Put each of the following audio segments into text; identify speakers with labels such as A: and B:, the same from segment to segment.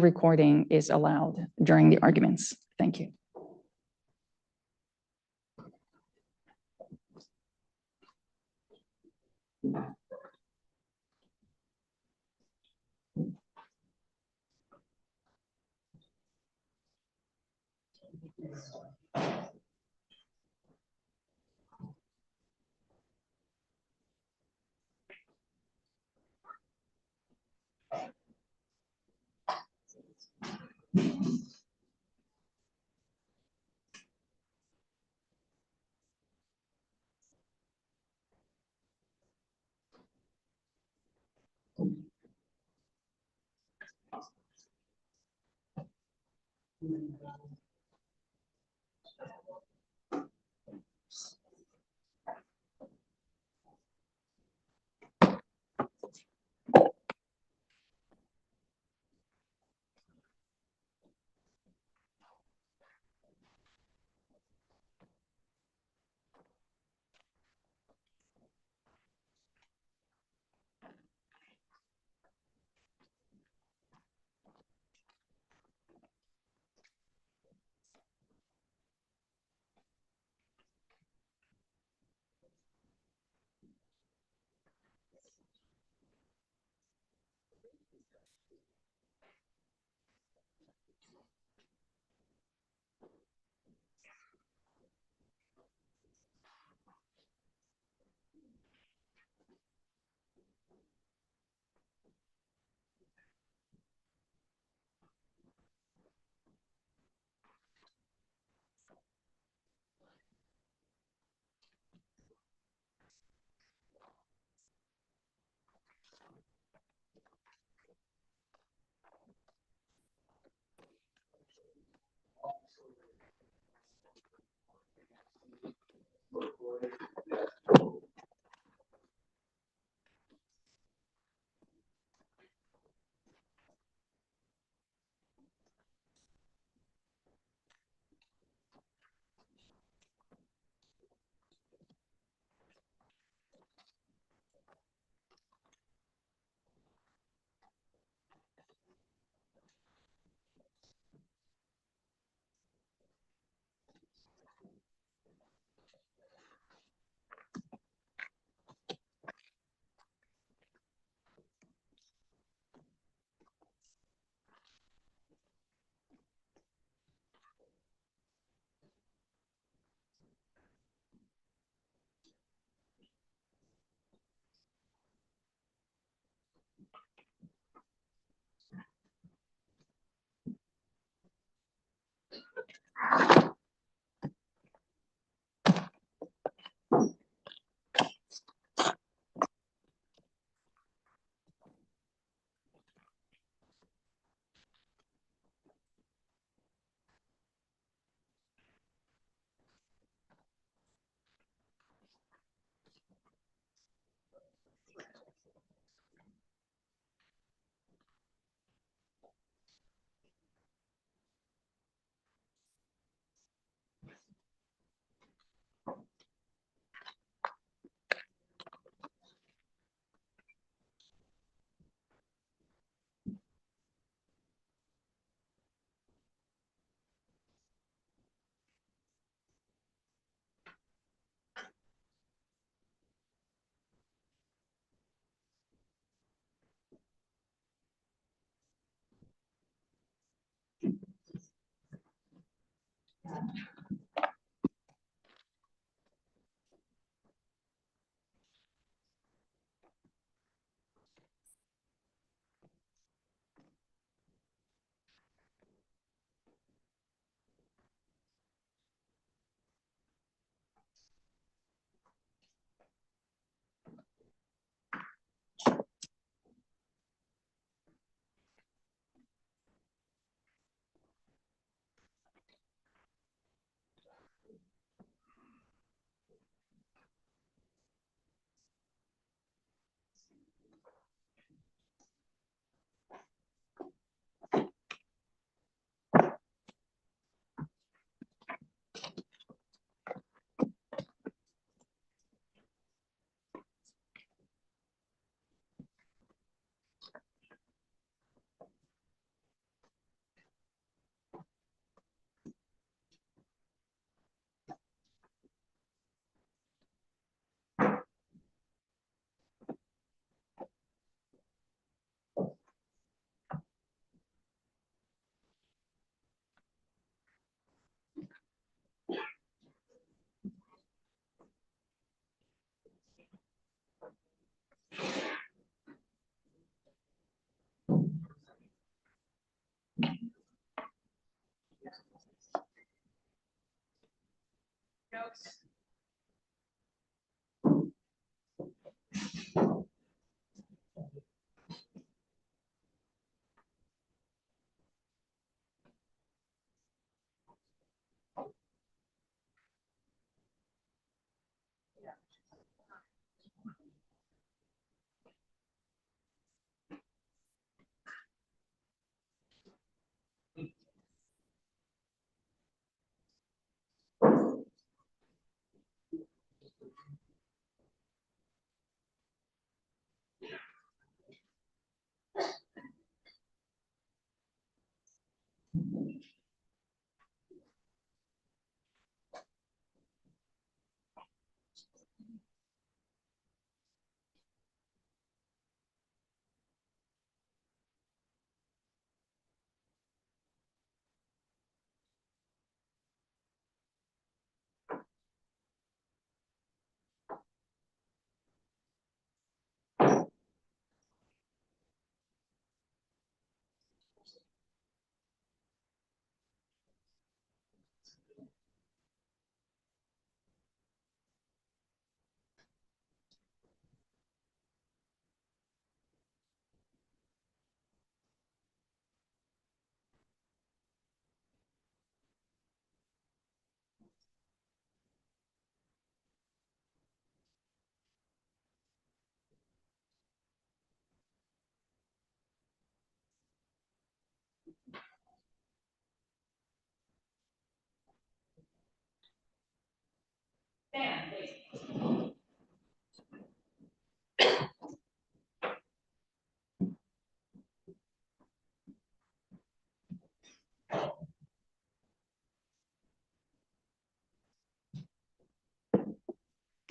A: recording is allowed during the arguments. Thank you.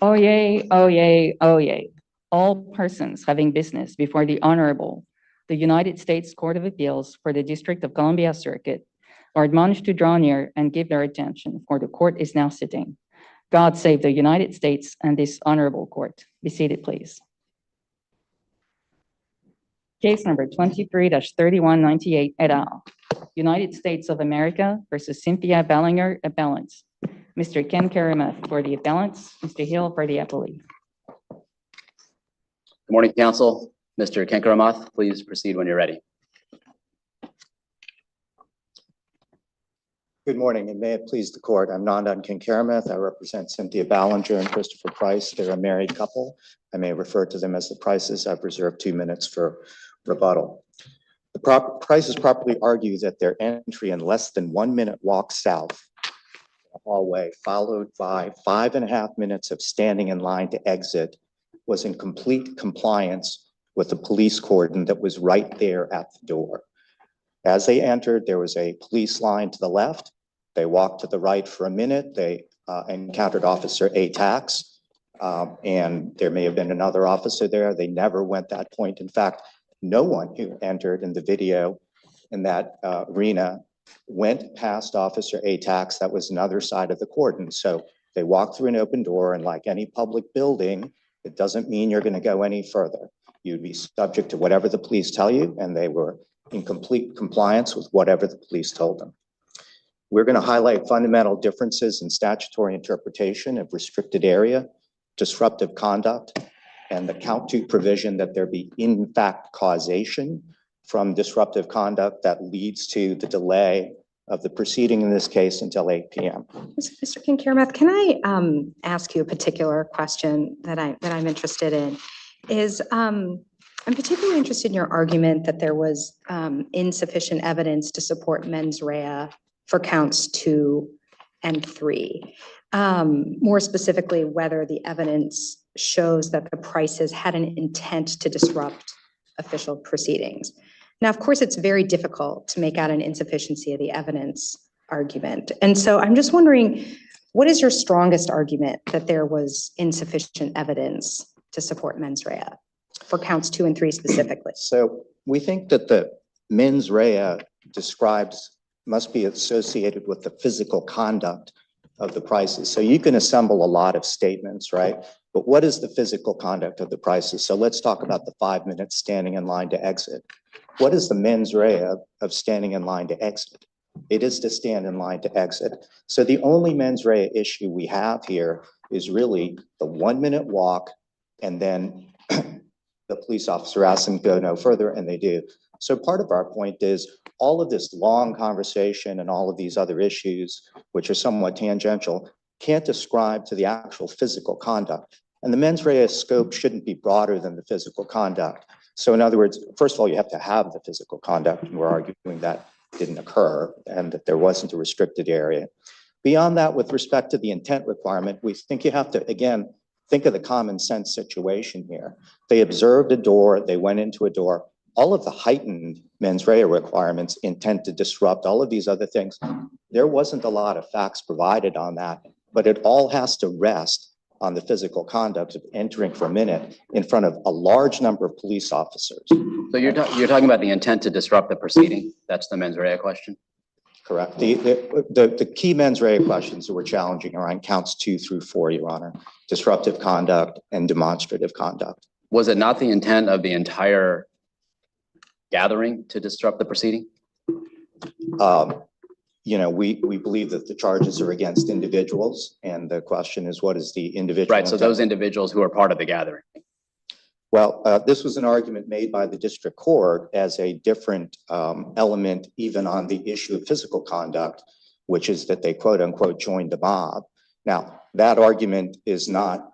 A: Oyez, oyez, oyez. All persons having business before the Honorable, the United States Court of Appeals for the District of Columbia Circuit are admonished to draw near and give their attention, for the court is now sitting. God save the United States and this honorable court. Be seated, please. Case number 23-3198 et al. United States of America versus Cynthia Ballenger, appellants. Mr. Ken Karamath for the appellants, Mr. Hill for the appellee.
B: Good morning, counsel. Mr. Ken Karamath, please proceed when you're ready.
C: Good morning, and may it please the court. I'm Nandan Kankaramath. I represent Cynthia Ballenger and Christopher Price. They're a married couple. I may refer to them as the Prices. I've reserved 2 minutes for rebuttal. The Prices properly argue that their entry in less than 1 minute walk south the hallway, followed by 5.5 minutes of standing in line to exit, was in complete compliance with the police cordon that was right there at the door. As they entered, there was a police line to the left. They walked to the right for a minute. They encountered Officer Atax, and there may have been another officer there. They never went that point. In fact, no one who entered in the video in that arena went past Officer Atax. That was another side of the cordon. So they walked through an open door, and like any public building, it doesn't mean you're going to go any further. You'd be subject to whatever the police tell you, and they were in complete compliance with whatever the police told them. We're going to highlight fundamental differences in statutory interpretation of restricted area, disruptive conduct, and the count 2 provision that there be in fact causation from disruptive conduct that leads to the delay of the proceeding in this case until 8 p.m.
D: Mr. Kankaramath, can I ask you a particular question that I'm interested in? I'm particularly interested in your argument that there was insufficient evidence to support mens rea for counts 2 and 3. More specifically, whether the evidence shows that the Prices had an intent to disrupt official proceedings. Now, of course, it's very difficult to make out an insufficiency of the evidence argument. And so I'm just wondering, what is your strongest argument that there was insufficient evidence to support mens rea for counts 2 and 3 specifically?
C: So we think that the mens rea must be associated with the physical conduct of the Prices. So you can assemble a lot of statements, right? But what is the physical conduct of the Prices? So let's talk about the 5 minutes standing in line to exit. What is the mens rea of standing in line to exit? It is to stand in line to exit. So the only mens rea issue we have here is really the 1 minute walk, and then the police officer asks them to go no further, and they do. So part of our point is all of this long conversation and all of these other issues, which are somewhat tangential, can't ascribe to the actual physical conduct. And the mens rea scope shouldn't be broader than the physical conduct. So in other words, first of all, you have to have the physical conduct, and we're arguing that didn't occur and that there wasn't a restricted area. Beyond that, with respect to the intent requirement, we think you have to, again, think of the common sense situation here. They observed a door, they went into a door. All of the heightened mens rea requirements, intent to disrupt, all of these other things, there wasn't a lot of facts provided on that, but it all has to rest on the physical conduct of entering for a minute in front of a large number of police officers.
B: So you're talking about the intent to disrupt the proceeding? That's the mens rea question?
C: Correct. The key mens rea questions that we're challenging are on counts 2 through 4, Your Honor. Disruptive conduct and demonstrative conduct.
B: Was it not the intent of the entire gathering to disrupt the proceeding?
C: We believe that the charges are against individuals, and the question is, what is the individual?
B: Right, so those individuals who are part of the gathering.
C: Well, this was an argument made by the district court as a different element, even on the issue of physical conduct, which is that they quote unquote joined the mob. Now, that argument is not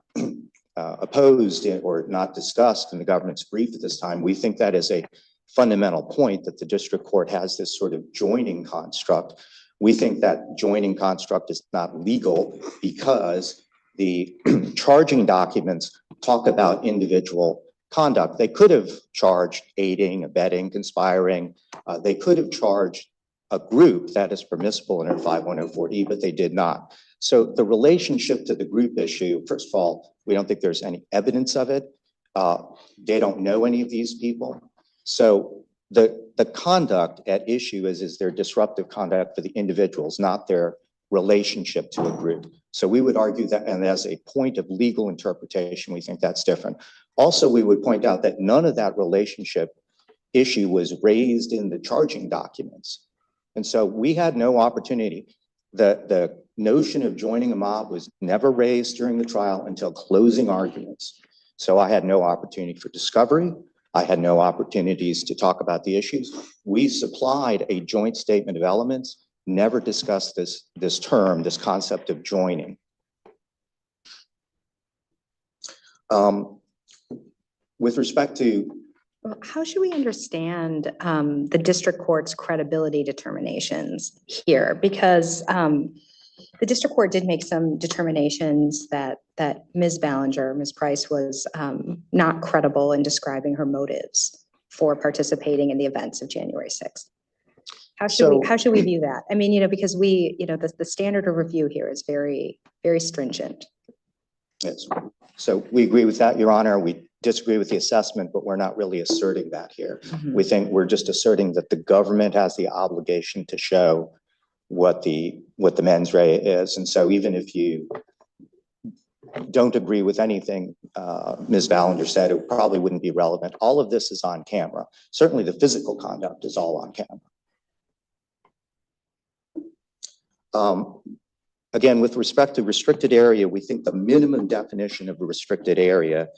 C: opposed or not discussed in the government's brief at this time. We think that is a fundamental point, that the district court has this sort of joining construct. We think that joining construct is not legal because the charging documents talk about individual conduct. They could have charged aiding, abetting, conspiring. They could have charged a group that is permissible under 5104E, but they did not. So the relationship to the group issue, first of all, we don't think there's any evidence of it. They don't know any of these people. So the conduct at issue is their disruptive conduct for the individuals, not their relationship to a group. So we would argue that, and as a point of legal interpretation, we think that's different. Also, we would point out that none of that relationship issue was raised in the charging documents. And so we had no opportunity. The notion of joining a mob was never raised during the trial until closing arguments. So I had no opportunity for discovery. I had no opportunities to talk about the issues. We supplied a joint statement of elements, never discussed this term, this concept of joining. With respect to...
D: How should we understand the district court's credibility determinations here? Because the district court did make some determinations that Ms. Ballenger, Ms. Price, was not credible in describing her motives for participating in the events of January 6th. How should we view that? I mean, because the standard of review here is very, very stringent.
C: Yes. So we agree with that, Your Honor. We disagree with the assessment, but we're not really asserting that here.
D: Mm-hmm.
C: We think we're just asserting that the government has the obligation to show what the mens rea is. And so even if you don't agree with anything Ms. Ballenger said, it probably wouldn't be relevant. All of this is on camera. Certainly the physical conduct is all on camera. Again, with respect to restricted area, we think the minimum definition of a restricted area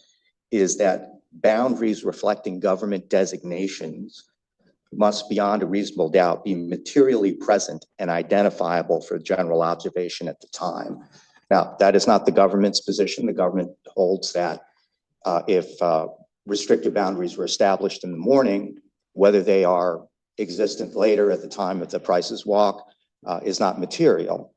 C: is that boundaries reflecting government designations must, beyond a reasonable doubt, be materially present and identifiable for general observation at the time. Now, that is not the government's position. The government holds that if restricted boundaries were established in the morning, whether they are existent later at the time of the Price's Walk is not material.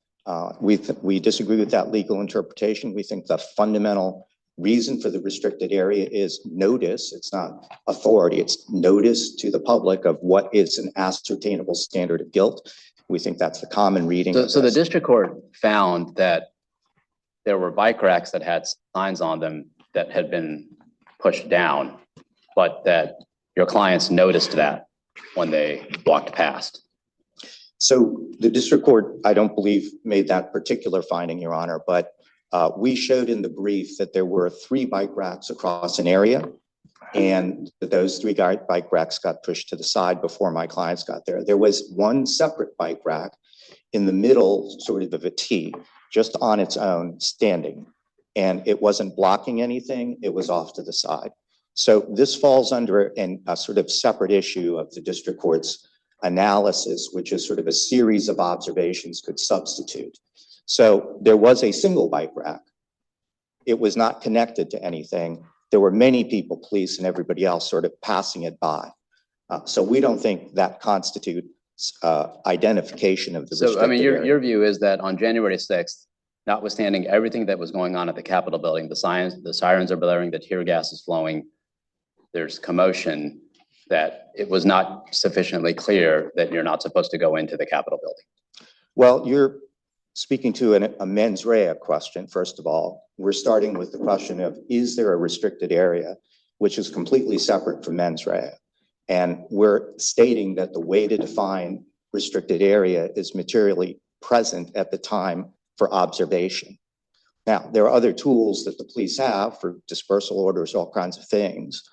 C: We disagree with that legal interpretation. We think the fundamental reason for the restricted area is notice. It's not authority. It's notice to the public of what is an ascertainable standard of guilt. We think that's the common reading.
B: So the district court found that there were bike racks that had signs on them that had been pushed down, but that your clients noticed that when they walked past.
C: So the district court, I don't believe, made that particular finding, Your Honor, but we showed in the brief that there were 3 bike racks across an area. And those three bike racks got pushed to the side before my clients got there. There was one separate bike rack in the middle, sort of a T, just on its own, standing. And it wasn't blocking anything, it was off to the side. So this falls under a sort of separate issue of the district court's analysis, which is sort of a series of observations could substitute. So there was a single bike rack. It was not connected to anything. There were many people, police and everybody else, sort of passing it by. So we don't think that constitutes identification of the
B: So, I mean,
C: restricted area.
B: your view is that on January 6th, notwithstanding everything that was going on at the Capitol building, the sirens are blaring, the tear gas is flowing, there's commotion, that it was not sufficiently clear that you're not supposed to go into the Capitol building.
C: Well, you're speaking to a mens rea question, first of all. We're starting with the question of, is there a restricted area, which is completely separate from mens rea? And we're stating that the way to define restricted area is materially present at the time for observation. Now, there are other tools that the police have for dispersal orders, all kinds of things.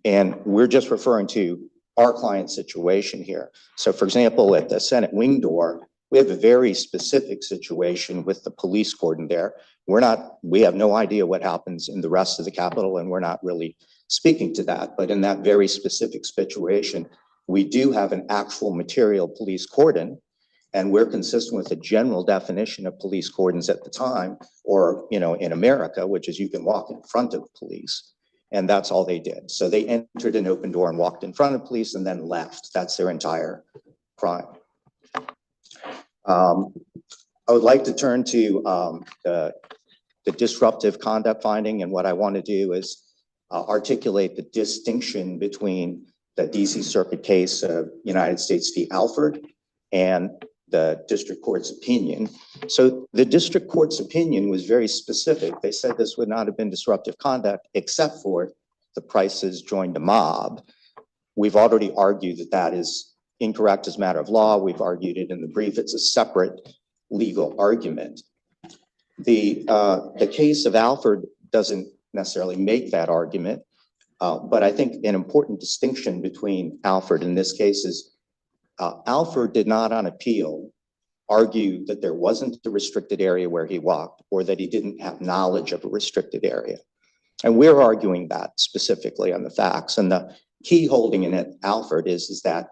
C: And we're just referring to our client situation here. So for example, at the Senate wing door, we have a very specific situation with the police cordon there. We have no idea what happens in the rest of the Capitol, and we're not really speaking to that. But in that very specific situation, we do have an actual material police cordon, and we're consistent with the general definition of police cordons at the time, or, you know, in America, which is you can walk in front of police. And that's all they did. So they entered an open door and walked in front of police and then left. That's their entire crime. I would like to turn to the disruptive conduct finding, and what I want to do is articulate the distinction between the DC Circuit case of United States v. Alford and the district court's opinion. So the district court's opinion was very specific. They said this would not have been disruptive conduct except for the Prices joined the mob. We've already argued that that is incorrect as a matter of law. We've argued it in the brief. It's a separate legal argument. The case of Alford doesn't necessarily make that argument, but I think an important distinction between Alford and this case is Alford did not on appeal argue that there wasn't a restricted area where he walked, or that he didn't have knowledge of a restricted area. And we're arguing that specifically on the facts. And the key holding in it, Alford, is that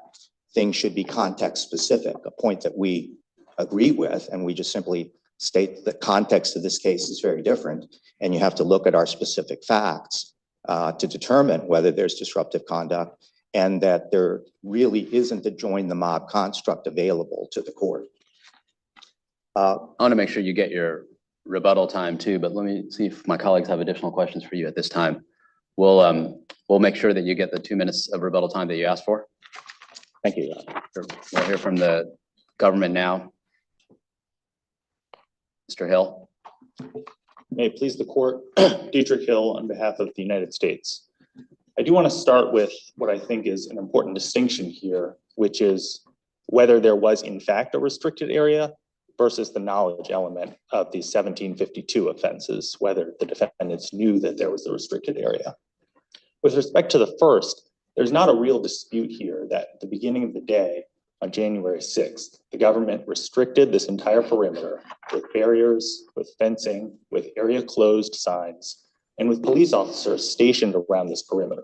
C: things should be context specific, a point that we agree with. And we just simply state the context of this case is very different. And you have to look at our specific facts to determine whether there's disruptive conduct, and that there really isn't a join the mob construct available to the court.
B: I want to make sure you get your rebuttal time too, but let me see if my colleagues have additional questions for you at this time. We'll make sure that you get the 2 minutes of rebuttal time that you asked for.
C: Thank you.
B: We'll hear from the government now. Mr. Hill.
E: May it please the court, Dietrich Hill on behalf of the United States. I do want to start with what I think is an important distinction here, which is whether there was in fact a restricted area versus the knowledge element of the 1752 offenses, whether the defendants knew that there was a restricted area. With respect to the first, there's not a real dispute here that at the beginning of the day on January 6th, the government restricted this entire perimeter with barriers, with fencing, with area closed signs, and with police officers stationed around this perimeter.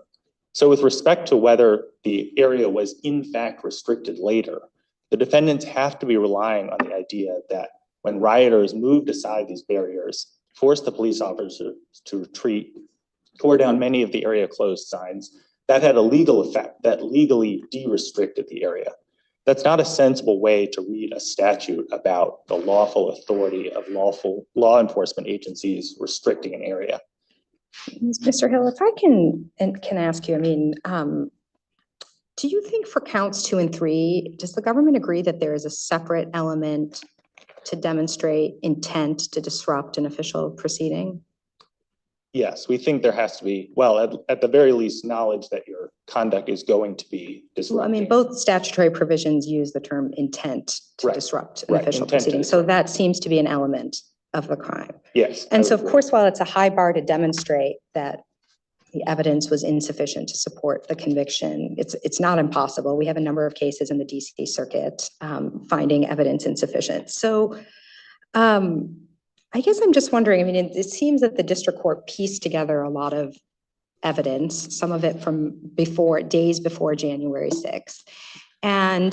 E: So with respect to whether the area was in fact restricted later, the defendants have to be relying on the idea that when rioters moved aside these barriers, forced the police officers to retreat, tore down many of the area closed signs, that had a legal effect that legally de-restricted the area. That's not a sensible way to read a statute about the lawful authority of lawful law enforcement agencies restricting an area.
D: Mr. Hill, if I can ask you, I mean, do you think for counts 2 and 3, does the government agree that there is a separate element to demonstrate intent to disrupt an official proceeding?
E: Yes, we think there has to be, well, at the very least, knowledge that your conduct is going to be disrupting.
D: Well, I mean, both statutory provisions use the term intent to disrupt an official proceeding. So that seems to be an element of the crime.
E: Yes.
D: And so, of course, while it's a high bar to demonstrate that, the evidence was insufficient to support the conviction. It's not impossible. We have a number of cases in the DC Circuit finding evidence insufficient. So I guess I'm just wondering, I mean, it seems that the district court pieced together a lot of evidence, some of it from days before January 6th. And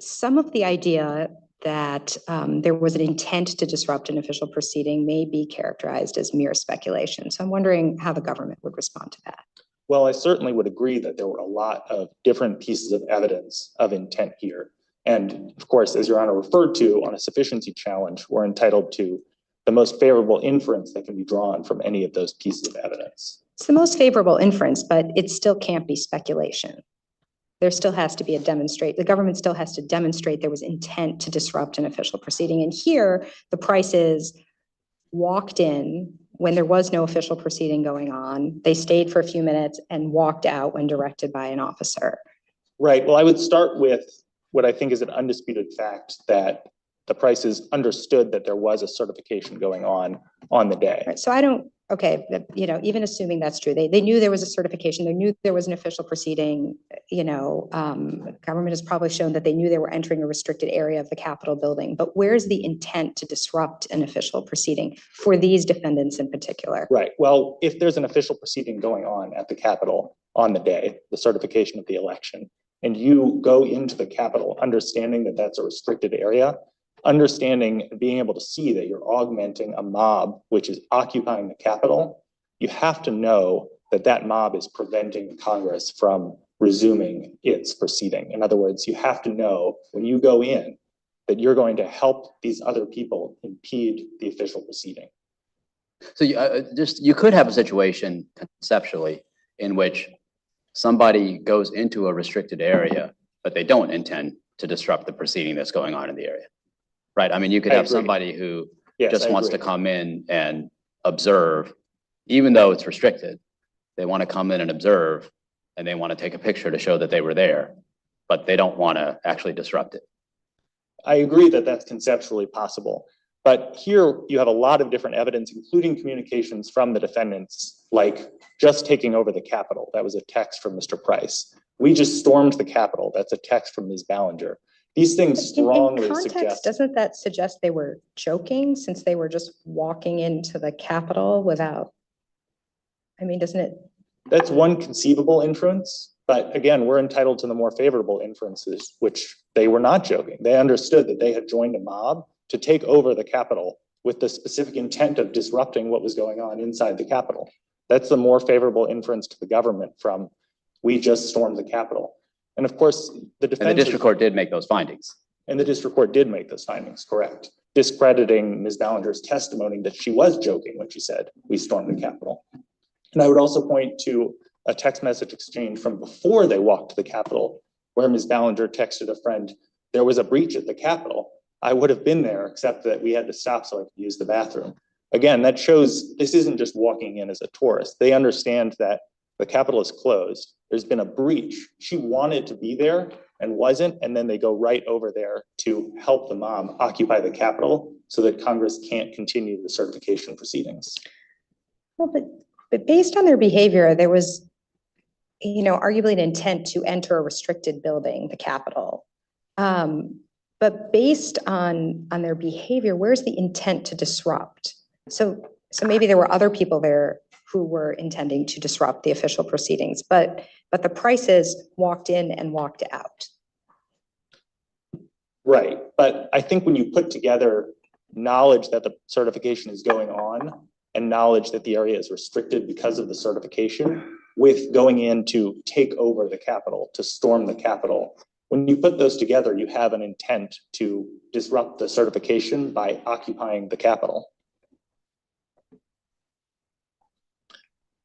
D: some of the idea that there was an intent to disrupt an official proceeding may be characterized as mere speculation. So I'm wondering how the government would respond to that.
E: Well, I certainly would agree that there were a lot of different pieces of evidence of intent here. And of course, as Your Honor referred to, on a sufficiency challenge, we're entitled to the most favorable inference that can be drawn from any of those pieces of evidence.
D: It's the most favorable inference, but it still can't be speculation. There still has to be the government still has to demonstrate there was intent to disrupt an official proceeding. And here, the Prices walked in when there was no official proceeding going on. They stayed for a few minutes and walked out when directed by an officer.
E: Right. Well, I would start with what I think is an undisputed fact that the Prices understood that there was a certification going on the day.
D: Right. So even assuming that's true, they knew there was a certification, they knew there was an official proceeding, government has probably shown that they knew they were entering a restricted area of the Capitol building, but where's the intent to disrupt an official proceeding for these defendants in particular?
E: Right. Well, if there's an official proceeding going on at the Capitol on the day, the certification of the election, and you go into the Capitol understanding that that's a restricted area, understanding and being able to see that you're augmenting a mob which is occupying the Capitol, you have to know that that mob is preventing Congress from resuming its proceeding. In other words, you have to know when you go in that you're going to help these other people impede the official proceeding.
B: So you could have a situation conceptually in which somebody goes into a restricted area, but they don't intend to disrupt the proceeding that's going on in the area. Right. I mean, you could have somebody who just wants to come in and observe, even though it's restricted. They want to come in and observe, and they want to take a picture to show that they were there, but they don't want to actually disrupt it.
E: I agree that that's conceptually possible. But here you have a lot of different evidence, including communications from the defendants, like just taking over the Capitol. That was a text from Mr. Price. We just stormed the Capitol. That's a text from Ms. Ballenger. These things strongly suggest.
D: Doesn't that suggest they were joking since they were just walking into the Capitol without, doesn't it?
E: That's one conceivable inference. But again, we're entitled to the more favorable inferences, which they were not joking. They understood that they had joined a mob to take over the Capitol with the specific intent of disrupting what was going on inside the Capitol. That's the more favorable inference to the government from we just stormed the Capitol. And of course, the defense.
B: And the district court did make those findings.
E: And the district court did make those findings, correct. Discrediting Ms. Ballenger's testimony that she was joking when she said, we stormed the Capitol. And I would also point to a text message exchange from before they walked to the Capitol, where Ms. Ballenger texted a friend, there was a breach at the Capitol. I would have been there, except that we had to stop so I could use the bathroom. Again, that shows this isn't just walking in as a tourist. They understand that the Capitol is closed. There's been a breach. She wanted to be there and wasn't, and then they go right over there to help the mob occupy the Capitol so that Congress can't continue the certification proceedings.
D: Well, but based on their behavior, there was, arguably an intent to enter a restricted building, the Capitol. But based on their behavior, where's the intent to disrupt? So maybe there were other people there who were intending to disrupt the official proceedings, but the Prices walked in and walked out.
E: Right, but I think when you put together knowledge that the certification is going on and knowledge that the area is restricted because of the certification with going in to take over the Capitol, to storm the Capitol, when you put those together, you have an intent to disrupt the certification by occupying the Capitol.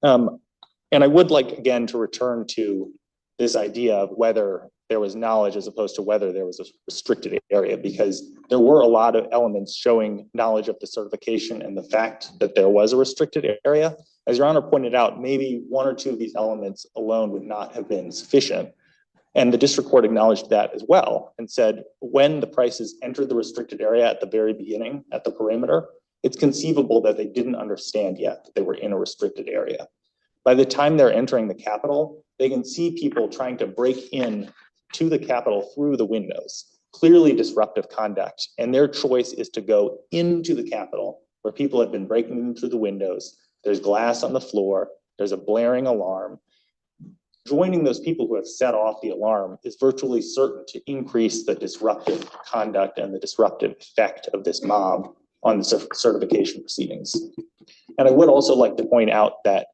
E: And I would like, again, to return to this idea of whether there was knowledge as opposed to whether there was a restricted area, because there were a lot of elements showing knowledge of the certification and the fact that there was a restricted area. As Your Honor pointed out, maybe one or two of these elements alone would not have been sufficient. And the district court acknowledged that as well and said, when the Prices entered the restricted area at the very beginning, at the perimeter, it's conceivable that they didn't understand yet that they were in a restricted area. By the time they're entering the Capitol, they can see people trying to break in to the Capitol through the windows, clearly disruptive conduct. And their choice is to go into the Capitol where people have been breaking in through the windows. There's glass on the floor. There's a blaring alarm. Joining those people who have set off the alarm is virtually certain to increase the disruptive conduct and the disruptive effect of this mob on the certification proceedings. And I would also like to point out that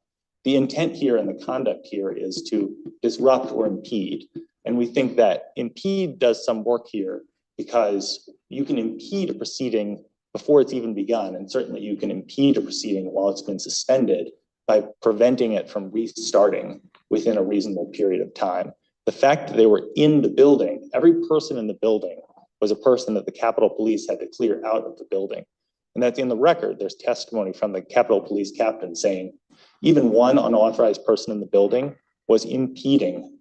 E: the intent here and the conduct here is to disrupt or impede. And we think that impede does some work here because you can impede a proceeding before it's even begun. And certainly you can impede a proceeding while it's been suspended by preventing it from restarting within a reasonable period of time. The fact that they were in the building, every person in the building was a person that the Capitol Police had to clear out of the building. And that's in the record. There's testimony from the Capitol Police captain saying even one unauthorized person in the building was impeding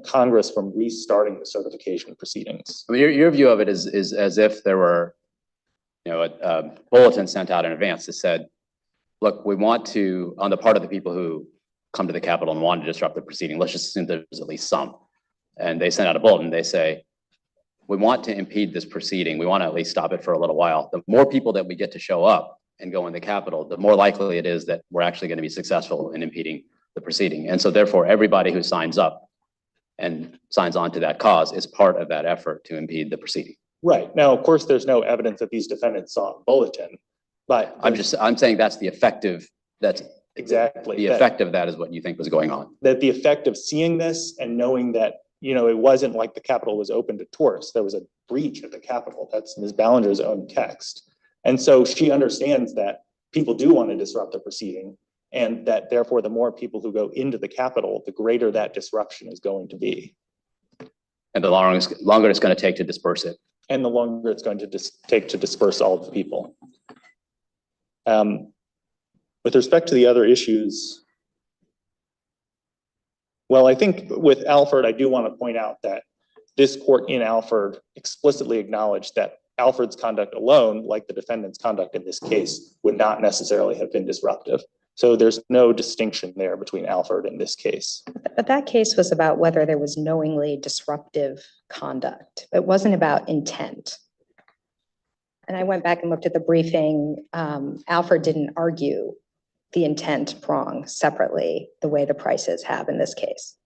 E: Congress from restarting the certification proceedings.
B: I mean, your view of it is as if there were, a bulletin sent out in advance that said, look, we want to, on the part of the people who come to the Capitol and want to disrupt the proceeding, let's just assume there's at least some. And they send out a bulletin, they say, we want to impede this proceeding. We want to at least stop it for a little while. The more people that we get to show up and go in the Capitol, the more likely it is that we're actually going to be successful in impeding the proceeding. And so therefore, everybody who signs up and signs on to that cause is part of that effort to impede the proceeding.
E: Right. Now, of course, there's no evidence that these defendants saw a bulletin, but
B: I'm saying that's the effective, that's
E: exactly
B: the effect of that is what you think was going on.
E: That the effect of seeing this and knowing that, it wasn't like the Capitol was open to tourists. There was a breach at the Capitol. That's Ms. Ballenger's own text. And so she understands that people do want to disrupt the proceeding, and that therefore the more people who go into the Capitol, the greater that disruption is going to be.
B: And the longer it's going to take to disperse it.
E: And the longer it's going to take to disperse all of the people. With respect to the other issues, well, I think with Alford, I do want to point out that this court in Alford explicitly acknowledged that Alford's conduct alone, like the defendant's conduct in this case, would not necessarily have been disruptive. So there's no distinction there between Alford and this case.
D: But that case was about whether there was knowingly disruptive conduct. It wasn't about intent. And I went back and looked at the briefing. Alford didn't argue the intent prong separately the way the Prices have in this case.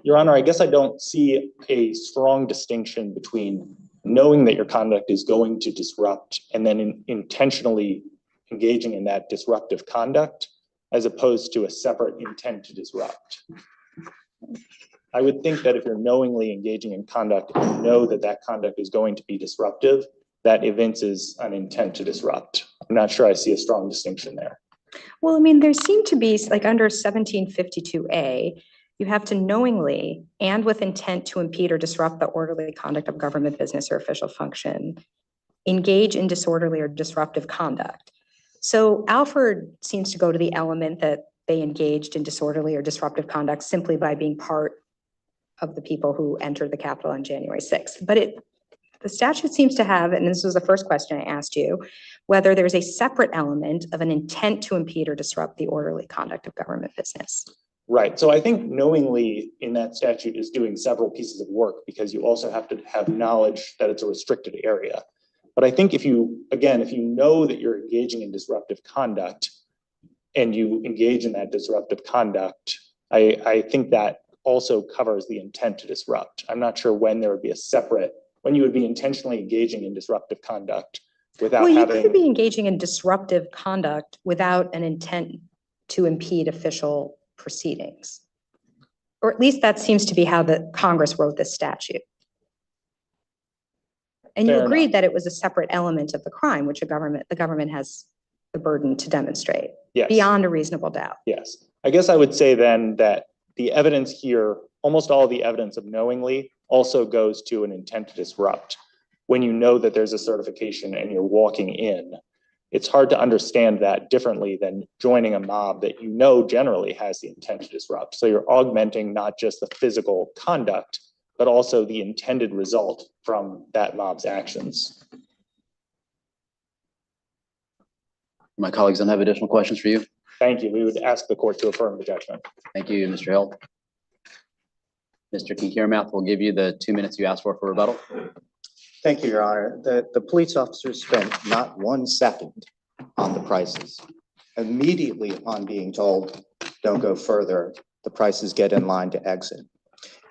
E: Your Honor, I guess I don't see a strong distinction between knowing that your conduct is going to disrupt and then intentionally engaging in that disruptive conduct, as opposed to a separate intent to disrupt. I would think that if you're knowingly engaging in conduct and you know that that conduct is going to be disruptive, that evinces an intent to disrupt. I'm not sure I see a strong distinction there.
D: Well, I mean, there seem to be, like under 1752A, you have to knowingly and with intent to impede or disrupt the orderly conduct of government business or official function, engage in disorderly or disruptive conduct. So Alford seems to go to the element that they engaged in disorderly or disruptive conduct simply by being part of the people who entered the Capitol on January 6th. But the statute seems to have, and this was the first question I asked you, whether there's a separate element of an intent to impede or disrupt the orderly conduct of government business.
E: Right. So I think knowingly in that statute is doing several pieces of work because you also have to have knowledge that it's a restricted area. But I think if you know that you're engaging in disruptive conduct and you engage in that disruptive conduct, I think that also covers the intent to disrupt. I'm not sure when there would be when you would be intentionally engaging in disruptive conduct without having.
D: Well, you could be engaging in disruptive conduct without an intent to impede official proceedings. Or at least that seems to be how the Congress wrote this statute. And you agreed that it was a separate element of the crime, which the government has the burden to demonstrate.
E: Yes.
D: Beyond a reasonable doubt.
E: Yes. I guess I would say then that the evidence here, almost all the evidence of knowingly also goes to an intent to disrupt. When you know that there's a certification and you're walking in, it's hard to understand that differently than joining a mob that you know generally has the intent to disrupt. So you're augmenting not just the physical conduct, but also the intended result from that mob's actions.
B: My colleagues don't have additional questions for you?
E: Thank you. We would ask the court to affirm the judgment.
B: Thank you, Mr. Hill. Mr. Kinkeramouth, we'll give you the 2 minutes you asked for rebuttal.
C: Thank you, Your Honor. The police officers spent not 1 second on the prices. Immediately upon being told, don't go further, the prices get in line to exit.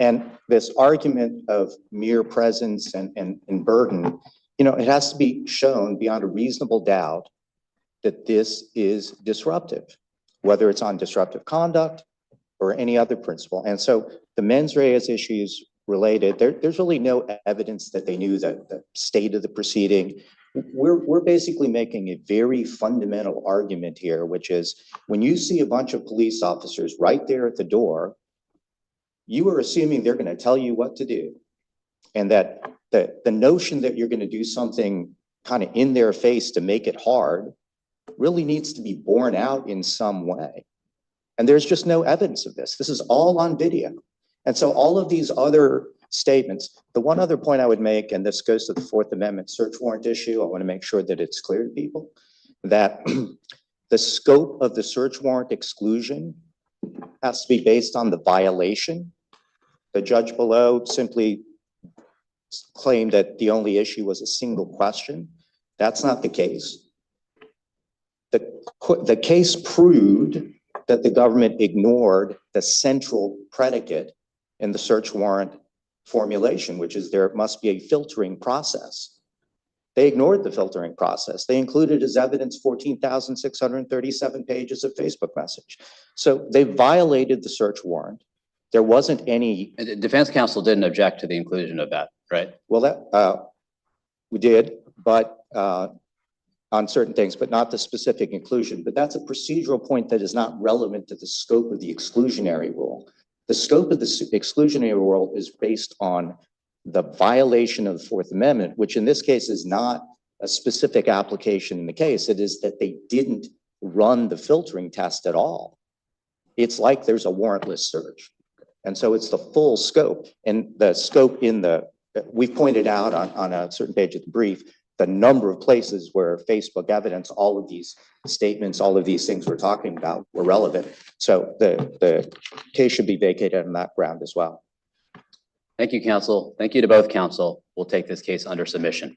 C: And this argument of mere presence and burden, it has to be shown beyond a reasonable doubt that this is disruptive, whether it's on disruptive conduct or any other principle. And so the mens rea issues related, there's really no evidence that they knew the state of the proceeding. We're basically making a very fundamental argument here, which is when you see a bunch of police officers right there at the door, you are assuming they're going to tell you what to do. And that the notion that you're going to do something kind of in their face to make it hard really needs to be borne out in some way. And there's just no evidence of this. This is all on video. And so all of these other statements, the one other point I would make, and this goes to the Fourth Amendment search warrant issue, I want to make sure that it's clear to people that the scope of the search warrant exclusion has to be based on the violation. The judge below simply claimed that the only issue was a single question. That's not the case. The case proved that the government ignored the central predicate in the search warrant formulation, which is there must be a filtering process. They ignored the filtering process. They included as evidence 14,637 pages of Facebook message. So they violated the search warrant. There wasn't any.
B: Defense counsel didn't object to the inclusion of that, right?
C: Well, that we did, but on certain things, but not the specific inclusion. But that's a procedural point that is not relevant to the scope of the exclusionary rule. The scope of the exclusionary rule is based on the violation of the Fourth Amendment, which in this case is not a specific application in the case. It is that they didn't run the filtering test at all. It's like there's a warrantless search. And so it's the full scope. And the scope we've pointed out on a certain page of the brief, the number of places where Facebook evidence, all of these statements, all of these things we're talking about were relevant. So the case should be vacated on that ground as well.
B: Thank you, counsel. Thank you to both counsel. We'll take this case under submission.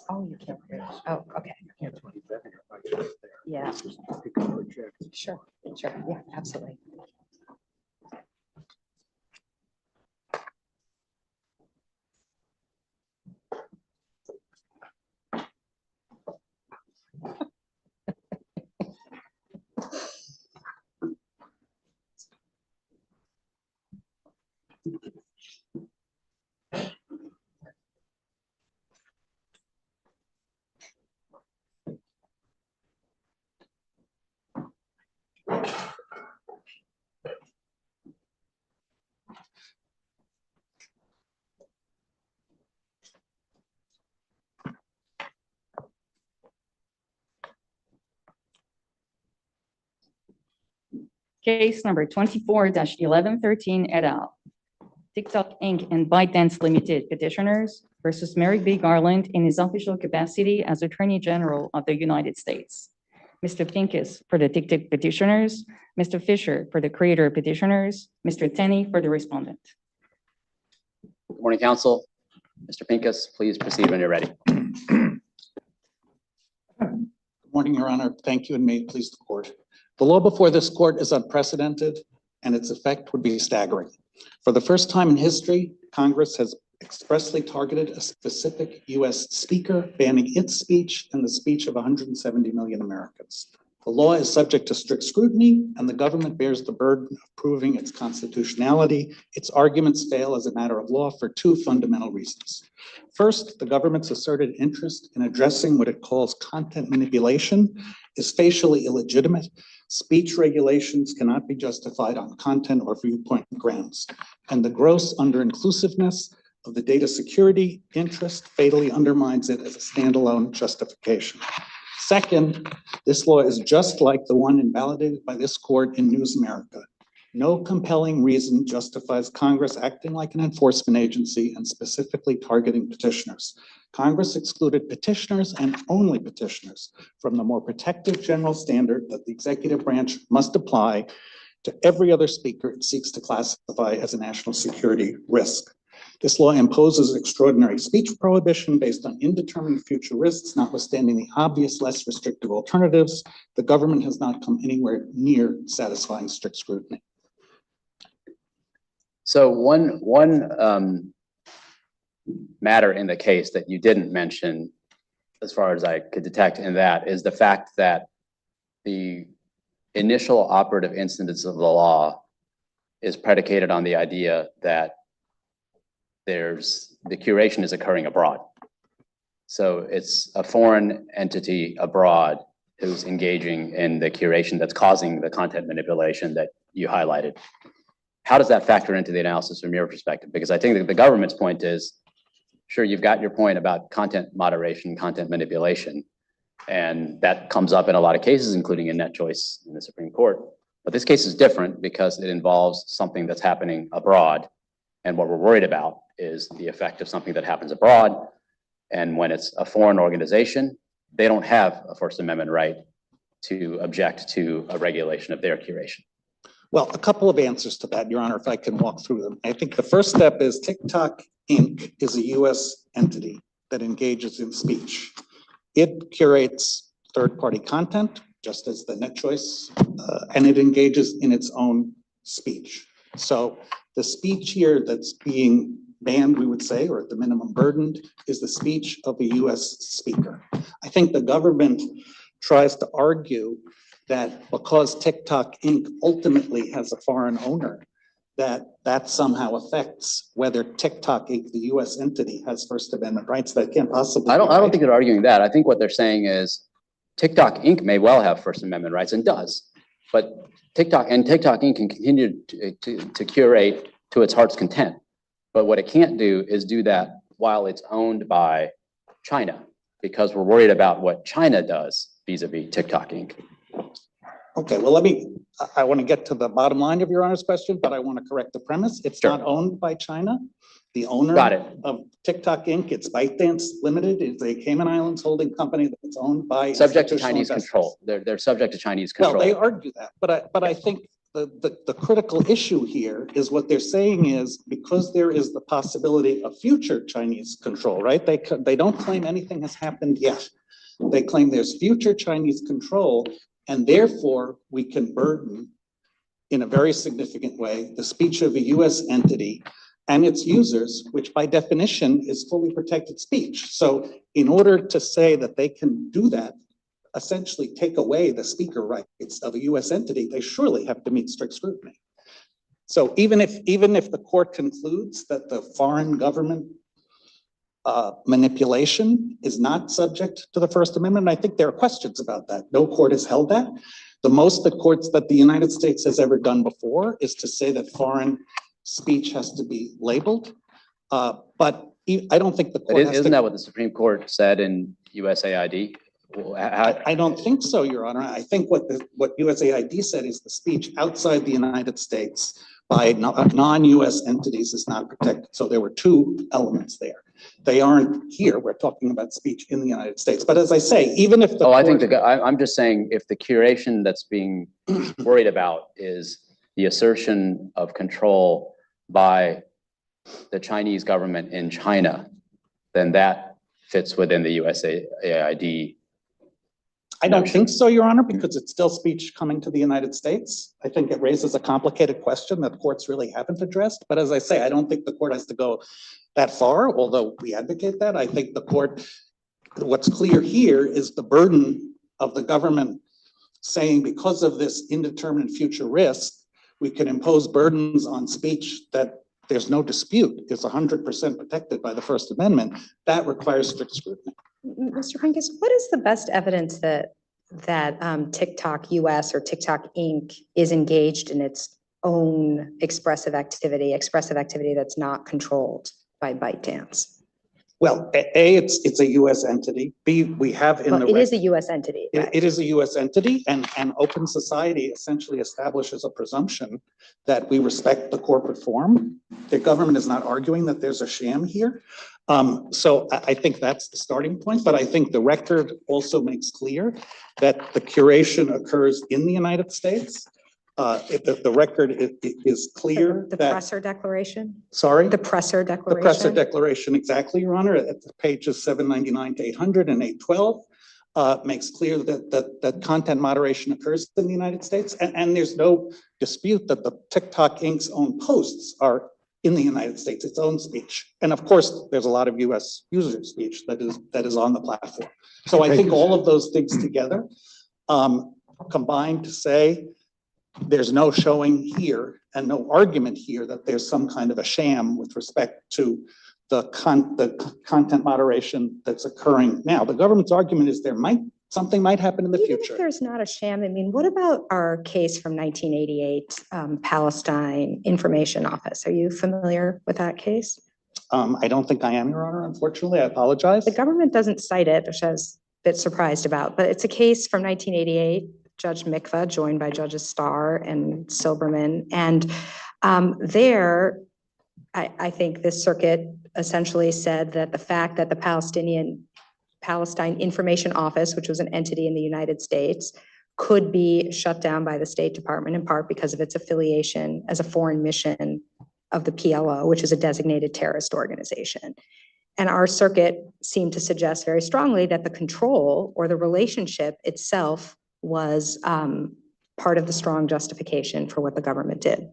D: Oh, you can't. Oh, okay. Yeah. Sure, yeah, absolutely.
A: Case number 24-1113 et al. TikTok Inc. and ByteDance Limited petitioners versus Merrick B. Garland in his official capacity as Attorney General of the United States. Mr. Pincus for the TikTok petitioners, Mr. Fisher for the creator petitioners, Mr. Tenney for the respondent.
B: Good morning, counsel. Mr. Pincus, please proceed when you're ready.
F: Good morning, Your Honor. Thank you, and may it please the court. The law before this court is unprecedented, and its effect would be staggering. For the first time in history, Congress has expressly targeted a specific U.S. speaker, banning its speech and the speech of 170 million Americans. The law is subject to strict scrutiny, and the government bears the burden of proving its constitutionality. Its arguments fail as a matter of law for two fundamental reasons. First, the government's asserted interest in addressing what it calls content manipulation is facially illegitimate. Speech regulations cannot be justified on content or viewpoint grounds. And the gross under-inclusiveness of the data security interest fatally undermines it as a standalone justification. Second, this law is just like the one invalidated by this court in News America. No compelling reason justifies Congress acting like an enforcement agency and specifically targeting petitioners. Congress excluded petitioners and only petitioners from the more protective general standard that the executive branch must apply to every other speaker it seeks to classify as a national security risk. This law imposes extraordinary speech prohibition based on indeterminate future risks, notwithstanding the obvious less restrictive alternatives. The government has not come anywhere near satisfying strict scrutiny.
B: So one matter in the case that you didn't mention, as far as I could detect in that, is the fact that the initial operative instance of the law is predicated on the idea that the curation is occurring abroad. So it's a foreign entity abroad who's engaging in the curation that's causing the content manipulation that you highlighted. How does that factor into the analysis from your perspective? Because I think that the government's point is, sure, you've got your point about content moderation, content manipulation, and that comes up in a lot of cases, including in Net Choice in the Supreme Court. But this case is different because it involves something that's happening abroad. And what we're worried about is the effect of something that happens abroad. And when it's a foreign organization, they don't have a First Amendment right to object to a regulation of their curation.
F: Well, a couple of answers to that, Your Honor, if I can walk through them. I think the first step is TikTok Inc. is a US entity that engages in speech. It curates third-party content, just as the Net Choice, and it engages in its own speech. So the speech here that's being banned, we would say, or at the minimum burdened, is the speech of a US speaker. I think the government tries to argue that because TikTok Inc. ultimately has a foreign owner, that somehow affects whether TikTok Inc., the US entity, has First Amendment rights. That can't possibly
B: I don't
F: be
B: think they're arguing that. I think what they're saying is TikTok Inc. may well have First Amendment rights and does, but TikTok Inc. can continue to curate to its heart's content. But what it can't do is do that while it's owned by China, because we're worried about what China does vis-a-vis TikTok Inc.
F: Okay, well, I want to get to the bottom line of Your Honor's question, but I want to correct the premise. It's
B: Sure.
F: not owned by China. The owner
B: Got it.
F: of TikTok Inc., it's ByteDance Limited, is a Cayman Islands holding company that's owned by
B: Subject to
F: institutional
B: Chinese
F: investors.
B: control. They're subject to Chinese
F: Well,
B: control.
F: they argue that, but I think the critical issue here is what they're saying is because there is the possibility of future Chinese control, right? They don't claim anything has happened yet. They claim there's future Chinese control, and therefore we can burden in a very significant way the speech of a US entity and its users, which by definition is fully protected speech. So in order to say that they can do that, essentially take away the speaker rights of a US entity, they surely have to meet strict scrutiny. So even if the court concludes that the foreign government manipulation is not subject to the First Amendment, I think there are questions about that. No court has held that. The most the courts that the United States has ever done before is to say that foreign speech has to be labeled. But I don't think the court has
B: Isn't
F: to.
B: that what the Supreme Court said in USAID?
F: I don't think so, Your Honor. I think what USAID said is the speech outside the United States by non-US entities is not protected. So there were two elements there. They aren't here. We're talking about speech in the United States. But as I say, even if the
B: I'm just saying if the curation that's being worried about is the assertion of control by the Chinese government in China, then that fits within the USAID.
F: I don't think so, Your Honor, because it's still speech coming to the United States. I think it raises a complicated question that courts really haven't addressed. But as I say, I don't think the court has to go that far, although we advocate that. I think the court, what's clear here is the burden of the government saying because of this indeterminate future risk, we can impose burdens on speech that there's no dispute is 100% protected by the First Amendment. That requires strict scrutiny.
D: Mr. Pincus, what is the best evidence that TikTok US or TikTok Inc. is engaged in its own expressive activity that's not controlled by ByteDance?
F: Well, A, it's a US entity. B, we have in the.
D: Well, it is a US entity, right?
F: It is a US entity, and open society essentially establishes a presumption that we respect the corporate form. The government is not arguing that there's a sham here. So I think that's the starting point, but I think the record also makes clear that the curation occurs in the United States. The record is clear
D: The
F: that.
D: Presser Declaration?
F: Sorry?
D: The Presser
F: The
D: Declaration?
F: Presser Declaration, exactly, Your Honor, at the pages 799 to 800 and 812, makes clear that content moderation occurs in the United States, and there's no dispute that the TikTok Inc.'s own posts are in the United States, its own speech. And of course, there's a lot of US user speech that is on the platform. So I think all of those things together combine to say there's no showing here and no argument here that there's some kind of a sham with respect to the content moderation that's occurring now. The government's argument is something might happen in the
D: Even
F: future.
D: if there's not a sham, I mean, what about our case from 1988, Palestine Information Office? Are you familiar with that case?
F: I don't think I am, Your Honor, unfortunately. I apologize.
D: The government doesn't cite it, which I was a bit surprised about, but it's a case from 1988. Judge Mikva, joined by Judges Starr and Silberman. And there, I think this circuit essentially said that the fact that the Palestine Information Office, which was an entity in the United States, could be shut down by the State Department in part because of its affiliation as a foreign mission of the PLO, which is a designated terrorist organization. And our circuit seemed to suggest very strongly that the control or the relationship itself was part of the strong justification for what the government did.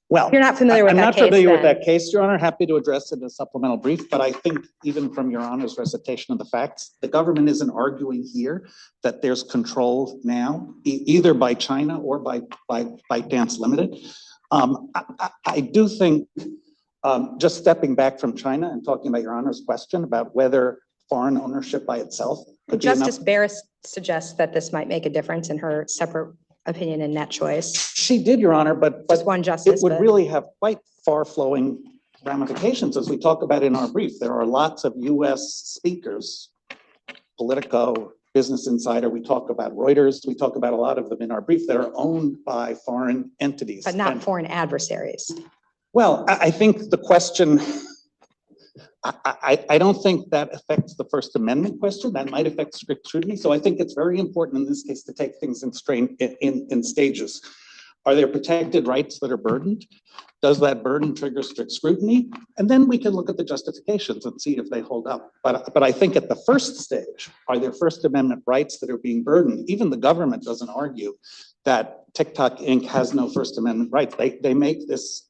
F: Well,
D: You're not familiar with
F: I'm
D: that
F: not
D: case,
F: familiar with
D: then?
F: that case, Your Honor. Happy to address it in a supplemental brief, but I think even from Your Honor's recitation of the facts, the government isn't arguing here that there's control now, either by China or by ByteDance Limited. I do think, just stepping back from China and talking about Your Honor's question about whether foreign ownership by itself could be enough.
D: Justice Barris suggests that this might make a difference in her separate opinion in Net Choice.
F: She did, Your Honor, but
D: Just one
F: it
D: justice,
F: would
D: but
F: really have quite far-flowing ramifications, as we talk about in our brief. There are lots of US speakers, Politico, Business Insider, we talk about Reuters, we talk about a lot of them in our brief that are owned by foreign entities.
D: but not
F: And-
D: foreign adversaries.
F: Well, I think the question, I don't think that affects the First Amendment question. That might affect strict scrutiny. So I think it's very important in this case to take things in stages. Are there protected rights that are burdened? Does that burden trigger strict scrutiny? And then we can look at the justifications and see if they hold up. But I think at the first stage, are there First Amendment rights that are being burdened? Even the government doesn't argue that TikTok Inc. has no First Amendment rights. They make this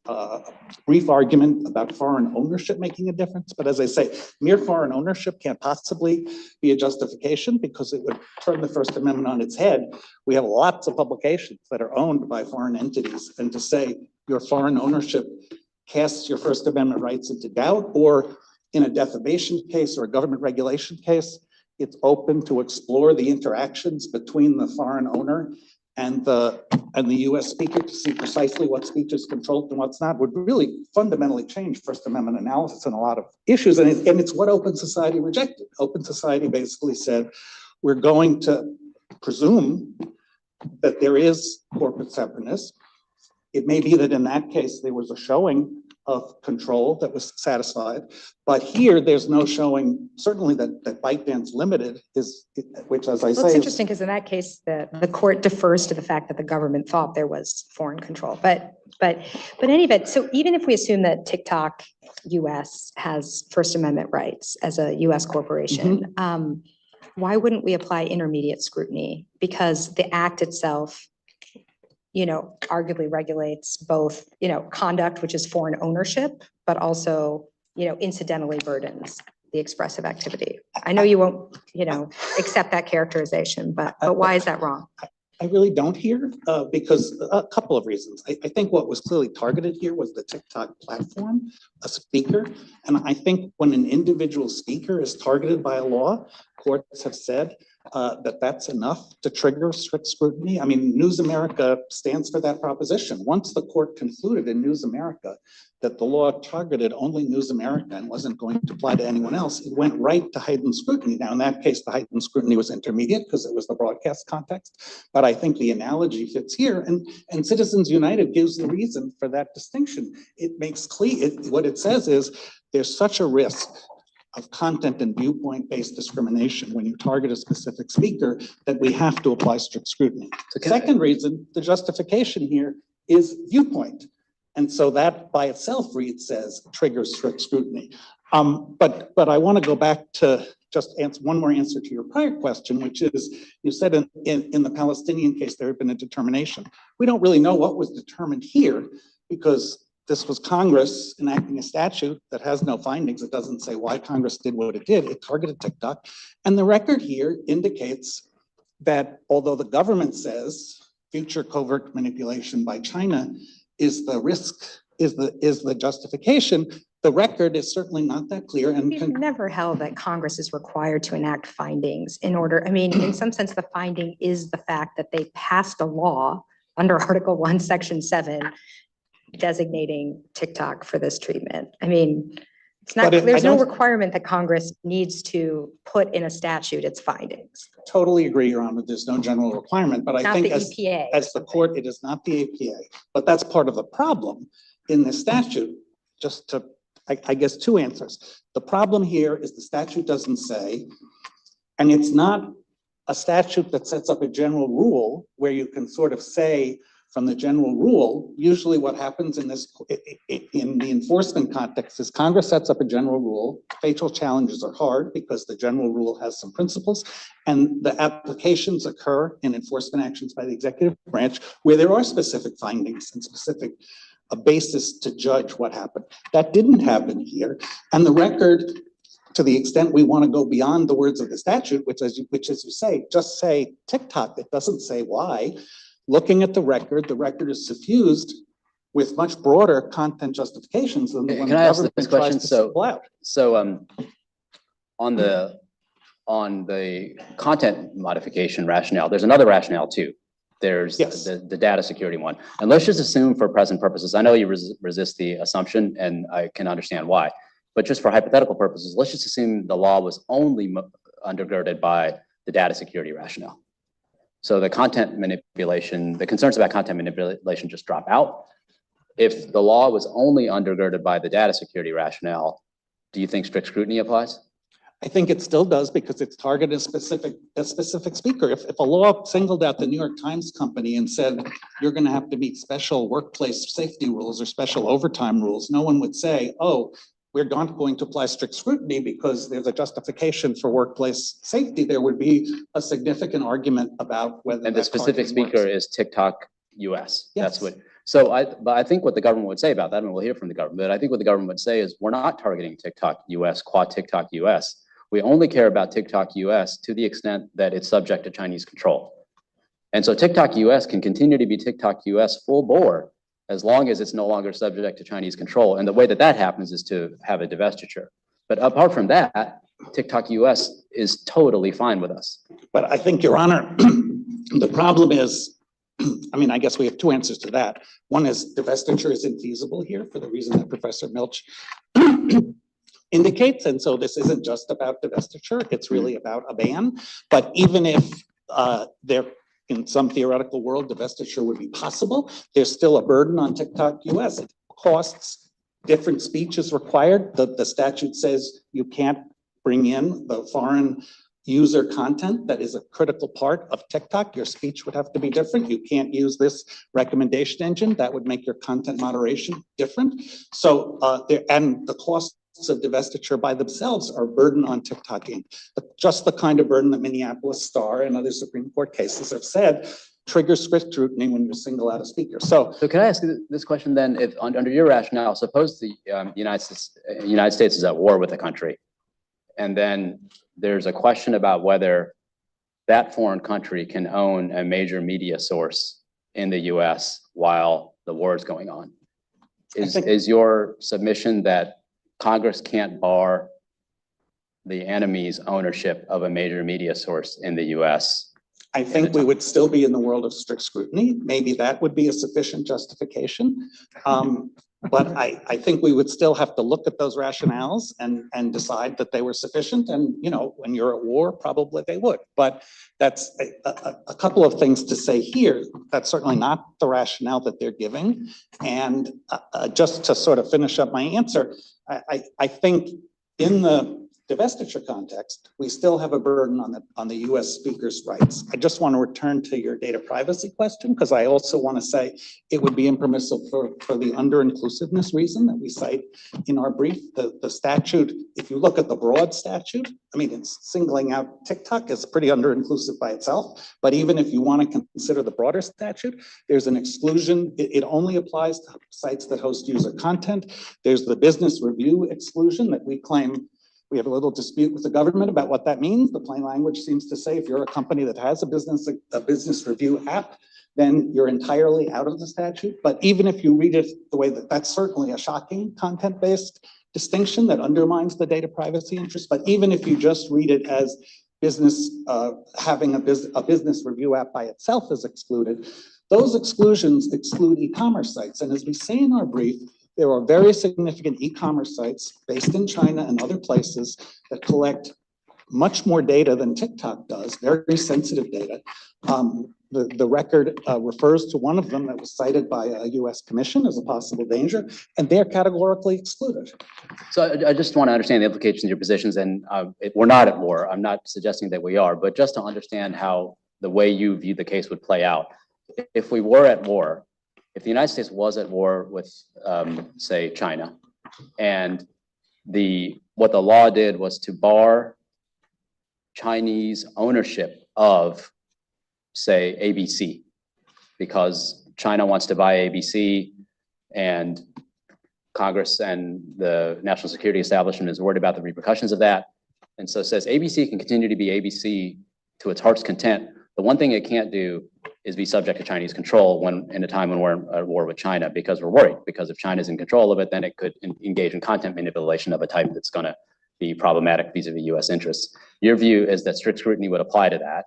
F: brief argument about foreign ownership making a difference. But as I say, mere foreign ownership can't possibly be a justification because it would turn the First Amendment on its head. We have lots of publications that are owned by foreign entities, and to say your foreign ownership casts your First Amendment rights into doubt, or in a defamation case or a government regulation case, it's open to explore the interactions between the foreign owner and the US speaker to see precisely what speech is controlled and what's not, would really fundamentally change First Amendment analysis in a lot of issues. And it's what Open Society rejected. Open Society basically said, we're going to presume that there is corporate separateness. It may be that in that case, there was a showing of control that was satisfied, but here there's no showing, certainly that ByteDance Limited is, which as I
D: Well,
F: say.
D: it's
F: is-
D: interesting because in that case, the court defers to the fact that the government thought there was foreign control. But in any event, so even if we assume that TikTok US has First Amendment rights as a US corporation, why wouldn't we apply intermediate scrutiny? Because the act itself, arguably regulates both, conduct, which is foreign ownership, but also, incidentally burdens the expressive activity. I know you won't, accept that characterization, but why is that wrong?
F: I really don't here because a couple of reasons. I think what was clearly targeted here was the TikTok platform, a speaker. And I think when an individual speaker is targeted by a law, courts have said that that's enough to trigger strict scrutiny? I mean, News America stands for that proposition. Once the court concluded in News America that the law targeted only News America and wasn't going to apply to anyone else, it went right to heightened scrutiny. Now, in that case, the heightened scrutiny was intermediate because it was the broadcast context. But I think the analogy fits here. And Citizens United gives the reason for that distinction. It makes clear, what it says is there's such a risk of content and viewpoint-based discrimination when you target a specific speaker that we have to apply strict scrutiny. The second reason, the justification here is viewpoint. And so that by itself, Reed says, triggers strict scrutiny. But I want to go back to just answer one more answer to your prior question, which is, you said in the Palestinian case, there had been a determination. We don't really know what was determined here because this was Congress enacting a statute that has no findings. It doesn't say why Congress did what it did. It targeted TikTok. And the record here indicates that although the government says future covert manipulation by China is the risk, is the justification, the record is certainly not that clear. And
D: We've never held that Congress is required to enact findings in order, I mean, in some sense, the finding is the fact that they passed a law under Article 1, Section 7, designating TikTok for this treatment. I mean, it's not, there's no requirement that Congress needs to put in a statute its findings.
F: Totally agree, Your Honor. There's no general requirement, but I think
D: Not the EPA.
F: as the court, it is not the APA, but that's part of the problem in the statute. Just to, I guess, two answers. The problem here is the statute doesn't say, and it's not a statute that sets up a general rule where you can sort of say from the general rule. Usually what happens in this, in the enforcement context is Congress sets up a general rule. Facial challenges are hard because the general rule has some principles, and the applications occur in enforcement actions by the executive branch where there are specific findings and specific a basis to judge what happened. That didn't happen here. And the record, to the extent we want to go beyond the words of the statute, which as you say, just say TikTok, it doesn't say why. Looking at the record is suffused with much broader content justifications than the one the government tries to simple out.
B: So on the content modification rationale, there's another rationale too. There's the data security one. And let's just assume for present purposes, I know you resist the assumption and I can understand why, but just for hypothetical purposes, let's just assume the law was only undergirded by the data security rationale. So the content manipulation, the concerns about content manipulation just drop out. If the law was only undergirded by the data security rationale, do you think strict scrutiny applies?
F: I think it still does because it's targeted a specific speaker. If a law singled out the New York Times company and said, you're going to have to meet special workplace safety rules or special overtime rules, no one would say, oh, we're not going to apply strict scrutiny because there's a justification for workplace safety. There would be a significant argument about whether.
B: And the specific speaker is TikTok US.
F: Yes.
B: That's what. So but I think what the government would say about that, and we'll hear from the government, but I think what the government would say is we're not targeting TikTok US, quad TikTok US. We only care about TikTok US to the extent that it's subject to Chinese control. And so TikTok US can continue to be TikTok US full bore as long as it's no longer subject to Chinese control. And the way that that happens is to have a divestiture. But apart from that, TikTok US is totally fine with us.
F: But I think, Your Honor, the problem is, I mean, I guess we have two answers to that. One is divestiture is infeasible here for the reason that Professor Milch indicates. And so this isn't just about divestiture, it's really about a ban. But even if there, in some theoretical world, divestiture would be possible, there's still a burden on TikTok US. It costs, different speech is required. The statute says you can't bring in the foreign user content that is a critical part of TikTok. Your speech would have to be different. You can't use this recommendation engine. That would make your content moderation different. So and the costs of divestiture by themselves are a burden on TikTok Inc. But just the kind of burden that Minneapolis Star and other Supreme Court cases have said triggers strict scrutiny when you single out a speaker. So
B: can I ask you this question then? If under your rationale, suppose the United States is at war with a country, and then there's a question about whether that foreign country can own a major media source in the US while the war is going on. Is your submission that Congress can't bar the enemy's ownership of a major media source in the US.
F: I think we would still be in the world of strict scrutiny. Maybe that would be a sufficient justification. But I think we would still have to look at those rationales and decide that they were sufficient. And, you know, when you're at war, probably they would. But that's a couple of things to say here. That's certainly not the rationale that they're giving. And just to sort of finish up my answer, I think in the divestiture context, we still have a burden on the US speaker's rights. I just want to return to your data privacy question, because I also want to say it would be impermissible for the under-inclusiveness reason that we cite in our brief. The statute, if you look at the broad statute, I mean, it's singling out TikTok is pretty under-inclusive by itself, but even if you want to consider the broader statute, there's an exclusion. It only applies to sites that host user content. There's the business review exclusion that we claim. We have a little dispute with the government about what that means. The plain language seems to say if you're a company that has a business review app, then you're entirely out of the statute. But even if you read it the way that's certainly a shocking content-based distinction that undermines the data privacy interest. But even if you just read it as business having a business review app by itself is excluded, those exclusions exclude e-commerce sites. And as we say in our brief, there are very significant e-commerce sites based in China and other places that collect much more data than TikTok does, very sensitive data. The record refers to one of them that was cited by a US commission as a possible danger, and they're categorically excluded.
B: So I just want to understand the implications of your positions, and we're not at war. I'm not suggesting that we are, but just to understand how the way you view the case would play out. If we were at war, if the United States was at war with, say, China, and what the law did was to bar Chinese ownership of, say, ABC, because China wants to buy ABC, and Congress and the national security establishment is worried about the repercussions of that, and so says ABC can continue to be ABC to its heart's content. The one thing it can't do is be subject to Chinese control in a time when we're at war with China, because we're worried. Because if China's in control of it, then it could engage in content manipulation of a type that's going to be problematic vis-a-vis US interests. Your view is that strict scrutiny would apply to that.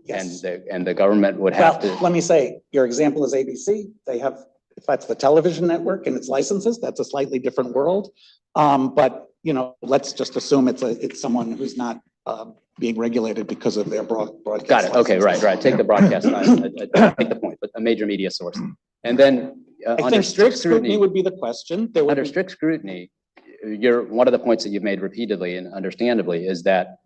F: Yes.
B: And the government would have to.
F: Let me say, your example is ABC. They have, if that's the television network and its licenses, that's a slightly different world. But, you know, let's just assume it's someone who's not being regulated because of their broadcast.
B: Got it. Okay, right. Take the broadcast side. I take the point, but a major media source. And then
F: I think strict scrutiny would be the question.
B: Under strict scrutiny, one of the points that you've made repeatedly and understandably is that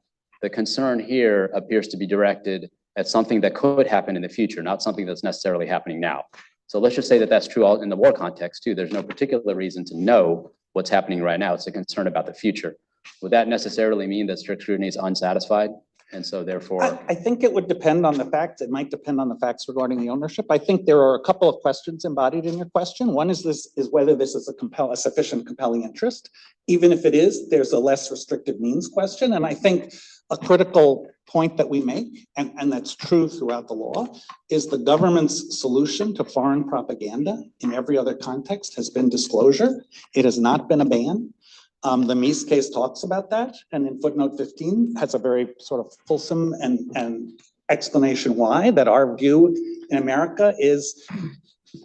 B: the concern here appears to be directed at something that could happen in the future, not something that's necessarily happening now. So let's just say that that's true all in the war context too. There's no particular reason to know what's happening right now. It's a concern about the future. Would that necessarily mean that strict scrutiny is unsatisfied? And so therefore.
F: I think it would depend on the facts. It might depend on the facts regarding the ownership. I think there are a couple of questions embodied in your question. One is whether this is a sufficient compelling interest. Even if it is, there's a less restrictive means question. And I think a critical point that we make, and that's true throughout the law, is the government's solution to foreign propaganda in every other context has been disclosure. It has not been a ban. The Mies case talks about that, and in footnote 15 has a very sort of fulsome and explanation why, that our view in America is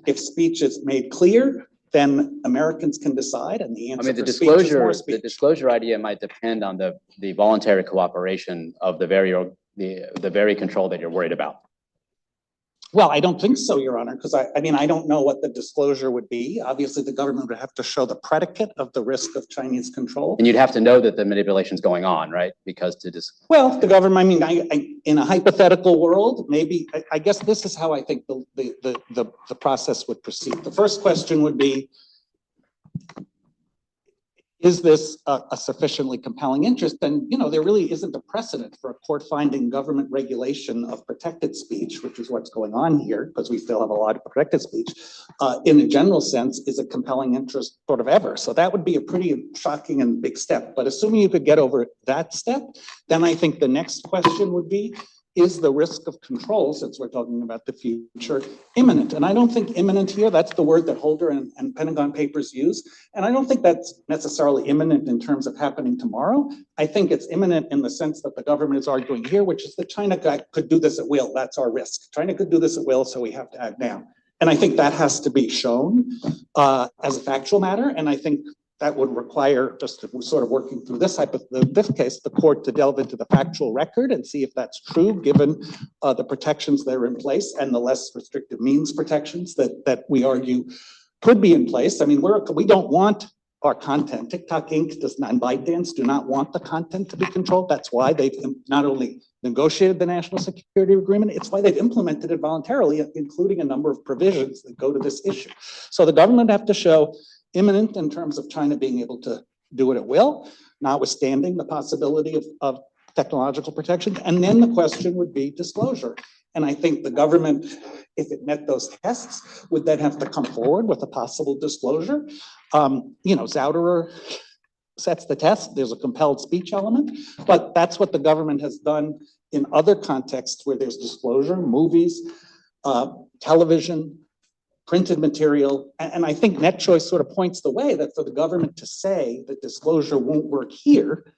F: if speech is made clear, then Americans can decide, and the answer for speech is more speech.
B: The disclosure idea might depend on the voluntary cooperation of the very control that you're worried about.
F: Well, I don't think so, Your Honor, because I mean, I don't know what the disclosure would be. Obviously, the government would have to show the predicate of the risk of Chinese control.
B: And you'd have to know that the manipulation is going on, right? Because
F: well, the government, I mean, in a hypothetical world, maybe, I guess this is how I think the process would proceed. The first question would be, is this a sufficiently compelling interest? And, you know, there really isn't a precedent for a court finding government regulation of protected speech, which is what's going on here, because we still have a lot of protected speech, in a general sense, is a compelling interest sort of ever. So that would be a pretty shocking and big step. But assuming you could get over that step, then I think the next question would be, is the risk of control, since we're talking about the future, imminent? And I don't think imminent here, that's the word that Holder and Pentagon Papers use. And I don't think that's necessarily imminent in terms of happening tomorrow. I think it's imminent in the sense that the government is arguing here, which is that China could do this at will. That's our risk. China could do this at will, so we have to act now. And I think that has to be shown as a factual matter. And I think that would require, just to sort of working through this case, the court to delve into the factual record and see if that's true, given the protections that are in place and the less restrictive means protections that we argue could be in place. I mean, we don't want our content. TikTok Inc. and ByteDance do not want the content to be controlled. That's why they've not only negotiated the national security agreement, it's why they've implemented it voluntarily, including a number of provisions that go to this issue. So the government have to show imminent in terms of China being able to do it at will, notwithstanding the possibility of technological protection. And then the question would be disclosure. And I think the government, if it met those tests, would then have to come forward with a possible disclosure. Zouderer sets the test. There's a compelled speech element, but that's what the government has done in other contexts where there's disclosure, movies, television, printed material. And I think NetChoice sort of points the way that for the government to say that disclosure won't work here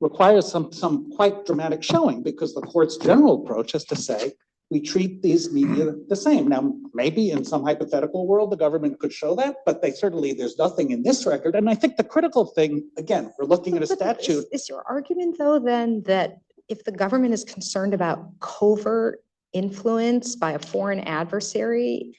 F: requires some quite dramatic showing, because the court's general approach is to say, we treat these media the same. Now, maybe in some hypothetical world, the government could show that, but there's nothing in this record. And I think the critical thing, again, we're looking at a statute.
D: Is your argument though, then, that if the government is concerned about covert influence by a foreign adversary,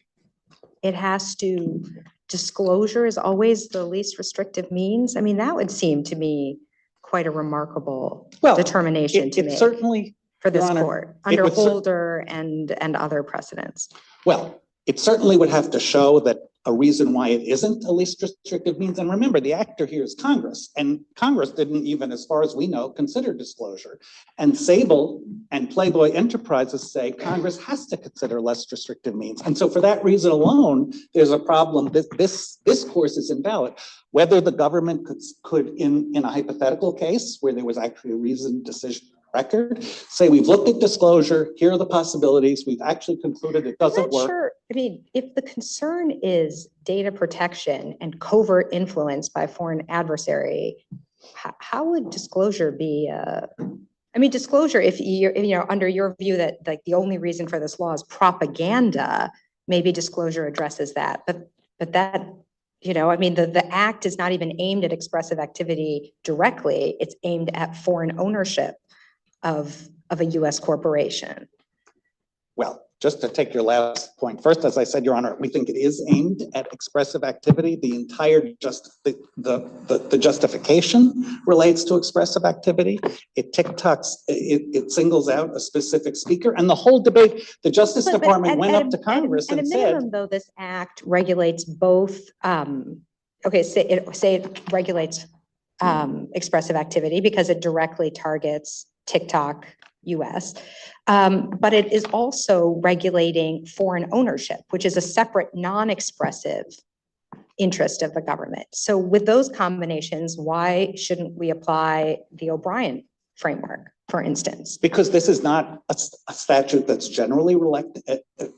D: it has to, disclosure is always the least restrictive means? I mean, that would seem to me quite a remarkable determination to make.
F: Certainly,
D: for this
F: Your Honor,
D: court under Holder and other precedents.
F: Well, it certainly would have to show that a reason why it isn't a least restrictive means. And remember, the actor here is Congress, and Congress didn't even, as far as we know, consider disclosure. And Sable and Playboy Enterprises say Congress has to consider less restrictive means. And so for that reason alone, there's a problem. This course is invalid. Whether the government could in a hypothetical case where there was actually a reasoned decision record, say we've looked at disclosure, here are the possibilities, we've actually concluded it doesn't work.
D: Sure. I mean, if the concern is data protection and covert influence by a foreign adversary, how would disclosure be? I mean, disclosure, if you're under your view that like the only reason for this law is propaganda, maybe disclosure addresses that. But that, I mean, the act is not even aimed at expressive activity directly. It's aimed at foreign ownership of a U.S. corporation.
F: Well, just to take your last point first, as I said, Your Honor, we think it is aimed at expressive activity. The entire the justification relates to expressive activity. It singles out a specific speaker, and the whole debate, the Justice Department went up to Congress and said,
D: minimum, though, this act regulates both. Say it regulates expressive activity because it directly targets TikTok US, but it is also regulating foreign ownership, which is a separate non-expressive interest of the government. So with those combinations, why shouldn't we apply the O'Brien framework, for instance?
F: Because this is not a statute that's generally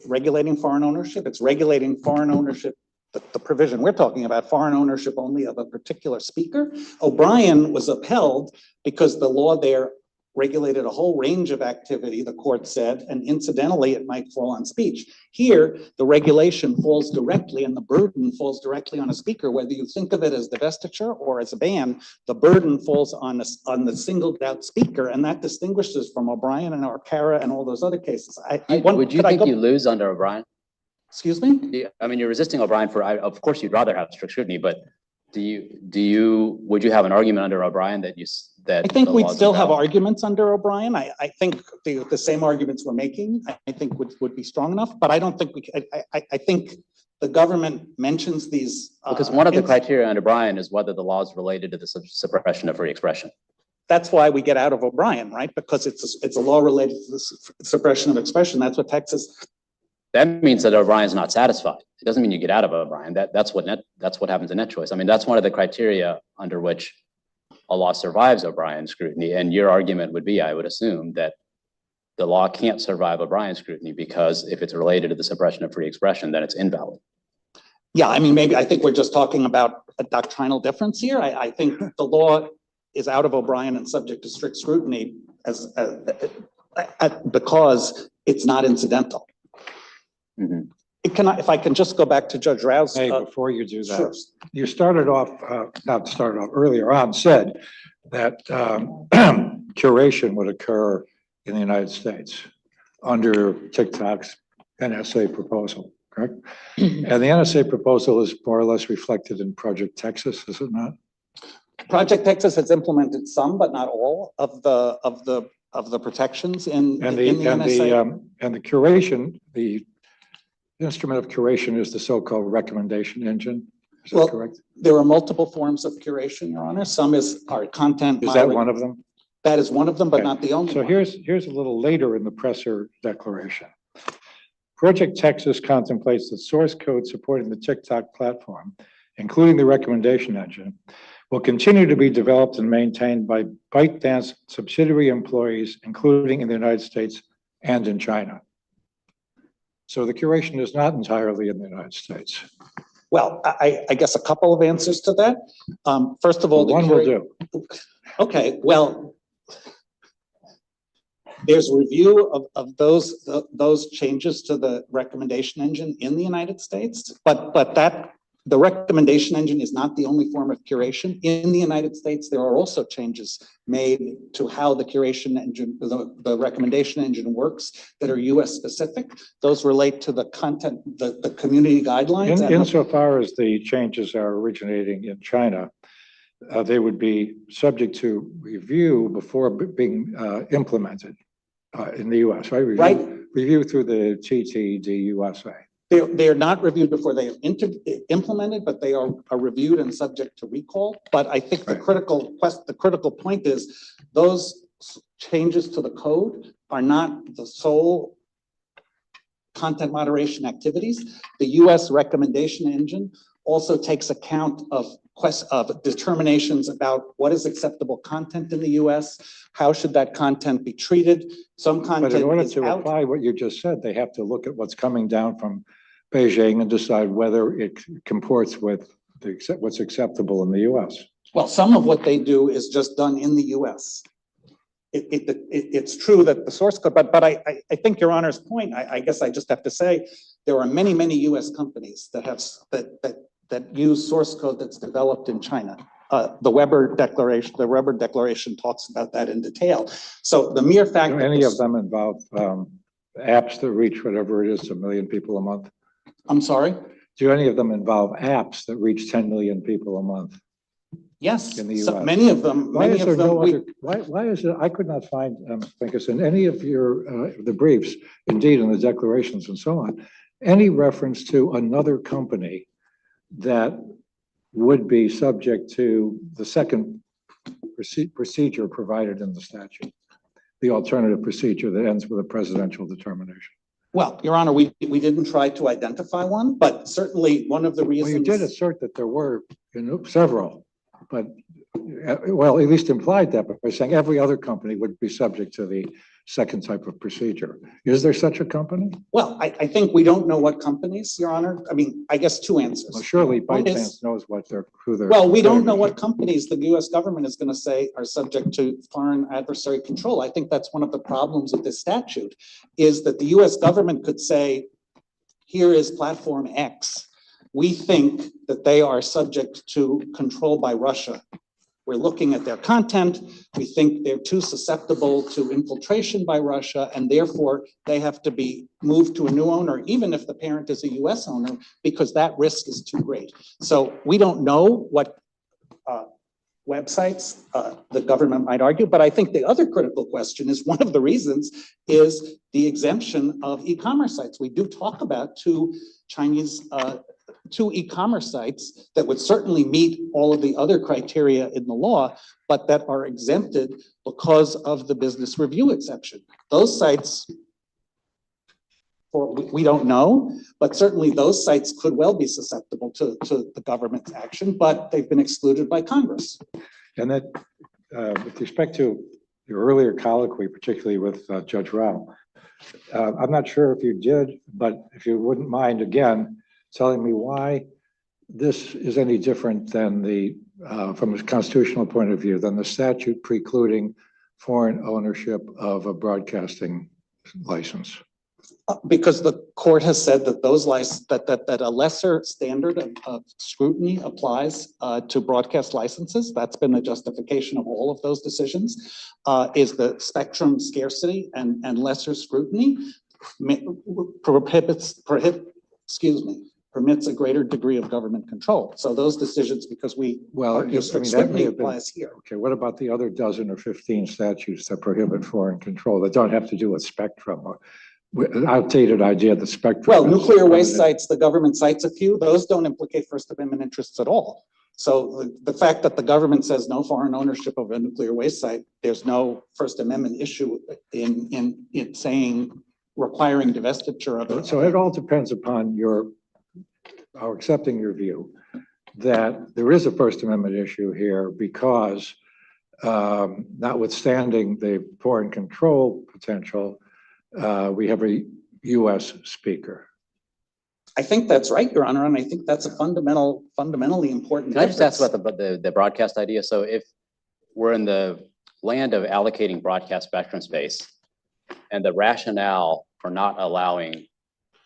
F: regulating foreign ownership. It's regulating foreign ownership. The provision we're talking about, foreign ownership only of a particular speaker. O'Brien was upheld because the law there regulated a whole range of activity, the court said, and incidentally, it might fall on speech. Here, the regulation falls directly and the burden falls directly on a speaker. Whether you think of it as divestiture or as a ban, the burden falls on the singled out speaker, and that distinguishes from O'Brien and Arcara and all those other cases.
B: Would you think you lose under O'Brien?
F: Excuse me?
B: I mean, you're resisting O'Brien of course you'd rather have strict scrutiny, but would you have an argument under O'Brien that
F: I think we'd still have arguments under O'Brien. I think the same arguments we're making, I think would be strong enough, but I don't think I think the government mentions these.
B: Because one of the criteria under O'Brien is whether the law is related to the suppression of free expression.
F: That's why we get out of O'Brien, right? Because it's a law related to the suppression of expression. That's what Texas.
B: That means that O'Brien's not satisfied. It doesn't mean you get out of O'Brien. That's what happens in NetChoice. I mean, that's one of the criteria under which a law survives O'Brien scrutiny. And your argument would be, I would assume, that the law can't survive O'Brien scrutiny because if it's related to the suppression of free expression, then it's invalid.
F: Yeah, I mean, maybe I think we're just talking about a doctrinal difference here. I think the law is out of O'Brien and subject to strict scrutiny because it's not incidental.
B: Mhm.
F: If I can just go back to Judge Rao's.
G: Hey, before you do
F: Sure.
G: that, you started off, earlier on, said that curation would occur in the United States under TikTok's NSA proposal, correct? And the NSA proposal is more or less reflected in Project Texas, is it not?
F: Project Texas has implemented some, but not all of the protections in
G: And
F: the NSA.
G: and the curation, the instrument of curation is the so-called recommendation engine. Is
F: Well,
G: that correct?
F: There are multiple forms of curation, Your Honor. Some is our content.
G: Is that one of them?
F: That is one of them, but
G: Okay.
F: not the only
G: So
F: one.
G: here's a little later in the presser declaration. Project Texas contemplates that source code supporting the TikTok platform, including the recommendation engine, will continue to be developed and maintained by ByteDance subsidiary employees, including in the United States and in China. So the curation is not entirely in the United States.
F: Well, I guess a couple of answers to that. First of all,
G: One will do.
F: Okay, well, there's review of those changes to the recommendation engine in the United States, but the recommendation engine is not the only form of curation. In the United States, there are also changes made to how the curation engine, the recommendation engine works that are US specific. Those relate to the content, the community guidelines.
G: Insofar as the changes are originating in China, they would be subject to review before being implemented in the US, right?
F: Right.
G: Review through the TTD-USA.
F: They're not reviewed before they are implemented, but they are reviewed and subject to recall. But I think the critical point is those changes to the code are not the sole content moderation activities. The US recommendation engine also takes account of determinations about what is acceptable content in the US, how should that content be treated. Some content
G: But in order
F: is
G: to
F: out.
G: apply what you just said, they have to look at what's coming down from Beijing and decide whether it comports with what's acceptable in the US.
F: Well, some of what they do is just done in the US. It's true that the source code, but I think Your Honor's point, I guess I just have to say, there are many US companies that have, that use source code that's developed in China. The Weber Declaration talks about that in detail. So the mere fact
G: Do
F: that
G: any of them involve apps that reach whatever it is, 1 million people a month?
F: I'm sorry?
G: Do any of them involve apps that reach 10 million people a month?
F: Yes,
G: In the
F: so
G: US.
F: many of them,
G: Why is there no
F: we-
G: other, why is it, I could not find, because in any of your, the briefs, indeed in the declarations and so on, any reference to another company that would be subject to the second procedure provided in the statute, the alternative procedure that ends with a presidential determination.
F: Well, Your Honor, we didn't try to identify one, but certainly one of the
G: Well,
F: reasons.
G: you did assert that there were, several, but, well, at least implied that, but by saying every other company would be subject to the second type of procedure. Is there such a company?
F: Well, I think we don't know what companies, Your Honor. I mean, I guess two answers.
G: Well, surely
F: One is-
G: ByteDance knows who they're.
F: Well, we don't know what companies the US government is going to say are subject to foreign adversary control. I think that's one of the problems with this statute, is that the US government could say, here is platform X. We think that they are subject to control by Russia. We're looking at their content. We think they're too susceptible to infiltration by Russia, and therefore they have to be moved to a new owner, even if the parent is a US owner, because that risk is too great. So we don't know what websites the government might argue, but I think the other critical question is, one of the reasons is the exemption of e-commerce sites. We do talk about two e-commerce sites that would certainly meet all of the other criteria in the law, but that are exempted because of the business review exception. Those sites, we don't know, but certainly those sites could well be susceptible to the government's action, but they've been excluded by Congress.
G: And that with respect to your earlier colloquy, particularly with Judge Rao, I'm not sure if you did, but if you wouldn't mind again telling me why this is any different than from a constitutional point of view, than the statute precluding foreign ownership of a broadcasting license.
F: Because the court has said that that a lesser standard of scrutiny applies to broadcast licenses. That's been the justification of all of those decisions, is the spectrum scarcity and lesser scrutiny permits a greater degree of government control. So those decisions, because scrutiny applies here.
G: Okay, what about the other dozen or 15 statutes that prohibit foreign control that don't have to do with spectrum? An outdated idea that spectrum.
F: Well, nuclear waste sites, the government cites a few, those don't implicate First Amendment interests at all. So the fact that the government says no foreign ownership of a nuclear waste site, there's no First Amendment issue in saying requiring divestiture of it.
G: So it all depends upon our accepting your view that there is a First Amendment issue here because notwithstanding the foreign control potential, we have a U.S. speaker.
F: I think that's right, Your Honor, and I think that's a fundamentally important.
B: Can I just ask about the broadcast idea? So if we're in the land of allocating broadcast spectrum space, and the rationale for not allowing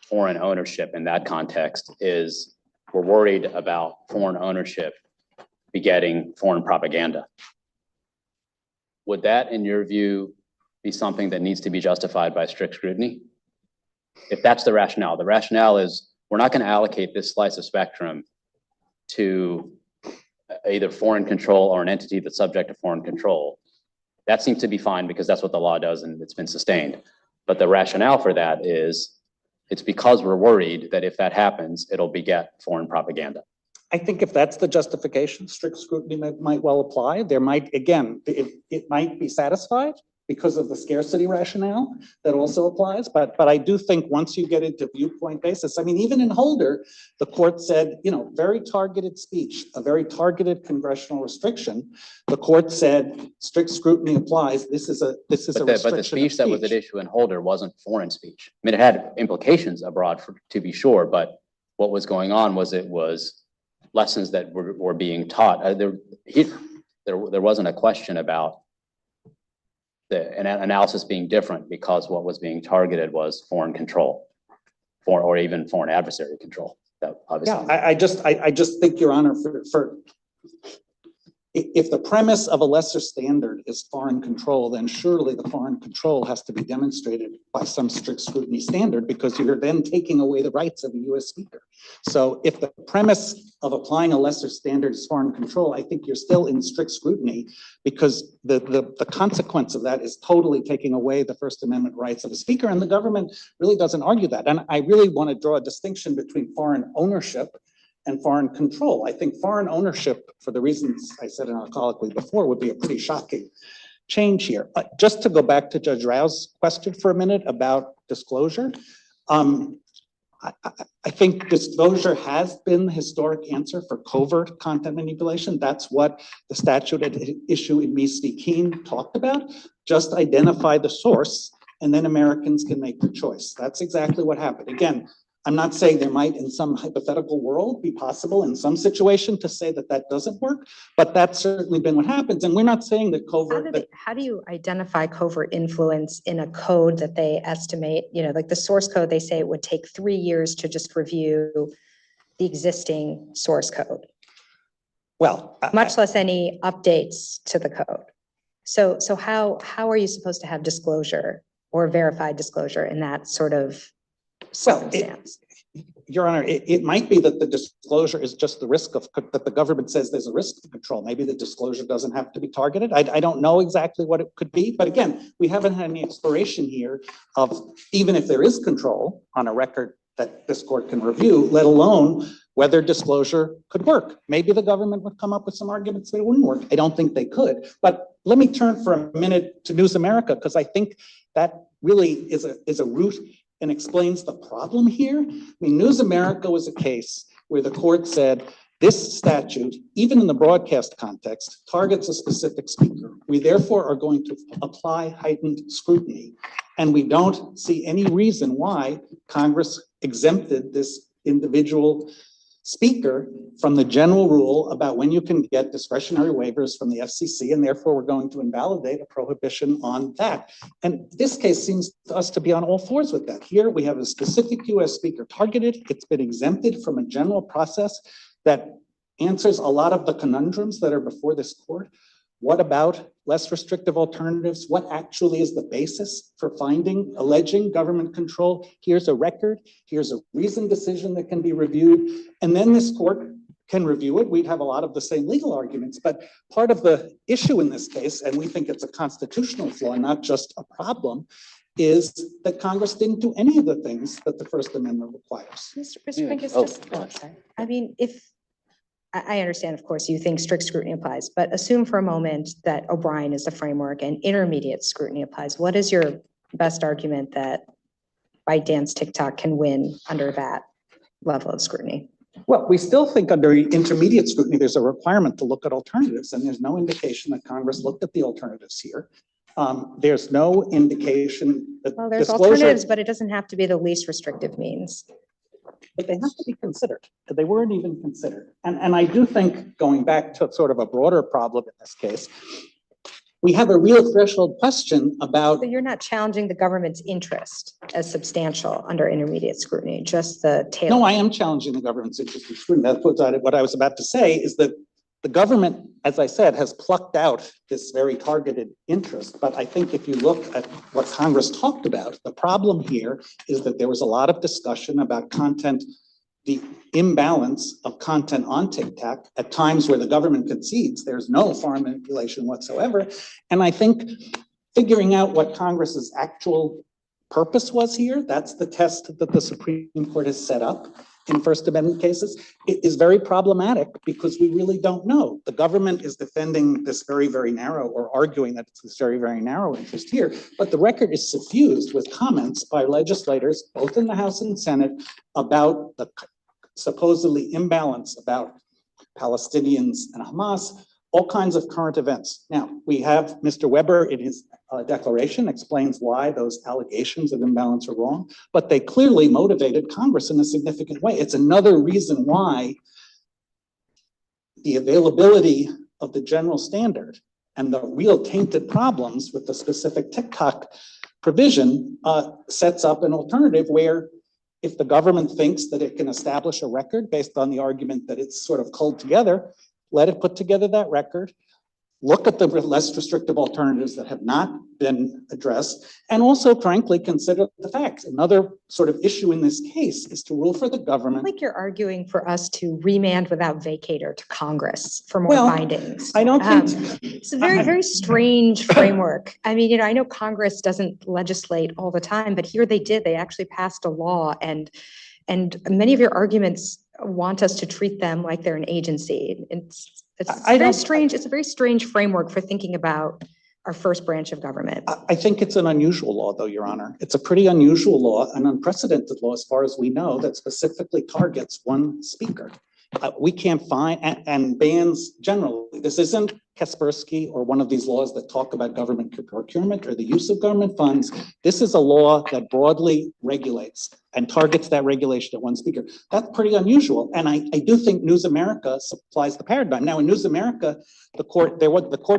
B: foreign ownership in that context is we're worried about foreign ownership begetting foreign propaganda. Would that, in your view, be something that needs to be justified by strict scrutiny? If that's the rationale is we're not going to allocate this slice of spectrum to either foreign control or an entity that's subject to foreign control. That seems to be fine because that's what the law does and it's been sustained. But the rationale for that is it's because we're worried that if that happens, it'll beget foreign propaganda.
F: I think if that's the justification, strict scrutiny might well apply. There might, again, it might be satisfied because of the scarcity rationale that also applies. But I do think once you get into viewpoint basis, I mean, even in Holder, the court said, very targeted speech, a very targeted congressional restriction. The court said strict scrutiny applies. This is a restriction.
B: But the speech that was at issue in Holder wasn't foreign speech. I mean, it had implications abroad to be sure, but what was going on was it was lessons that were being taught. There wasn't a question about an analysis being different because what was being targeted was foreign control, or even foreign adversary control. That obviously.
F: Yeah, I just think, Your Honor, if the premise of a lesser standard is foreign control, then surely the foreign control has to be demonstrated by some strict scrutiny standard because you're then taking away the rights of the U.S. speaker. So if the premise of applying a lesser standard is foreign control, I think you're still in strict scrutiny because the consequence of that is totally taking away the First Amendment rights of the speaker, and the government really doesn't argue that. And I really want to draw a distinction between foreign ownership and foreign control. I think foreign ownership, for the reasons I said in our colloquy before, would be a pretty shocking change here. Just to go back to Judge Rao's question for a minute about disclosure, I think disclosure has been the historic answer for covert content manipulation. That's what the statute at issue in Mies v. Keene talked about. Just identify the source, and then Americans can make the choice. That's exactly what happened. Again, I'm not saying there might, in some hypothetical world, be possible in some situation to say that that doesn't work, but that's certainly been what happens. And we're not saying that covert.
D: How do you identify covert influence in a code that they estimate, like the source code, they say it would take 3 years to just review the existing source code?
F: Well,
D: much less any updates to the code. So how are you supposed to have disclosure or verified disclosure in that sort of circumstance?
F: Your Honor, it might be that the disclosure is just the risk of that the government says there's a risk to control. Maybe the disclosure doesn't have to be targeted. I don't know exactly what it could be, but again, we haven't had any exploration here of even if there is control on a record that this court can review, let alone whether disclosure could work. Maybe the government would come up with some arguments that it wouldn't work. I don't think they could. But let me turn for a minute to News America, because I think that really is a root and explains the problem here. I mean, News America was a case where the court said This statute, even in the broadcast context, targets a specific speaker. We therefore are going to apply heightened scrutiny. And we don't see any reason why Congress exempted this individual speaker from the general rule about when you can get discretionary waivers from the FCC, and therefore we're going to invalidate a prohibition on that. And this case seems to us to be on all fours with that. Here we have a specific US speaker targeted. It's been exempted from a general process that answers a lot of the conundrums that are before this court. What about less restrictive alternatives? What actually is the basis for alleging government control? Here's a record. Here's a reasoned decision that can be reviewed. And then this court can review it. We'd have a lot of the same legal arguments, but part of the issue in this case, and we think it's a constitutional flaw, not just a problem, is that Congress didn't do any of the things that the First Amendment requires.
D: Mr. Pincus,
B: Oh,
D: sorry. I mean, I understand, of course, you think strict scrutiny applies, but assume for a moment that O'Brien is the framework and intermediate scrutiny applies. What is your best argument that ByteDance TikTok can win under that level of scrutiny?
F: Well, we still think under intermediate scrutiny, there's a requirement to look at alternatives, and there's no indication that Congress looked at the alternatives here. There's no indication that
D: Well, there's
F: disclosure-
D: alternatives, but it doesn't have to be the least restrictive means.
F: But they have to be considered. They weren't even considered. And I do think, going back to sort of a broader problem in this case, we have a real threshold question about.
D: But you're not challenging the government's interest as substantial under intermediate scrutiny, just the tail.
F: No, I am challenging the government's interest in scrutiny. That's what I was about to say, is that the government, as I said, has plucked out this very targeted interest. But I think if you look at what Congress talked about, the problem here is that there was a lot of discussion about content, the imbalance of content on TikTok at times where the government concedes there's no foreign manipulation whatsoever. And I think figuring out what Congress's actual purpose was here, that's the test that the Supreme Court has set up in First Amendment cases, it is very problematic because we really don't know. The government is defending this very, very narrow, or arguing that it's this very, very narrow interest here, but the record is suffused with comments by legislators, both in the House and Senate, about the supposedly imbalance about Palestinians and Hamas, all kinds of current events. Now, we have Mr. Weber in his declaration explains why those allegations of imbalance are wrong, but they clearly motivated Congress in a significant way. It's another reason why the availability of the general standard and the real tainted problems with the specific TikTok provision sets up an alternative where if the government thinks that it can establish a record based on the argument that it's sort of culled together, let it put together that record, look at the less restrictive alternatives that have not been addressed, and also, frankly, consider the facts. Another sort of issue in this case is to rule for the government.
D: Like you're arguing for us to remand without vacator to Congress for more
F: Well,
D: findings.
F: I don't think.
D: It's a very, very strange framework. I mean, I know Congress doesn't legislate all the time, but here they did. They actually passed a law, and many of your arguments want us to treat them like they're an agency. It's very strange. It's a very strange framework for thinking about our first branch of government.
F: I think it's an unusual law, though, Your Honor. It's a pretty unusual law, an unprecedented law, as far as we know, that specifically targets one speaker. We can't find, and bans generally. This isn't Kaspersky or one of these laws that talk about government procurement or the use of government funds. This is a law that broadly regulates and targets that regulation at one speaker. That's pretty unusual. And I do think News America supplies the paradigm. Now, in News America, the court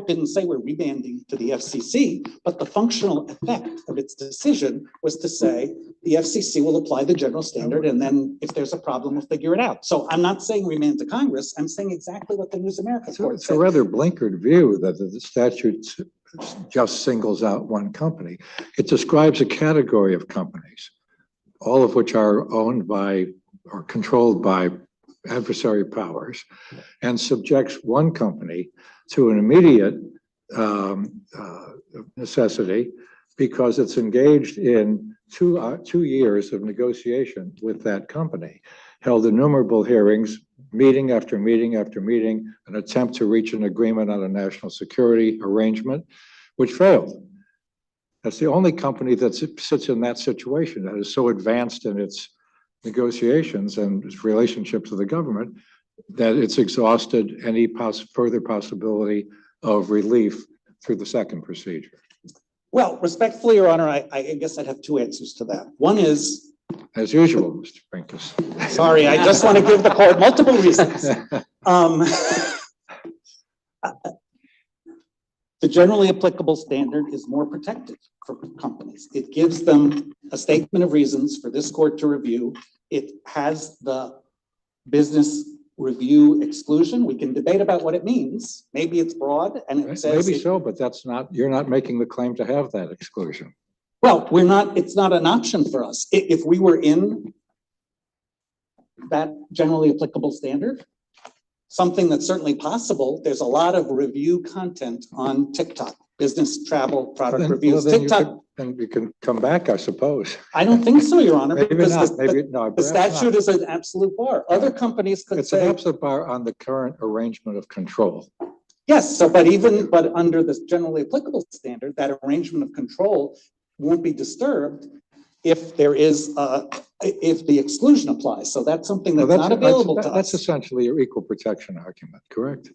F: didn't say we're rebanding to the FCC, but the functional effect of its decision was to say the FCC will apply the general standard, and then if there's a problem, we'll figure it out. So I'm not saying remand to Congress. I'm saying exactly what the News America court
G: It's
F: said.
G: a rather blinkered view that the statute just singles out one company. It describes a category of companies, all of which are owned by or controlled by adversary powers, and subjects one company to an immediate necessity because it's engaged in 2 years of negotiation with that company, held innumerable hearings, meeting after meeting after meeting, an attempt to reach an agreement on a national security arrangement, which failed. That's the only company that sits in that situation, that is so advanced in its negotiations and its relationships with the government, that it's exhausted any further possibility of relief through the second procedure?
F: Well, respectfully, Your Honor, I guess I'd have two answers to that. One is,
G: As usual, Mr. Pincus.
F: sorry, I just want to give the court multiple reasons. The generally applicable standard is more protective for companies. It gives them a statement of reasons for this court to review. It has the business review exclusion. We can debate about what it means. Maybe it's broad and it says.
G: Maybe so, but that's not, you're not making the claim to have that exclusion.
F: Well, we're not, it's not an option for us. If we were in that generally applicable standard, something that's certainly possible, there's a lot of review content on TikTok, business travel product reviews.
G: Then
F: TikTok.
G: Then you can come back, I suppose.
F: I don't think so, Your Honor.
G: Maybe
F: because
G: not, maybe, no.
F: The statute is an absolute bar. Other companies could
G: It's an
F: say,
G: absolute bar on the current arrangement of control.
F: yes, so, but under this generally applicable standard, that arrangement of control won't be disturbed if there is, if the exclusion applies. So that's something that's not available to
G: That's
F: us.
G: essentially your equal protection argument, correct?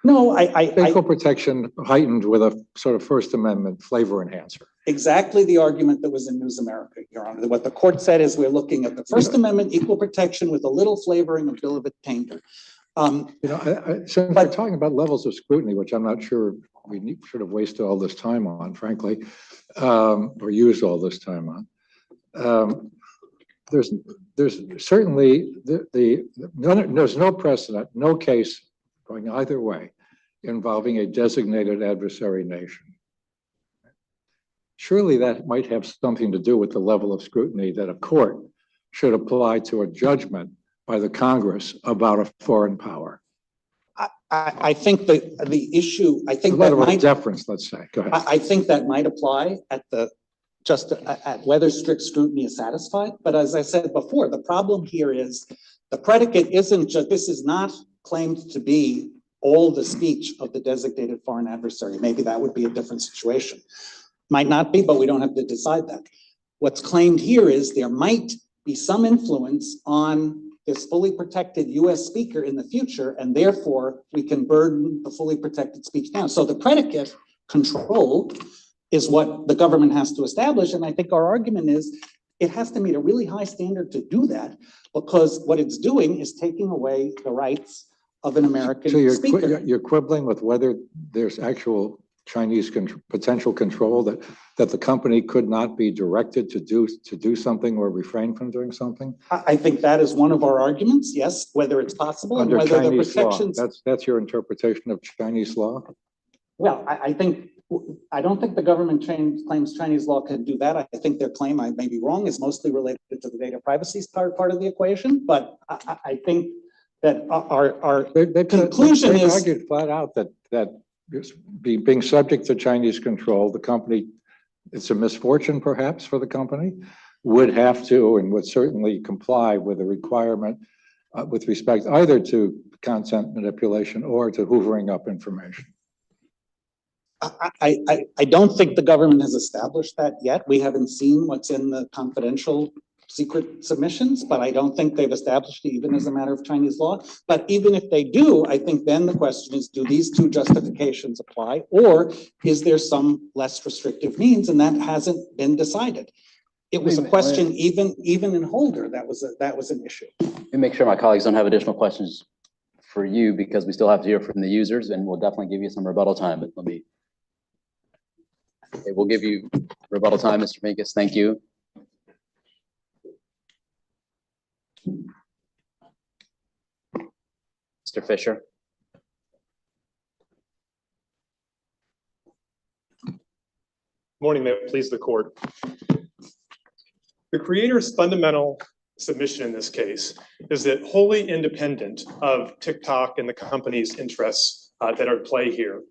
F: No,
G: Equal protection heightened with a sort of First Amendment flavor enhancer.
F: exactly the argument that was in News America, Your Honor. What the court said is we're looking at the First Amendment equal protection with a little flavoring of bill of attainder.
G: Since we're talking about levels of scrutiny, which I'm not sure we should have wasted all this time on, frankly, or used all this time on. There's certainly there's no precedent, no case going either way involving a designated adversary nation. Surely that might have something to do with the level of scrutiny that a court should apply to a judgment by the Congress about a foreign power.
F: I think that the issue, I think
G: A level
F: that
G: of
F: might,
G: deference, let's say. Go ahead.
F: I think that might apply at whether strict scrutiny is satisfied. But as I said before, the problem here is the predicate isn't just, this is not claimed to be all the speech of the designated foreign adversary. Maybe that would be a different situation. Might not be, but we don't have to decide that. What's claimed here is there might be some influence on this fully protected US speaker in the future, and therefore we can burden the fully protected speech down. So the predicate control is what the government has to establish. And I think our argument is it has to meet a really high standard to do that, because what it's doing is taking away the rights of an American speaker.
G: You're quibbling with whether there's actual Chinese potential control that the company could not be directed to do something or refrain from doing something?
F: I think that is one of our arguments, yes, whether it's possible and
G: Under
F: whether the
G: Chinese law.
F: protections.
G: That's your interpretation of Chinese law?
F: Well, I don't think the government claims Chinese law can do that. I think their claim, I may be wrong, is mostly related to the data privacy part of the equation. But I think that our conclusion
G: they've
F: is
G: argued flat out that being subject to Chinese control, the company, it's a misfortune perhaps for the company, would have to and would certainly comply with a requirement with respect either to content manipulation or to hoovering up information.
F: I don't think the government has established that yet. We haven't seen what's in the confidential secret submissions, but I don't think they've established it even as a matter of Chinese law. But even if they do, I think then the question is, do these two justifications apply, or is there some less restrictive means? And that hasn't been decided. It was a question even in Holder, that was an issue.
B: Let me make sure my colleagues don't have additional questions for you, because we still have to hear from the users, and we'll definitely give you some rebuttal time, but let me. Okay, we'll give you rebuttal time, Mr. Pincus. Thank you. Mr. Fisher.
H: Morning, may it please the court. The creator's fundamental submission in this case is that wholly independent of TikTok and the company's interests that are at play here,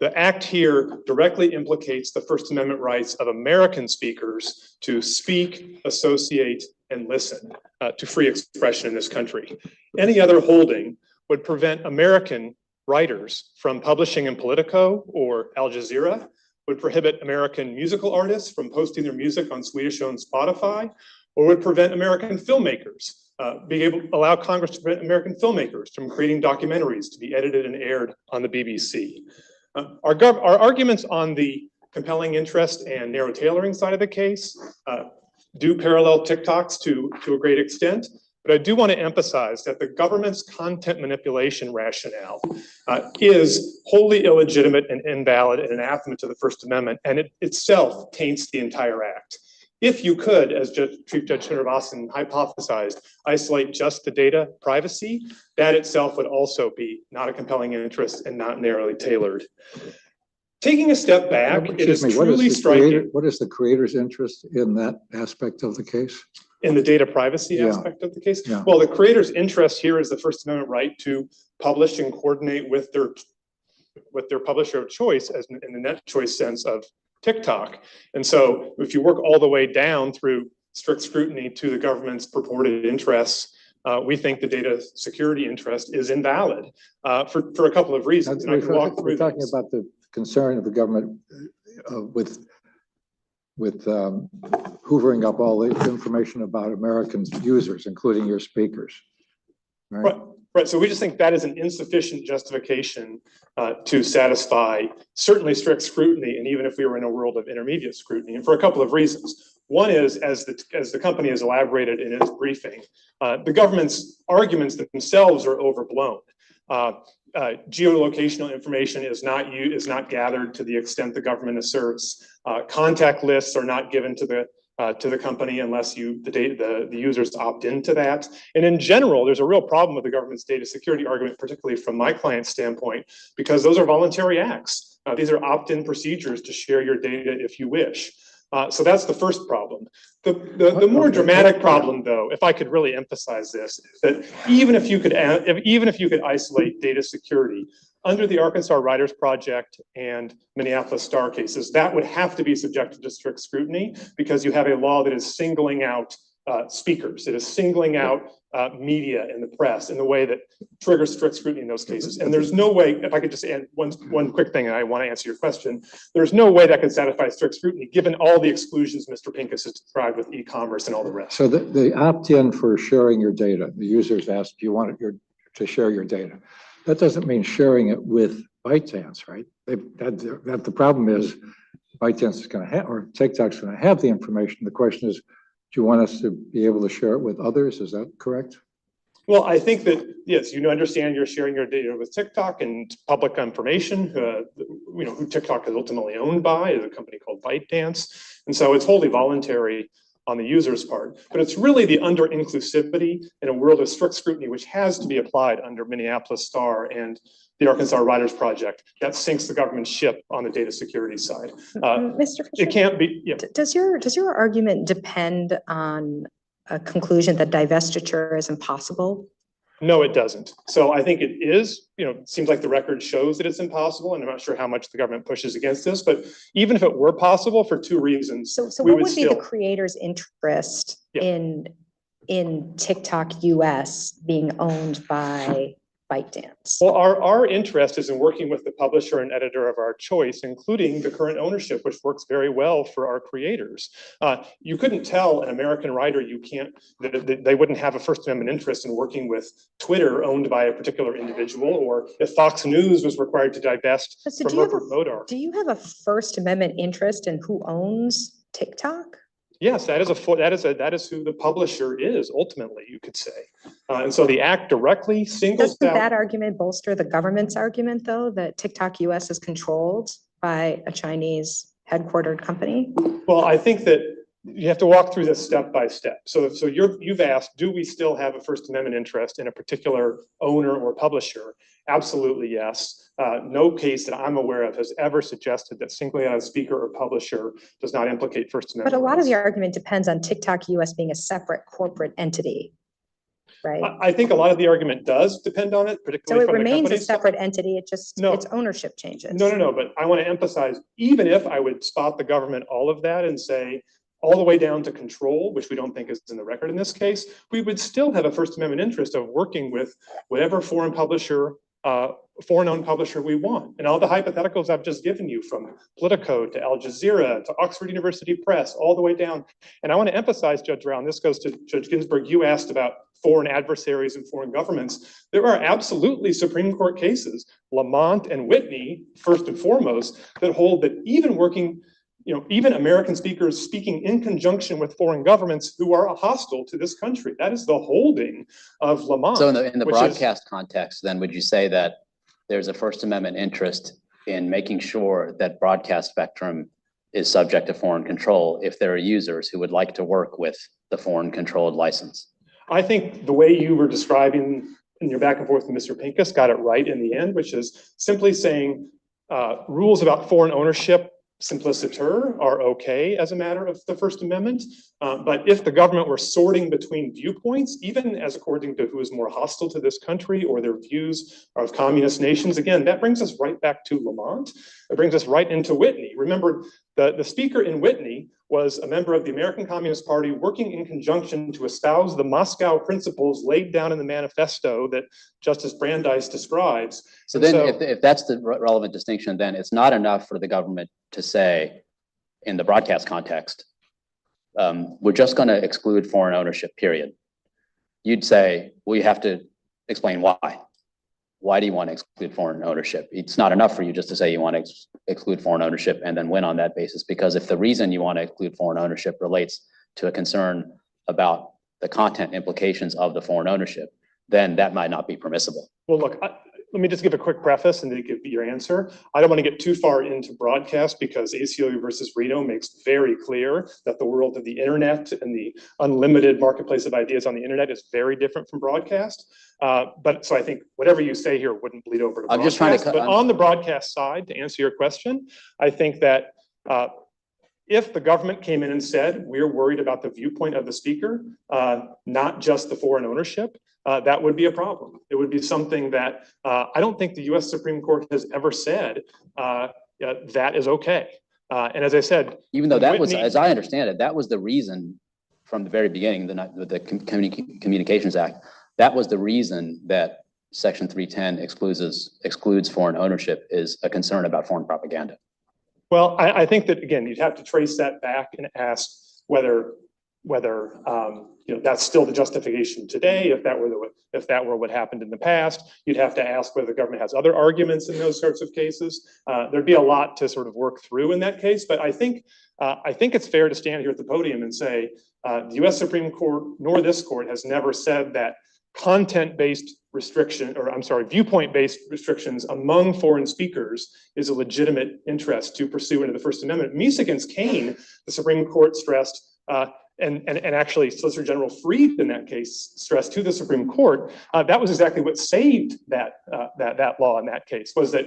H: the act here directly implicates the First Amendment rights of American speakers to speak, associate, and listen to free expression in this country. Any other holding would prevent American writers from publishing in Politico or Al Jazeera, would prohibit American musical artists from posting their music on Swedish-owned Spotify, or would prevent American filmmakers allow Congress to prevent American filmmakers from creating documentaries to be edited and aired on the BBC. Our arguments on the compelling interest and narrow tailoring side of the case do parallel TikTok's to a great extent, but I do want to emphasize that the government's content manipulation rationale is wholly illegitimate and invalid and anathema to the First Amendment, and it itself taints the entire act. If you could, as Chief Judge Srinivasan hypothesized, isolate just the data privacy, that itself would also be not a compelling interest and not narrowly tailored. Taking a step back, it is truly striking.
G: What is the creator's interest in that aspect of the case?
H: In the data privacy aspect of the case? Yeah. Well, the creator's interest here is the First Amendment right to publish and coordinate with their publisher of choice, as in the net choice sense of TikTok. And so if you work all the way down through strict scrutiny to the government's purported interests, we think the data security interest is invalid for a couple of reasons. And I can walk through. We're talking about the concern of the government with hoovering up all the information about American users, including your speakers. Right? Right. So we just think that is an insufficient justification to satisfy certainly strict scrutiny, and even if we were in a world of intermediate scrutiny, and for a couple of reasons. One is, as the company has elaborated in its briefing, the government's arguments themselves are overblown. Geolocational information is not gathered to the extent the government asserts. Contact lists are not given to the company unless the users opt into that. And in general, there's a real problem with the government's data security argument, particularly from my client's standpoint, because those are voluntary acts. These are opt-in procedures to share your data if you wish. So that's the first problem. The more dramatic problem, though, if I could really emphasize this, that even if you could isolate data security under the Arkansas Writers Project and Minneapolis Star cases, that would have to be subjected to strict scrutiny because you have a law that is singling out speakers. It is singling out media and the press in the way that triggers strict scrutiny in those cases. And there's no way, if I could just add one quick thing, and I want to answer your question, there's no way that can satisfy strict scrutiny given all the exclusions Mr. Pincus has described with e-commerce and all the rest.
G: So the opt-in for sharing your data, the users ask, do you want to share your data? That doesn't mean sharing it with ByteDance, right? The problem is ByteDance is going to have, or TikTok's going to have the information. The question is, do you want us to be able to share it with others? Is that correct?
H: Well, I think that, yes, you understand you're sharing your data with TikTok and public information, who TikTok is ultimately owned by is a company called ByteDance. And so it's wholly voluntary on the user's part, but it's really the under inclusivity in a world of strict scrutiny, which has to be applied under Minneapolis Star and the Arkansas Writers Project, that sinks the government ship on the data security side.
D: Mr. Fisher,
H: it can't be. Yeah.
D: Does your argument depend on a conclusion that divestiture is impossible?
H: No, it doesn't. So I think it is, it seems like the record shows that it's impossible, and I'm not sure how much the government pushes against this, but even if it were possible, for two reasons.
D: So what would be the creator's interest in TikTok US being owned by ByteDance?
H: Well, our interest is in working with the publisher and editor of our choice, including the current ownership, which works very well for our creators. You couldn't tell an American writer that they wouldn't have a First Amendment interest in working with Twitter owned by a particular individual, or if Fox News was required to divest from Rupert Murdoch.
D: Do you have a First Amendment interest in who owns TikTok?
H: Yes, that is who the publisher is, ultimately, you could say. And so the act directly singles out.
D: Doesn't that argument bolster the government's argument, though, that TikTok US is controlled by a Chinese headquartered company?
H: Well, I think that you have to walk through this step by step. So you've asked, do we still have a First Amendment interest in a particular owner or publisher? Absolutely, yes. No case that I'm aware of has ever suggested that singling out a speaker or publisher does not implicate First Amendment.
D: But a lot of the argument depends on TikTok US being a separate corporate entity, right?
H: I think a lot of the argument does depend on it, particularly from the company's side. So it remains a separate
D: entity, its ownership changes.
H: No, but I want to emphasize, even if I would spot the government all of that and say, all the way down to control, which we don't think is in the record in this case, we would still have a First Amendment interest of working with whatever foreign publisher foreign-owned publisher we want. And all the hypotheticals I've just given you, from Politico to Al Jazeera to Oxford University Press, all the way down. And I want to emphasize, Judge Brown, this goes to Judge Ginsburg, you asked about foreign adversaries and foreign governments. There are absolutely Supreme Court cases, Lamont and Whitney, first and foremost, that hold that even working, even American speakers speaking in conjunction with foreign governments who are hostile to this country. That is the holding of Lamont.
B: So in the broadcast context, then would you say that there's a First Amendment interest in making sure that broadcast spectrum is subject to foreign control if there are users who would like to work with the foreign controlled license?
H: I think the way you were describing in your back and forth with Mr. Pincus got it right in the end, which is simply saying rules about foreign ownership simpliciter are okay as a matter of the First Amendment. But if the government were sorting between viewpoints, even as according to who is more hostile to this country or their views of communist nations, again, that brings us right back to Lamont. It brings us right into Whitney. Remember, the speaker in Whitney was a member of the American Communist Party working in conjunction to espouse the Moscow principles laid down in the manifesto that Justice Brandeis describes.
B: So then if that's the relevant distinction, then it's not enough for the government to say in the broadcast context, we're just going to exclude foreign ownership, period. You'd say, well, you have to explain why. Why do you want to exclude foreign ownership? It's not enough for you just to say you want to exclude foreign ownership and then win on that basis, because if the reason you want to exclude foreign ownership relates to a concern about the content implications of the foreign ownership, then that might not be permissible.
H: Well, look, let me just give a quick preface and then give your answer. I don't want to get too far into broadcast because ACLU versus Reno makes very clear that the world of the internet and the unlimited marketplace of ideas on the internet is very different from broadcast. But so I think whatever you say here wouldn't bleed over to broadcast.
B: I'm just trying to
H: but on the broadcast side, to answer your question, I think that if the government came in and said, we're worried about the viewpoint of the speaker, not just the foreign ownership, that would be a problem. It would be something that I don't think the US Supreme Court has ever said that is okay. And as I said,
B: even though that was, as I understand it, that was the reason from the very beginning, the Communications Act, that was the reason that Section 310 excludes foreign ownership, is a concern about foreign propaganda.
H: Well, I think that, again, you'd have to trace that back and ask whether that's still the justification today. If that were what happened in the past, you'd have to ask whether the government has other arguments in those sorts of cases. There'd be a lot to sort of work through in that case. But I think it's fair to stand here at the podium and say the U.S. Supreme Court nor this court has never said that content-based restriction, or I'm sorry, viewpoint-based restrictions among foreign speakers is a legitimate interest to pursue under the First Amendment. Meese against Kane, the Supreme Court stressed, and actually Solicitor General Freed in that case stressed to the Supreme Court, that was exactly what saved that law in that case, was that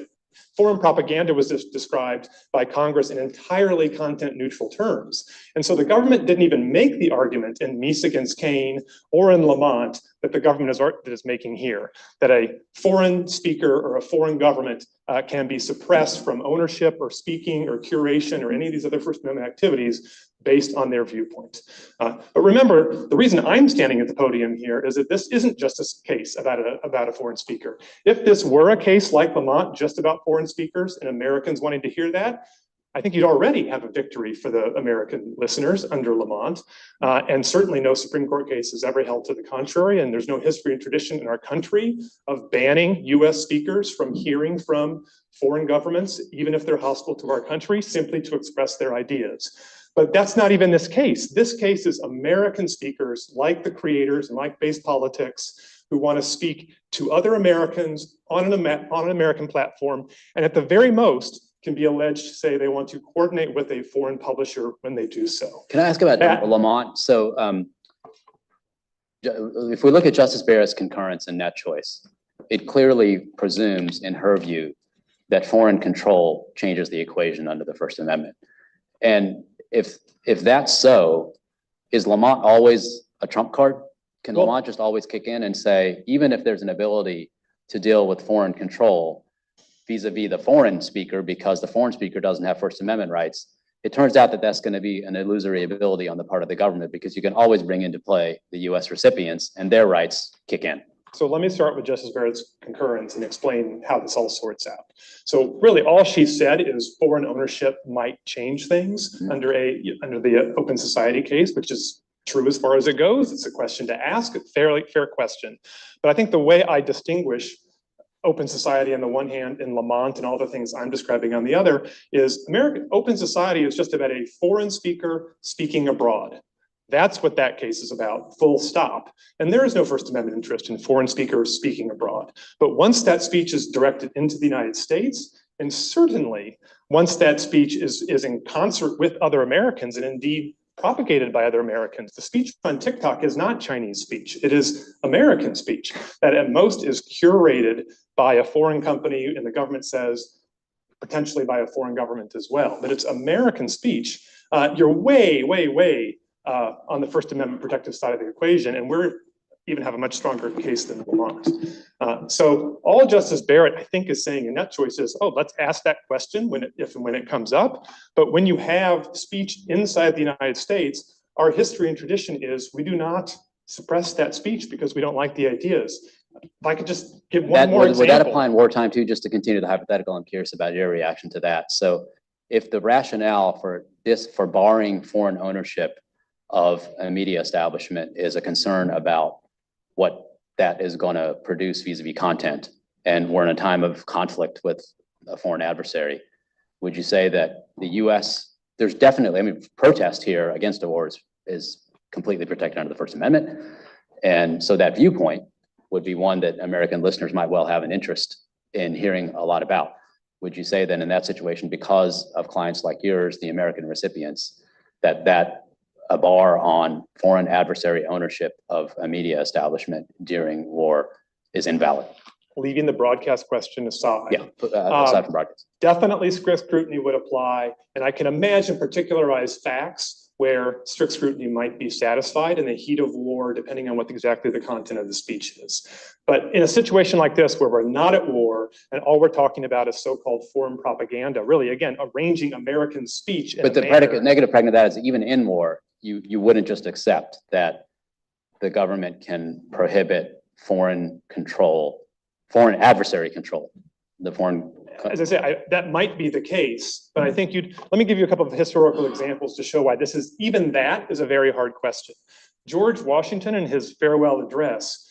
H: foreign propaganda was described by Congress in entirely content-neutral terms. And so the government didn't even make the argument in Meese against Kane or in Lamont that the government is making here, that a foreign speaker or a foreign government can be suppressed from ownership or speaking or curation or any of these other First Amendment activities based on their viewpoint. But remember, the reason I'm standing at the podium here is that this isn't just a case about a foreign speaker. If this were a case like Lamont, just about foreign speakers and Americans wanting to hear that, I think you'd already have a victory for the American listeners under Lamont. And certainly no Supreme Court case has ever held to the contrary. And there's no history and tradition in our country of banning US speakers from hearing from foreign governments, even if they're hostile to our country, simply to express their ideas. But that's not even this case. This case is American speakers like the creators and like Base Politics who want to speak to other Americans on an American platform. And at the very most, can be alleged to say they want to coordinate with a foreign publisher when they do so.
B: Can I ask about Lamont? So if we look at Justice Barrett's concurrence in Net Choice, it clearly presumes, in her view, that foreign control changes the equation under the First Amendment. And if that's so, is Lamont always a trump card? Can Lamont just always kick in and say, even if there's an ability to deal with foreign control vis-a-vis the foreign speaker, because the foreign speaker doesn't have First Amendment rights, it turns out that that's going to be an illusory ability on the part of the government, because you can always bring into play the US recipients and their rights kick in.
H: So let me start with Justice Barrett's concurrence and explain how this all sorts out. So really, all she said is foreign ownership might change things under the Open Society case, which is true as far as it goes. It's a question to ask, a fair question. But I think the way I distinguish Open Society on the one hand and Lamont and all the things I'm describing on the other is Open Society is just about a foreign speaker speaking abroad. That's what that case is about, full stop. And there is no First Amendment interest in foreign speakers speaking abroad. But once that speech is directed into the United States, and certainly once that speech is in concert with other Americans and indeed propagated by other Americans, the speech on TikTok is not Chinese speech. It is American speech that at most is curated by a foreign company, and the government says potentially by a foreign government as well. But it's American speech. You're way on the First Amendment protective side of the equation, and we're even have a much stronger case than Lamont. So all Justice Barrett, I think, is saying in that choice is, oh, let's ask that question if and when it comes up. But when you have speech inside the United States, our history and tradition is we do not suppress that speech because we don't like the ideas. If I could just give one more example.
B: Would that apply in wartime too, just to continue the hypothetical? I'm curious about your reaction to that. So if the rationale for barring foreign ownership of a media establishment is a concern about what that is going to produce vis-a-vis content, and we're in a time of conflict with a foreign adversary, would you say that the US, there's definitely, I mean, protest here against a war is completely protected under the First Amendment. And so that viewpoint would be one that American listeners might well have an interest in hearing a lot about. Would you say then in that situation, because of clients like yours, the American recipients, that a bar on foreign adversary ownership of a media establishment during war is invalid?
H: Leaving the broadcast question aside.
B: Yeah, aside from broadcast.
H: Definitely strict scrutiny would apply. And I can imagine particularized facts where strict scrutiny might be satisfied in the heat of war, depending on what exactly the content of the speech is. But in a situation like this, where we're not at war and all we're talking about is so-called foreign propaganda, really, again, arranging American speech.
B: But the negative pregnant that is even in war, you wouldn't just accept that the government can prohibit foreign adversary control,
H: As I say, that might be the case, but I think let me give you a couple of historical examples to show why even that is a very hard question. George Washington, in his farewell address,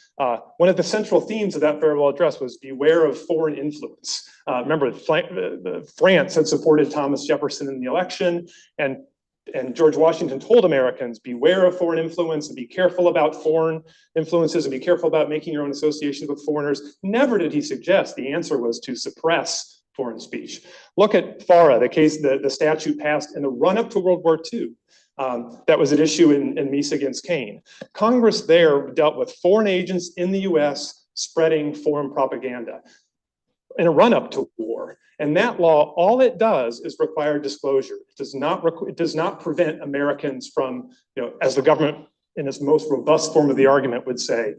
H: one of the central themes of that farewell address was beware of foreign influence. Remember, France had supported Thomas Jefferson in the election, and George Washington told Americans, beware of foreign influence and be careful about foreign influences and be careful about making your own associations with foreigners. Never did he suggest the answer was to suppress foreign speech. Look at FARA, the statute passed in the run-up to World War II. That was at issue in Meese against Kane. Congress there dealt with foreign agents in the US spreading foreign propaganda in a run-up to war. And that law, all it does is require disclosure. It does not prevent Americans from, as the government in its most robust form of the argument would say,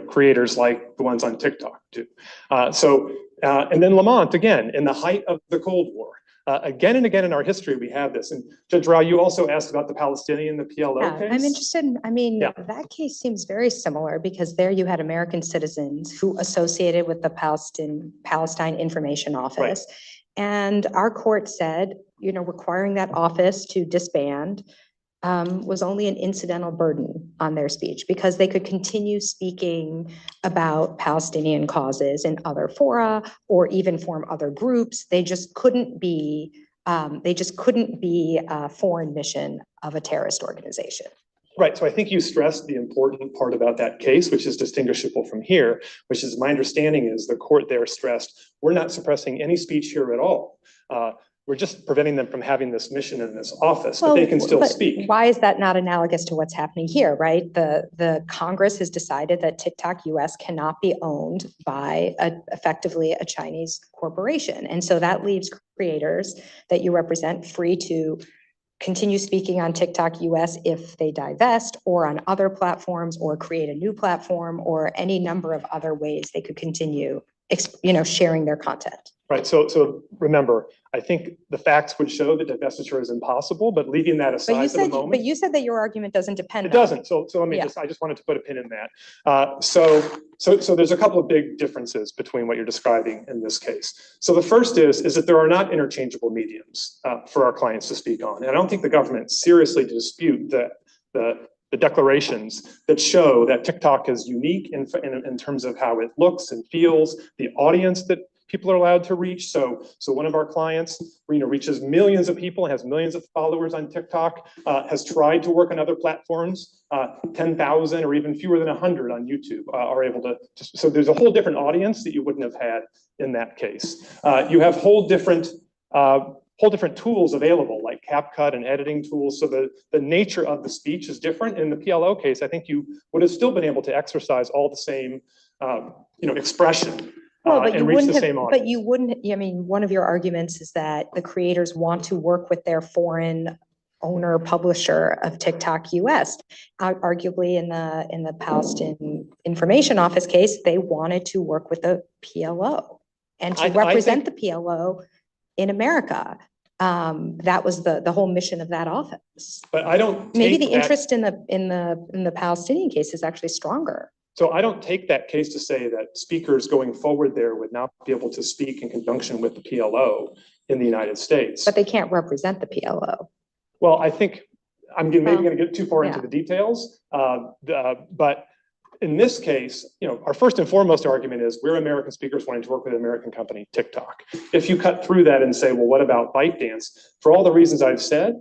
H: creators like the ones on TikTok do. And then Lamont, again, in the height of the Cold War, again and again in our history, we have this. And Judge Rao, you also asked about the Palestinian, the PLO case.
D: I'm interested. That case seems very similar because there you had American citizens who associated with the Palestine Information Office.
H: Right.
D: And our court said, requiring that office to disband was only an incidental burden on their speech because they could continue speaking about Palestinian causes in other fora or even form other groups. They just couldn't be a foreign mission of a terrorist organization.
H: Right. So I think you stressed the important part about that case, which is distinguishable from here, which is my understanding is the court there stressed, we're not suppressing any speech here at all. We're just preventing them from having this mission in this office, but they can still speak.
D: Why is that not analogous to what's happening here, right? The Congress has decided that TikTok US cannot be owned by effectively a Chinese corporation. And so that leaves creators that you represent free to continue speaking on TikTok US if they divest or on other platforms or create a new platform or any number of other ways they could continue sharing their content.
H: Right. So remember, I think the facts would show that divestiture is impossible, but leaving that aside for the moment.
D: But you said that your argument doesn't depend on
H: it. Doesn't. So let me I just wanted to put a pin in that. So So there's a couple of big differences between what you're describing in this case. So the first is that there are not interchangeable mediums for our clients to speak on. And I don't think the government seriously dispute the declarations that show that TikTok is unique in terms of how it looks and feels, the audience that people are allowed to reach. So one of our clients, reaches millions of people, has millions of followers on TikTok, has tried to work on other platforms, 10,000 or even fewer than 100 on YouTube are able to. So there's a whole different audience that you wouldn't have had in that case. You have whole different tools available, like CapCut and editing tools. So the nature of the speech is different. In the PLO case, I think you would have still been able to exercise all the same, expression.
D: Well, but
H: and
D: you
H: reach
D: wouldn't
H: the
D: have,
H: same audience.
D: but you wouldn't, I mean, one of your arguments is that the creators want to work with their foreign owner publisher of TikTok US. Arguably in the Palestine Information Office case, they wanted to work with the PLO and to represent the PLO in America. That was the whole mission of that office.
H: But I don't
D: Maybe
H: take
D: the interest in the Palestinian case is actually stronger.
H: So I don't take that case to say that speakers going forward there would not be able to speak in conjunction with the PLO in the United States.
D: But they can't represent the PLO.
H: Well, I think I'm maybe going to get too far into
D: Yeah.
H: the details, but in this case, our first and foremost argument is we're American speakers wanting to work with an American company, TikTok. If you cut through that and say, well, what about ByteDance? For all the reasons I've said,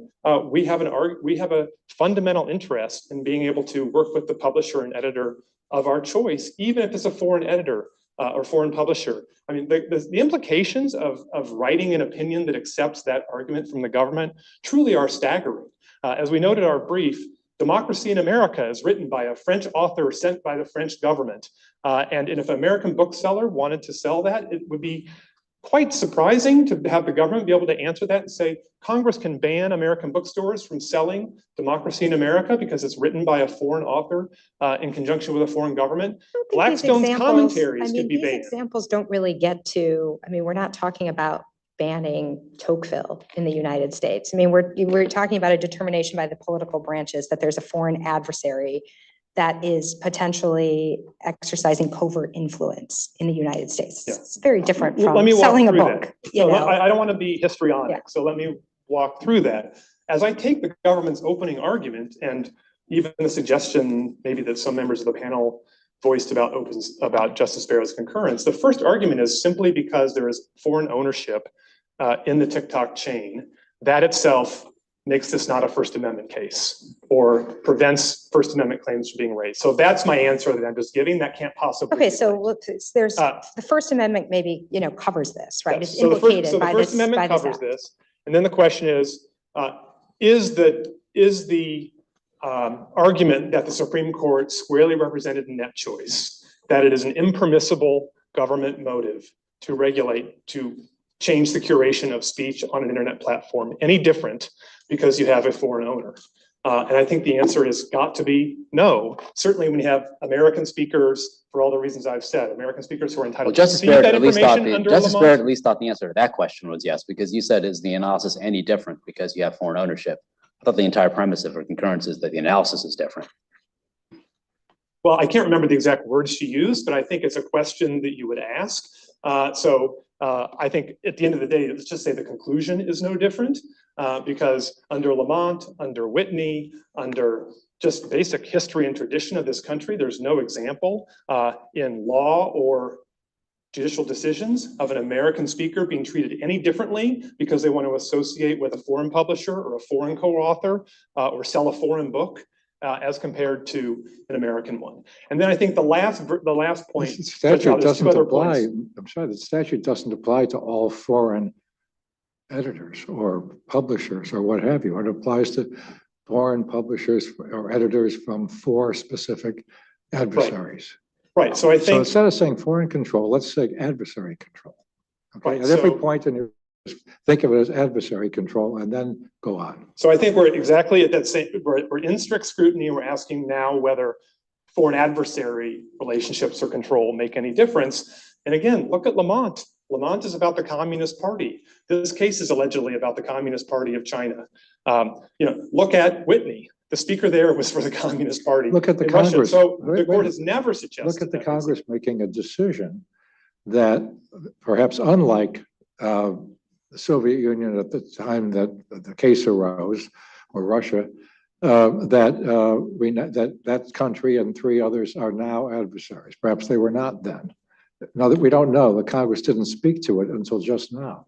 H: we have a fundamental interest in being able to work with the publisher and editor of our choice, even if it's a foreign editor or foreign publisher. I mean, the implications of writing an opinion that accepts that argument from the government truly are staggering. As we noted in our brief, Democracy in America is written by a French author sent by the French government. And if an American bookseller wanted to sell that, it would be quite surprising to have the government be able to answer that and say, Congress can ban American bookstores from selling Democracy in America because it's written by a foreign author in conjunction with a foreign government. Blackstone's commentaries could be banned.
D: These examples don't really get to, I mean, we're not talking about banning Tocqueville in the United States. I mean, we're talking about a determination by the political branches that there's a foreign adversary that is potentially exercising covert influence in the United States.
H: Yeah.
D: It's very different
H: Let
D: from
H: me walk
D: selling a
H: through
D: book.
H: that.
D: You
H: So
D: know?
H: I don't want to be histrionic,
D: Yeah.
H: so let me walk through that. As I take the government's opening argument and even the suggestion maybe that some members of the panel voiced about Justice Barrett's concurrence, the first argument is simply because there is foreign ownership in the TikTok chain. That itself makes this not a First Amendment case or prevents First Amendment claims from being raised. So that's my answer that I'm just giving. That can't possibly.
D: Okay,
H: be
D: so
H: right.
D: look, there's the First Amendment maybe, covers this, right?
H: Yes.
D: It's
H: So
D: implicated
H: the
D: by
H: First
D: this.
H: Amendment
D: by this
H: covers
D: act.
H: this. And then the question is the argument that the Supreme Court squarely represented in that choice, that it is an impermissible government motive to regulate, to change the curation of speech on an internet platform any different because you have a foreign owner? And I think the answer has got to be no. Certainly when you have American speakers, for all the reasons I've said, American speakers who are
B: Well,
H: entitled to
B: Justice
H: see
B: Barrett
H: that
B: at least thought
H: information under
B: Justice
H: Lamont.
B: Barrett at least thought the answer to that question was yes, because you said, is the analysis any different because you have foreign ownership? I thought the entire premise of her concurrence is that the analysis is different.
H: Well, I can't remember the exact words she used, but I think it's a question that you would ask. I think at the end of the day, let's just say the conclusion is no different because under Lamont, under Whitney, under just basic history and tradition of this country, there's no example in law or judicial decisions of an American speaker being treated any differently because they want to associate with a foreign publisher or a foreign co-author or sell a foreign book as compared to an American one. And then I think the last point.
G: The statute
H: there's
G: doesn't
H: two other
G: apply,
H: points.
G: I'm sorry, the statute doesn't apply to all foreign editors or publishers or what have you. It applies to foreign publishers or editors from four specific adversaries.
H: Right, so I
G: So
H: think,
G: instead of saying foreign control, let's say adversary control. Okay,
H: Right,
G: at every
H: so-
G: point in your, think of it as adversary control and then go on.
H: so I think we're exactly at that same, we're in strict scrutiny. We're asking now whether foreign adversary relationships or control make any difference. And again, look at Lamont. Lamont is about the Communist Party. This case is allegedly about the Communist Party of China. Look at Whitney. The speaker there was for the Communist Party.
G: Look at the
H: in Russia.
G: Congress.
H: So
G: Wait,
H: the court
G: wait.
H: has never suggested.
G: Look at the
H: that.
G: Congress making a decision that perhaps unlike the Soviet Union at the time that the case arose, or Russia, that country and 3 others are now adversaries. Perhaps they were not then. Now that we don't know, the Congress didn't speak to it until just now.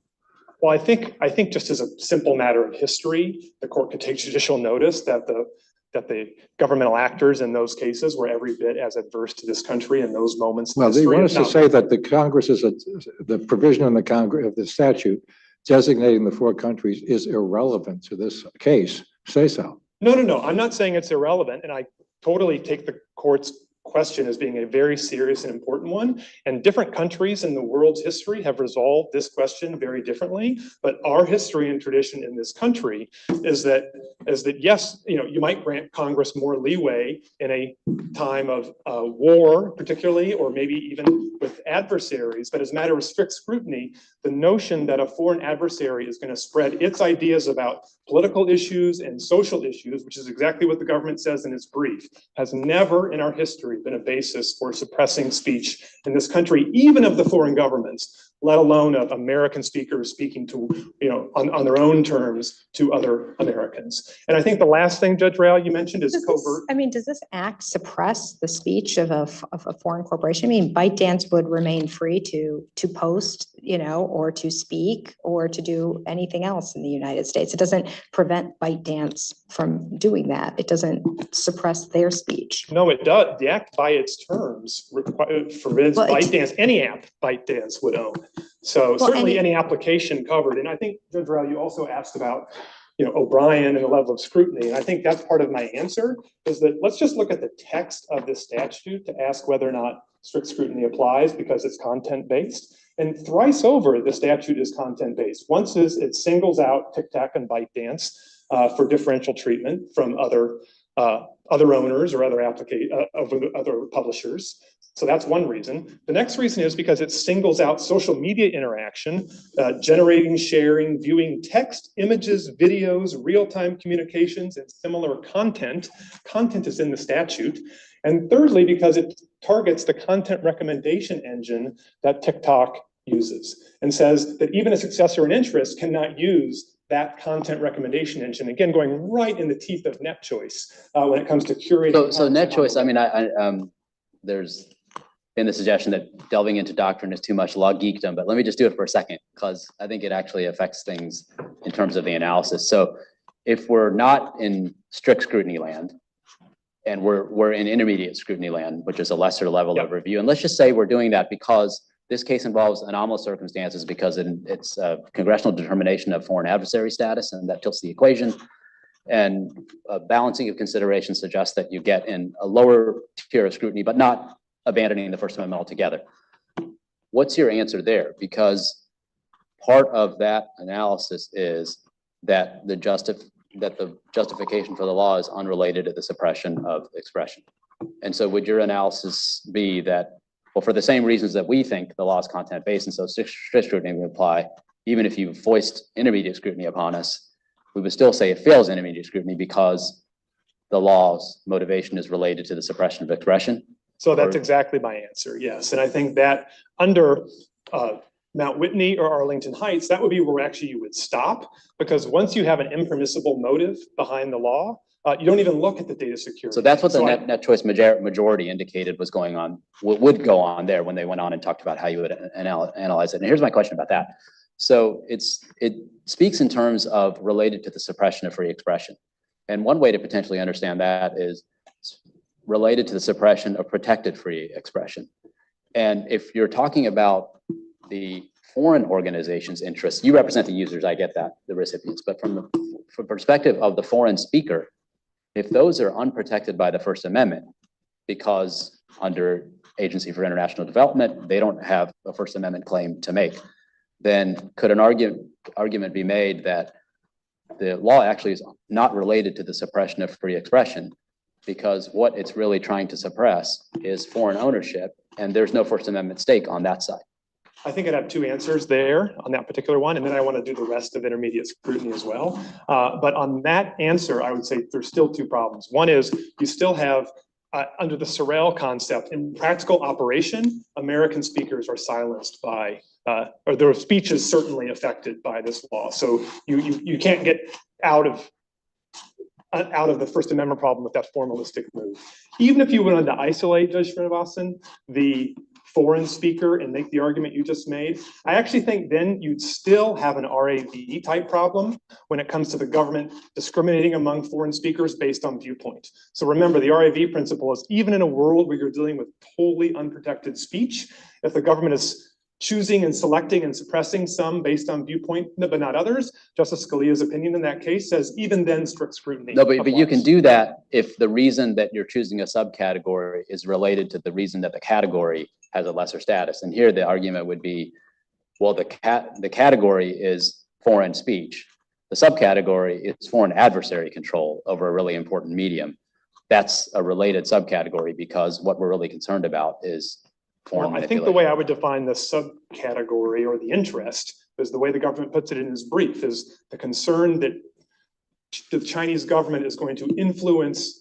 H: Well, I think just as a simple matter of history, the court could take judicial notice that the governmental actors in those cases were every bit as adverse to this country in those moments.
G: Well, they want us to say that the Congress the provision in the Congress of the statute designating the 4 countries is irrelevant to this case. Say so.
H: No. I'm not saying it's irrelevant, and I totally take the court's question as being a very serious and important one. And different countries in the world's history have resolved this question very differently. But our history and tradition in this country is that yes, you might grant Congress more leeway in a time of war, particularly, or maybe even with adversaries. But as a matter of strict scrutiny, the notion that a foreign adversary is going to spread its ideas about political issues and social issues, which is exactly what the government says in its brief, has never in our history been a basis for suppressing speech in this country, even of the foreign governments, let alone of American speakers speaking to, on their own terms to other Americans. And I think the last thing, Judge Rail, you mentioned is covert.
D: Does this act suppress the speech of a foreign corporation? ByteDance would remain free to post, or to speak or to do anything else in the United States. It doesn't prevent ByteDance from doing that. It doesn't suppress their speech.
H: No, it does. The act by its terms forbids ByteDance, any app ByteDance would own. So certainly any application covered. And I think, Judge Rail, you also asked about O'Brien and the level of scrutiny. And I think that's part of my answer is that let's just look at the text of the statute to ask whether or not strict scrutiny applies because it's content-based. And thrice over, the statute is content-based. Once it singles out TikTok and ByteDance for differential treatment from other owners or other publishers. So that's one reason. The next reason is because it singles out social media interaction, generating, sharing, viewing text, images, videos, real-time communications, and similar content. Content is in the statute. And thirdly, because it targets the content recommendation engine that TikTok uses and says that even a successor in interest cannot use that content recommendation engine, again, going right in the teeth of net choice when it comes to curating.
B: So net choice, there's been the suggestion that delving into doctrine is too much law geekdom, but let me just do it for a second because I think it actually affects things in terms of the analysis. So if we're not in strict scrutiny land and we're in intermediate scrutiny land, which is a lesser level of review, and let's just say we're doing that because this case involves anomalous circumstances because it's a congressional determination of foreign adversary status, and that tilts the equation. And a balancing of considerations suggests that you get in a lower tier of scrutiny, but not abandoning the First Amendment altogether. What's your answer there? Because part of that analysis is that the justification for the law is unrelated to the suppression of expression. And so would your analysis be that, well, for the same reasons that we think the law is content-based, and so strict scrutiny would apply, even if you foist intermediate scrutiny upon us, we would still say it fails intermediate scrutiny because the law's motivation is related to the suppression of expression?
H: So that's exactly my answer, yes. And I think that under Mount Whitney or Arlington Heights, that would be where actually you would stop, because once you have an impermissible motive behind the law, you don't even look at the data security.
B: So that's what the net choice majority indicated was going on, would go on there when they went on and talked about how you would analyze it. And here's my question about that. So it speaks in terms of related to the suppression of free expression. And one way to potentially understand that is related to the suppression of protected free expression. And if you're talking about the foreign organization's interests, you represent the users, I get that, the recipients, but from the perspective of the foreign speaker, if those are unprotected by the First Amendment, because under Agency for International Development, they don't have a First Amendment claim to make, then could an argument be made that the law actually is not related to the suppression of free expression, because what it's really trying to suppress is foreign ownership, and there's no First Amendment stake on that side?
H: I think I'd have two answers there on that particular one, and then I want to do the rest of intermediate scrutiny as well. But on that answer, I would say there's still two problems. One is you still have, under the Sorrell concept, in practical operation, American speakers are silenced by, or their speech is certainly affected by this law. So you can't get out of the First Amendment problem with that formalistic move. Even if you wanted to isolate, Judge Srinivasan, the foreign speaker and make the argument you just made, I actually think then you'd still have an RAV type problem when it comes to the government discriminating among foreign speakers based on viewpoint. So remember, the RAV principle is even in a world where you're dealing with totally unprotected speech, if the government is choosing and selecting and suppressing some based on viewpoint, but not others, Justice Scalia's opinion in that case says even then strict scrutiny.
B: No, but you can do that if the reason that you're choosing a subcategory is related to the reason that the category has a lesser status. And here the argument would be, well, the category is foreign speech. The subcategory is foreign adversary control over a really important medium. That's a related subcategory because what we're really concerned about is foreign
H: manipulation. I think the way I would define the subcategory or the interest is the way the government puts it in his brief is the concern that the Chinese government is going to influence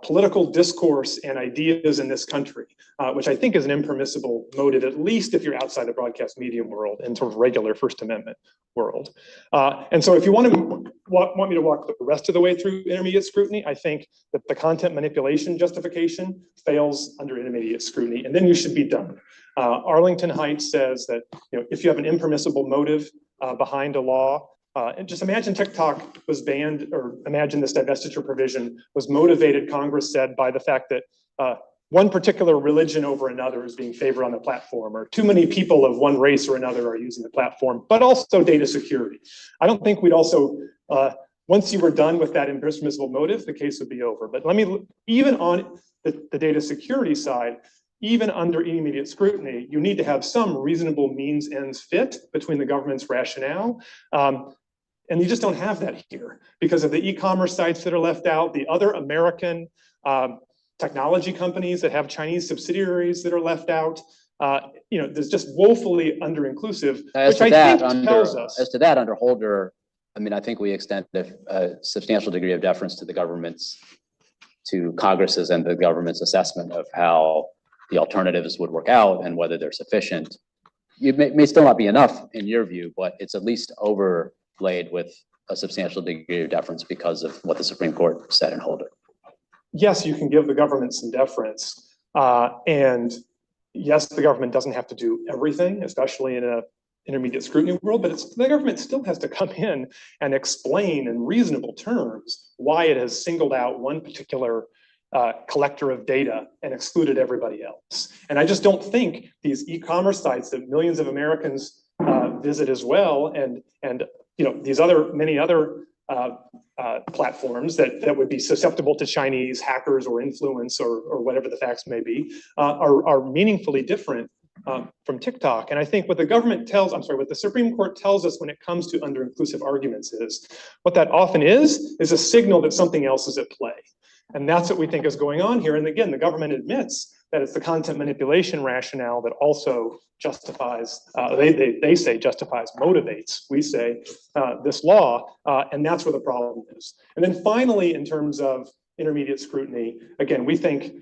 H: political discourse and ideas in this country, which I think is an impermissible motive, at least if you're outside the broadcast medium world and sort of regular First Amendment world. And so if you want me to walk the rest of the way through intermediate scrutiny, I think that the content manipulation justification fails under intermediate scrutiny, and then you should be done. Arlington Heights says that if you have an impermissible motive behind a law, and just imagine TikTok was banned, or imagine this divestiture provision was motivated, Congress said, by the fact that one particular religion over another is being favored on the platform, or too many people of one race or another are using the platform, but also data security. I don't think we'd also, once you were done with that impermissible motive, the case would be over. But even on the data security side, even under intermediate scrutiny, you need to have some reasonable means ends fit between the government's rationale. And you just don't have that here because of the e-commerce sites that are left out, the other American technology companies that have Chinese subsidiaries that are left out. There's just woefully under-inclusive, which I think tells us.
B: As to that, under Holder, I mean, I think we extend a substantial degree of deference to Congress's and the government's assessment of how the alternatives would work out and whether they're sufficient. It may still not be enough in your view, but it's at least overlaid with a substantial degree of deference because of what the Supreme Court said in Holder. Yes,
H: you can give the government some deference. And yes, the government doesn't have to do everything, especially in an intermediate scrutiny world, but the government still has to come in and explain in reasonable terms why it has singled out one particular collector of data and excluded everybody else. And I just don't think these e-commerce sites that millions of Americans visit as well, and these many other platforms that would be susceptible to Chinese hackers or influence or whatever the facts may be, are meaningfully different from TikTok. And I think what the Supreme Court tells us when it comes to under-inclusive arguments is, what that often is a signal that something else is at play. And that's what we think is going on here. And again, the government admits that it's the content manipulation rationale that also justifies, they say justifies, motivates, we say, this law, and that's where the problem is. And then finally, in terms of intermediate scrutiny, again, we think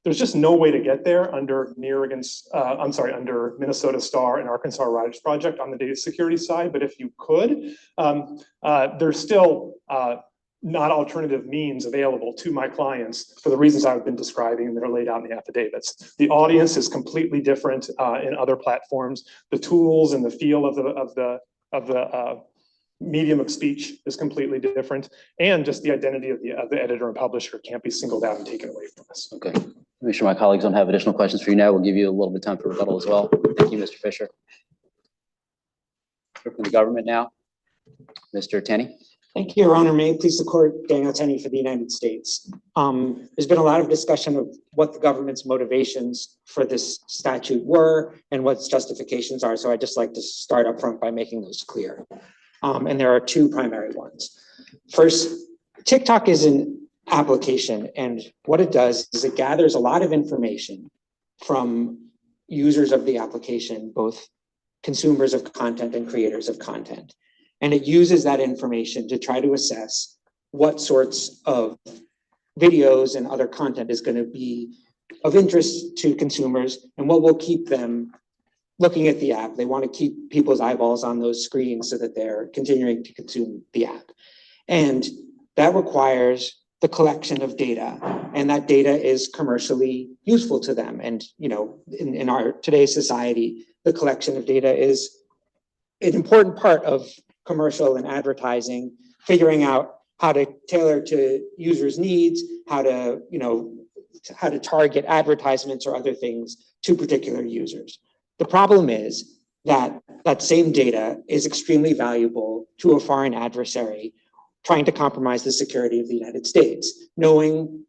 H: there's just no way to get there under under Minnesota Star and Arkansas Riders Project on the data security side. But if you could, there's still not alternative means available to my clients for the reasons I've been describing and that are laid out in the affidavits. The audience is completely different in other platforms. The tools and the feel of the medium of speech is completely different, and just the identity of the editor and publisher can't be singled out and taken away from us.
B: Okay. Make sure my colleagues don't have additional questions for you now. We'll give you a little bit of time for rebuttal as well. Thank you, Mr. Fisher. From the government now, Mr. Tenney.
I: Thank you, Your Honor. May it please the court, Daniel Tenney for the United States. There's been a lot of discussion of what the government's motivations for this statute were and what its justifications are. So I'd just like to start up front by making those clear. And there are two primary ones. First, TikTok is an application, and what it does is it gathers a lot of information from users of the application, both consumers of content and creators of content. And it uses that information to try to assess what sorts of videos and other content is going to be of interest to consumers and what will keep them looking at the app. They want to keep people's eyeballs on those screens so that they're continuing to consume the app. And that requires the collection of data, and that data is commercially useful to them. And, you know, in our today's society, the collection of data is an important part of commercial and advertising, figuring out how to tailor to users' needs, how to, you know, how to target advertisements or other things to particular users. The problem is that that same data is extremely valuable to a foreign adversary trying to compromise the security of the United States, knowing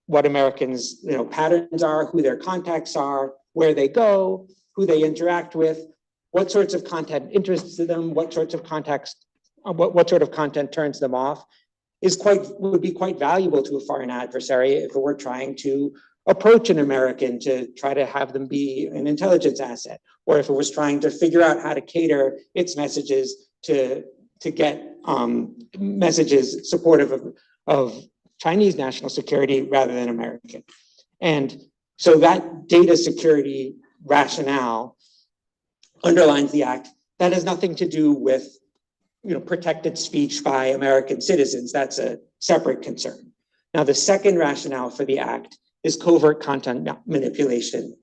I: what Americans, you know, patterns are, who their contacts are, where they go, who they interact with, what sorts of content interests them, what sorts of contacts, what sort of content turns them off, would be quite valuable to a foreign adversary if it were trying to approach an American to try to have them be an intelligence asset, or if it was trying to figure out how to cater its messages to get messages supportive of Chinese national security rather than American. And so that data security rationale underlines the act. That has nothing to do with, you know, protected speech by American citizens. That's a separate concern. Now, the second rationale for the act is covert content manipulation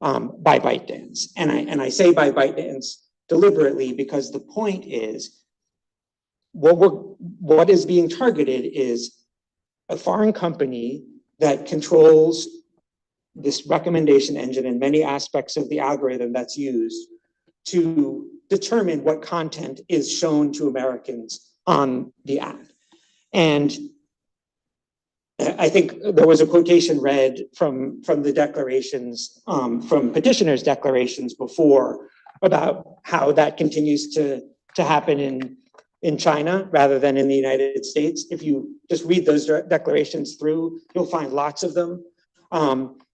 I: by ByteDance. And I say by ByteDance deliberately because the point is what is being targeted is a foreign company that controls this recommendation engine and many aspects of the algorithm that's used to determine what content is shown to Americans on the app. And I think there was a quotation read from the declarations, from petitioners' declarations before about how that continues to happen in China rather than in the United States. If you just read those declarations through, you'll find lots of them.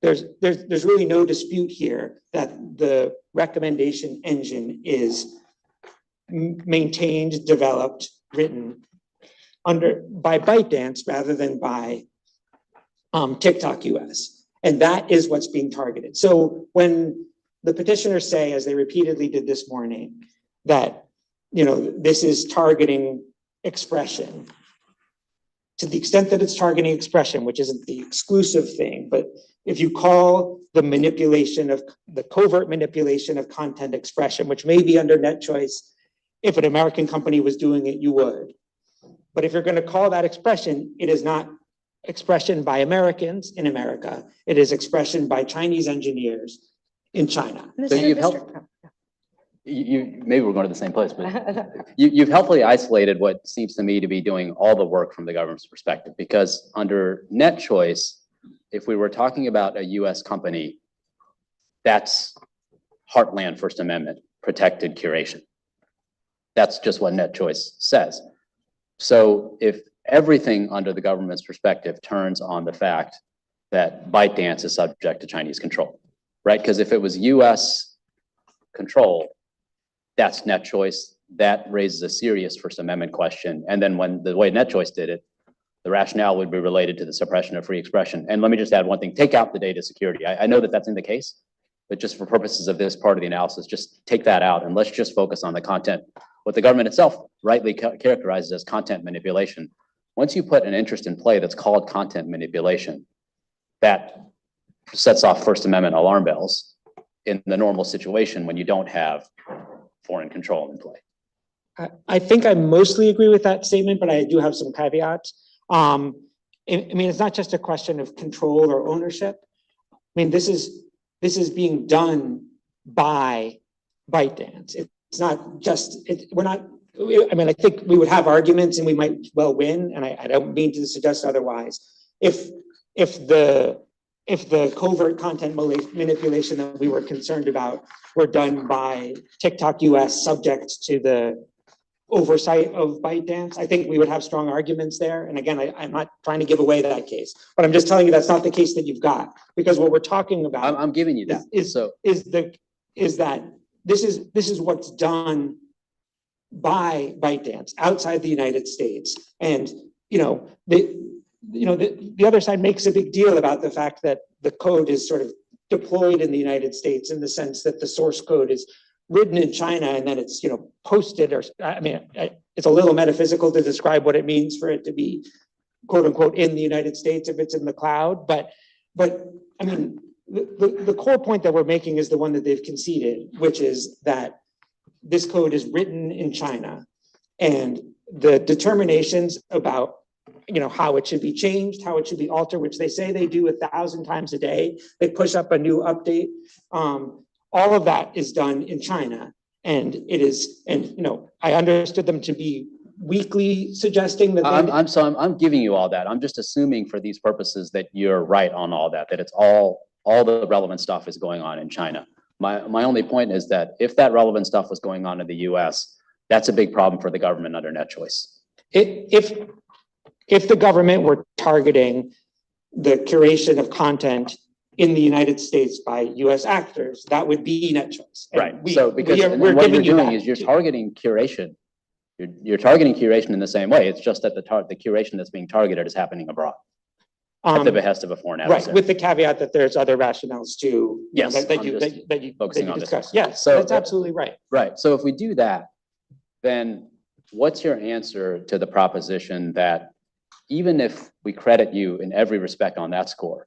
I: There's really no dispute here that the recommendation engine is maintained, developed, written by ByteDance rather than by TikTok US. And that is what's being targeted. So when the petitioners say, as they repeatedly did this morning, that, you know, this is targeting expression, to the extent that it's targeting expression, which isn't the exclusive thing, but if you call the manipulation of the covert manipulation of content expression, which may be under net choice, if an American company was doing it, you would. But if you're going to call that expression, it is not expression by Americans in America. It is expression by Chinese engineers in China.
B: So you've helped. Maybe we're going to the same place, but you've helpfully isolated what seems to me to be doing all the work from the government's perspective, because under net choice, if we were talking about a US company, that's heartland First Amendment protected curation. That's just what net choice says. So if everything under the government's perspective turns on the fact that ByteDance is subject to Chinese control, right? Because if it was US control, that's net choice. That raises a serious First Amendment question. And then when the way net choice did it, the rationale would be related to the suppression of free expression. And let me just add one thing, take out the data security. I know that that's in the case, but just for purposes of this part of the analysis, just take that out and let's just focus on the content, what the government itself rightly characterizes as content manipulation. Once you put an interest in play that's called content manipulation, that sets off First Amendment alarm bells in the normal situation when you don't have foreign control in play.
I: I think I mostly agree with that statement, but I do have some caveats. I mean, it's not just a question of control or ownership. I mean, this is being done by ByteDance. It's not just, we're not, I mean, I think we would have arguments and we might well win, and I don't mean to suggest otherwise. If the covert content manipulation that we were concerned about were done by TikTok US subject to the oversight of ByteDance, I think we would have strong arguments there. And again, I'm not trying to give away that case, but I'm just telling you that's not the case that you've got, because what we're talking about
B: I'm giving you that.
I: is that this is what's done by ByteDance outside the United States. And, the other side makes a big deal about the fact that the code is sort of deployed in the United States in the sense that the source code is written in China and then it's, posted, or, it's a little metaphysical to describe what it means for it to be quote unquote in the United States if it's in the cloud. But I mean, the core point that we're making is the one that they've conceded, which is that this code is written in China, and the determinations about how it should be changed, how it should be altered, which they say they do 1,000 times a day. They push up a new update. All of that is done in China, and it is. And I understood them to be weakly suggesting that.
B: I'm giving you all that. I'm just assuming for these purposes that you're right on all that. That it's all the relevant stuff is going on in China. My only point is that if that relevant stuff was going on in the U.S., that's a big problem for the government under net choice.
I: If the government were targeting the curation of content in the United States by U.S. actors, that would be net choice. And
B: right. So because what you're doing is you're targeting curation. You're targeting curation in the same way. It's just that the curation that's being targeted is happening abroad at the behest of a foreign adversary.
I: Right, with the caveat that there's other rationales too.
B: Yes,
I: that you
B: focusing on
I: discussed.
B: this.
I: Yes,
B: So
I: that's absolutely right.
B: Right. So if we do that, then what's your answer to the proposition that even if we credit you in every respect on that score,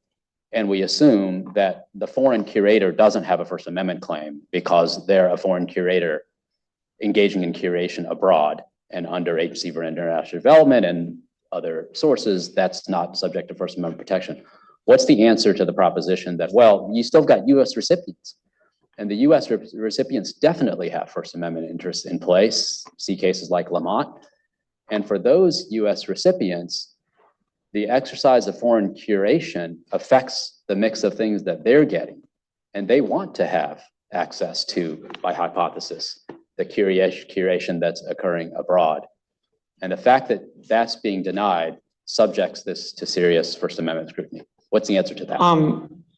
B: and we assume that the foreign curator doesn't have a First Amendment claim because they're a foreign curator engaging in curation abroad and under Agency for International Development and other sources, that's not subject to First Amendment protection. What's the answer to the proposition that, well, you still got U.S. recipients, and the U.S. recipients definitely have First Amendment interests in place, see cases like Lamont, and for those U.S. recipients, the exercise of foreign curation affects the mix of things that they're getting, and they want to have access to, by hypothesis, the curation that's occurring abroad. And the fact that that's being denied subjects this to serious First Amendment scrutiny. What's the answer to that?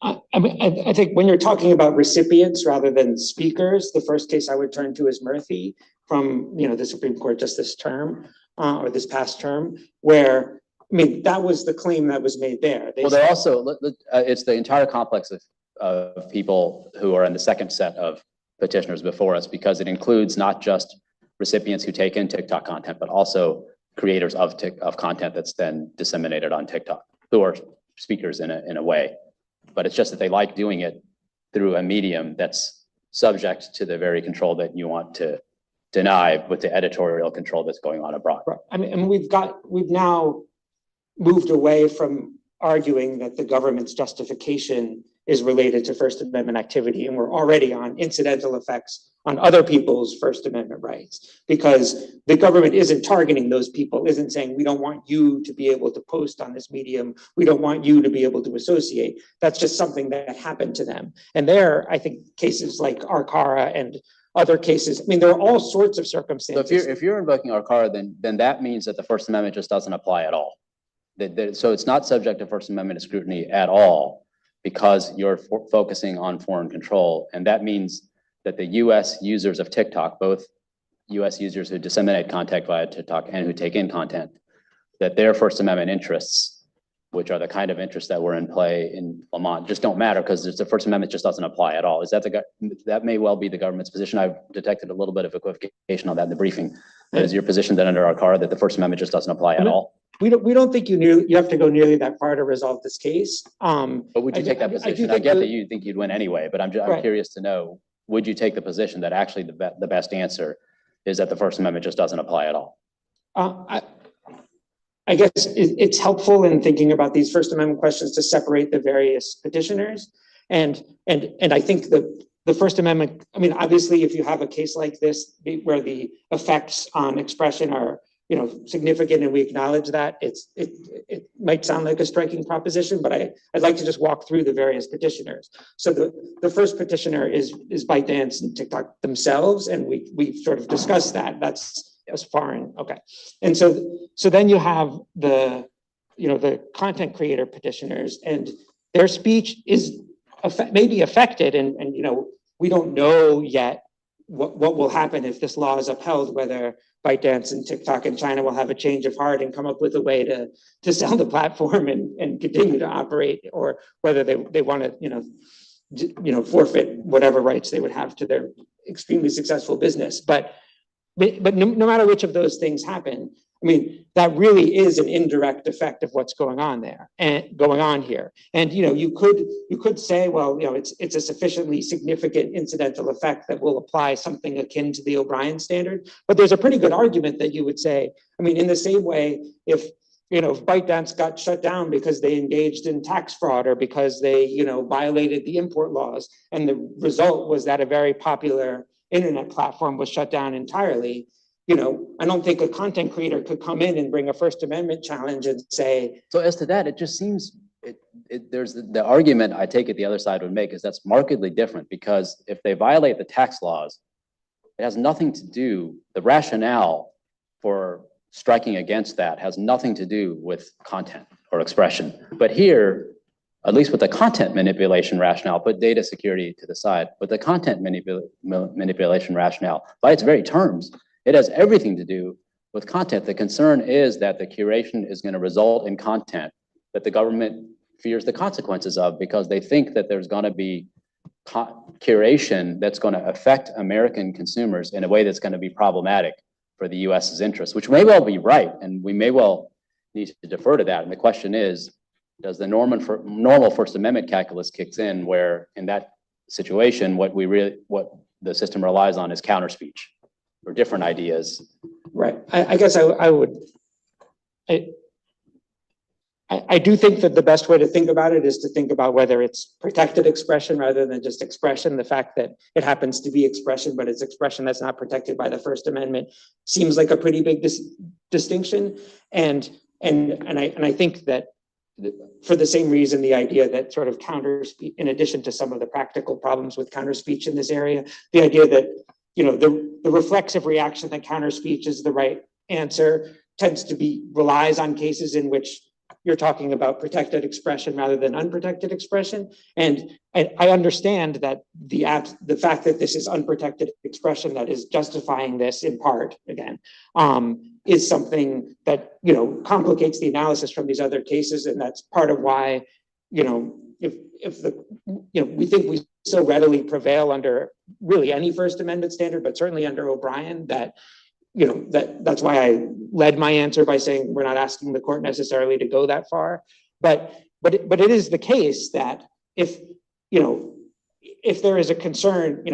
I: I think when you're talking about recipients rather than speakers, the first case I would turn to is Murphy from the Supreme Court just this term or this past term, where that was the claim that was made there.
B: Well, they're also, it's the entire complex of people who are in the second set of petitioners before us, because it includes not just recipients who take in TikTok content, but also creators of content that's then disseminated on TikTok, who are speakers in a way. But it's just that they like doing it through a medium that's subject to the very control that you want to deny with the editorial control that's going on abroad.
I: Right. And we've now moved away from arguing that the government's justification is related to First Amendment activity, and we're already on incidental effects on other people's First Amendment rights, because the government isn't targeting those people, isn't saying, we don't want you to be able to post on this medium, we don't want you to be able to associate. That's just something that happened to them. And there, I think cases like Arcara and other cases, there are all sorts of circumstances.
B: So if you're invoking Arcara, then that means that the First Amendment just doesn't apply at all. So it's not subject to First Amendment scrutiny at all, because you're focusing on foreign control. And that means that the US users of TikTok, both US users who disseminate content via TikTok and who take in content, that their First Amendment interests, which are the kind of interests that were in play in Lamont, just don't matter, because the First Amendment just doesn't apply at all. Is that may well be the government's position. I've detected a little bit of equivocation on that in the briefing. Is your position that under Arcara that the First Amendment just doesn't apply at all?
I: We don't think you have to go nearly that far to resolve this case.
B: But would you take that position? I get that you think you'd win anyway, but I'm curious to know, would you take the position that actually the best answer is that the First Amendment just doesn't apply at all?
I: I guess it's helpful in thinking about these First Amendment questions to separate the various petitioners. And I think the First Amendment, obviously, if you have a case like this where the effects on expression are significant, and we acknowledge that, it might sound like a striking proposition, but I'd like to just walk through the various petitioners. So the first petitioner is ByteDance and TikTok themselves, and we've sort of discussed that. That's as foreign, okay. And so then you have the, the content creator petitioners, and their speech is maybe affected, and we don't know yet what will happen if this law is upheld, whether ByteDance and TikTok in China will have a change of heart and come up with a way to sell the platform and continue to operate, or whether they want to, forfeit whatever rights they would have to their extremely successful business. But no matter which of those things happen, I mean, that really is an indirect effect of what's going on there and going on here. And you could say, well, it's a sufficiently significant incidental effect that will apply something akin to the O'Brien standard. But there's a pretty good argument that you would say, I mean, in the same way, if ByteDance got shut down because they engaged in tax fraud or because they violated the import laws, and the result was that a very popular internet platform was shut down entirely. I don't think a content creator could come in and bring a First Amendment challenge and say.
B: So as to that, it just seems there's the argument I take it the other side would make is that's markedly different, because if they violate the tax laws, it has nothing to do, the rationale for striking against that has nothing to do with content or expression. But here, at least with the content manipulation rationale, put data security to the side, but the content manipulation rationale, by its very terms, it has everything to do with content. The concern is that the curation is going to result in content that the government fears the consequences of, because they think that there's going to be curation that's going to affect American consumers in a way that's going to be problematic for the US's interests, which may well be right, and we may well need to defer to that. And the question is, does the normal First Amendment calculus kicks in, where in that situation, what the system relies on is counter speech or different ideas.
I: Right. I guess I do think that the best way to think about it is to think about whether it's protected expression rather than just expression. The fact that it happens to be expression, but it's expression that's not protected by the First Amendment seems like a pretty big distinction. And I think that for the same reason, the idea that sort of counter speech, in addition to some of the practical problems with counter speech in this area, the idea that the reflexive reaction that counter speech is the right answer tends to relies on cases in which you're talking about protected expression rather than unprotected expression. And I understand that the fact that this is unprotected expression that is justifying this in part, again, is something that, complicates the analysis from these other cases. And that's part of why, we think we so readily prevail under really any First Amendment standard, but certainly under O'Brien, that that's why I led my answer by saying we're not asking the court necessarily to go that far. But it is the case that if there is a concern,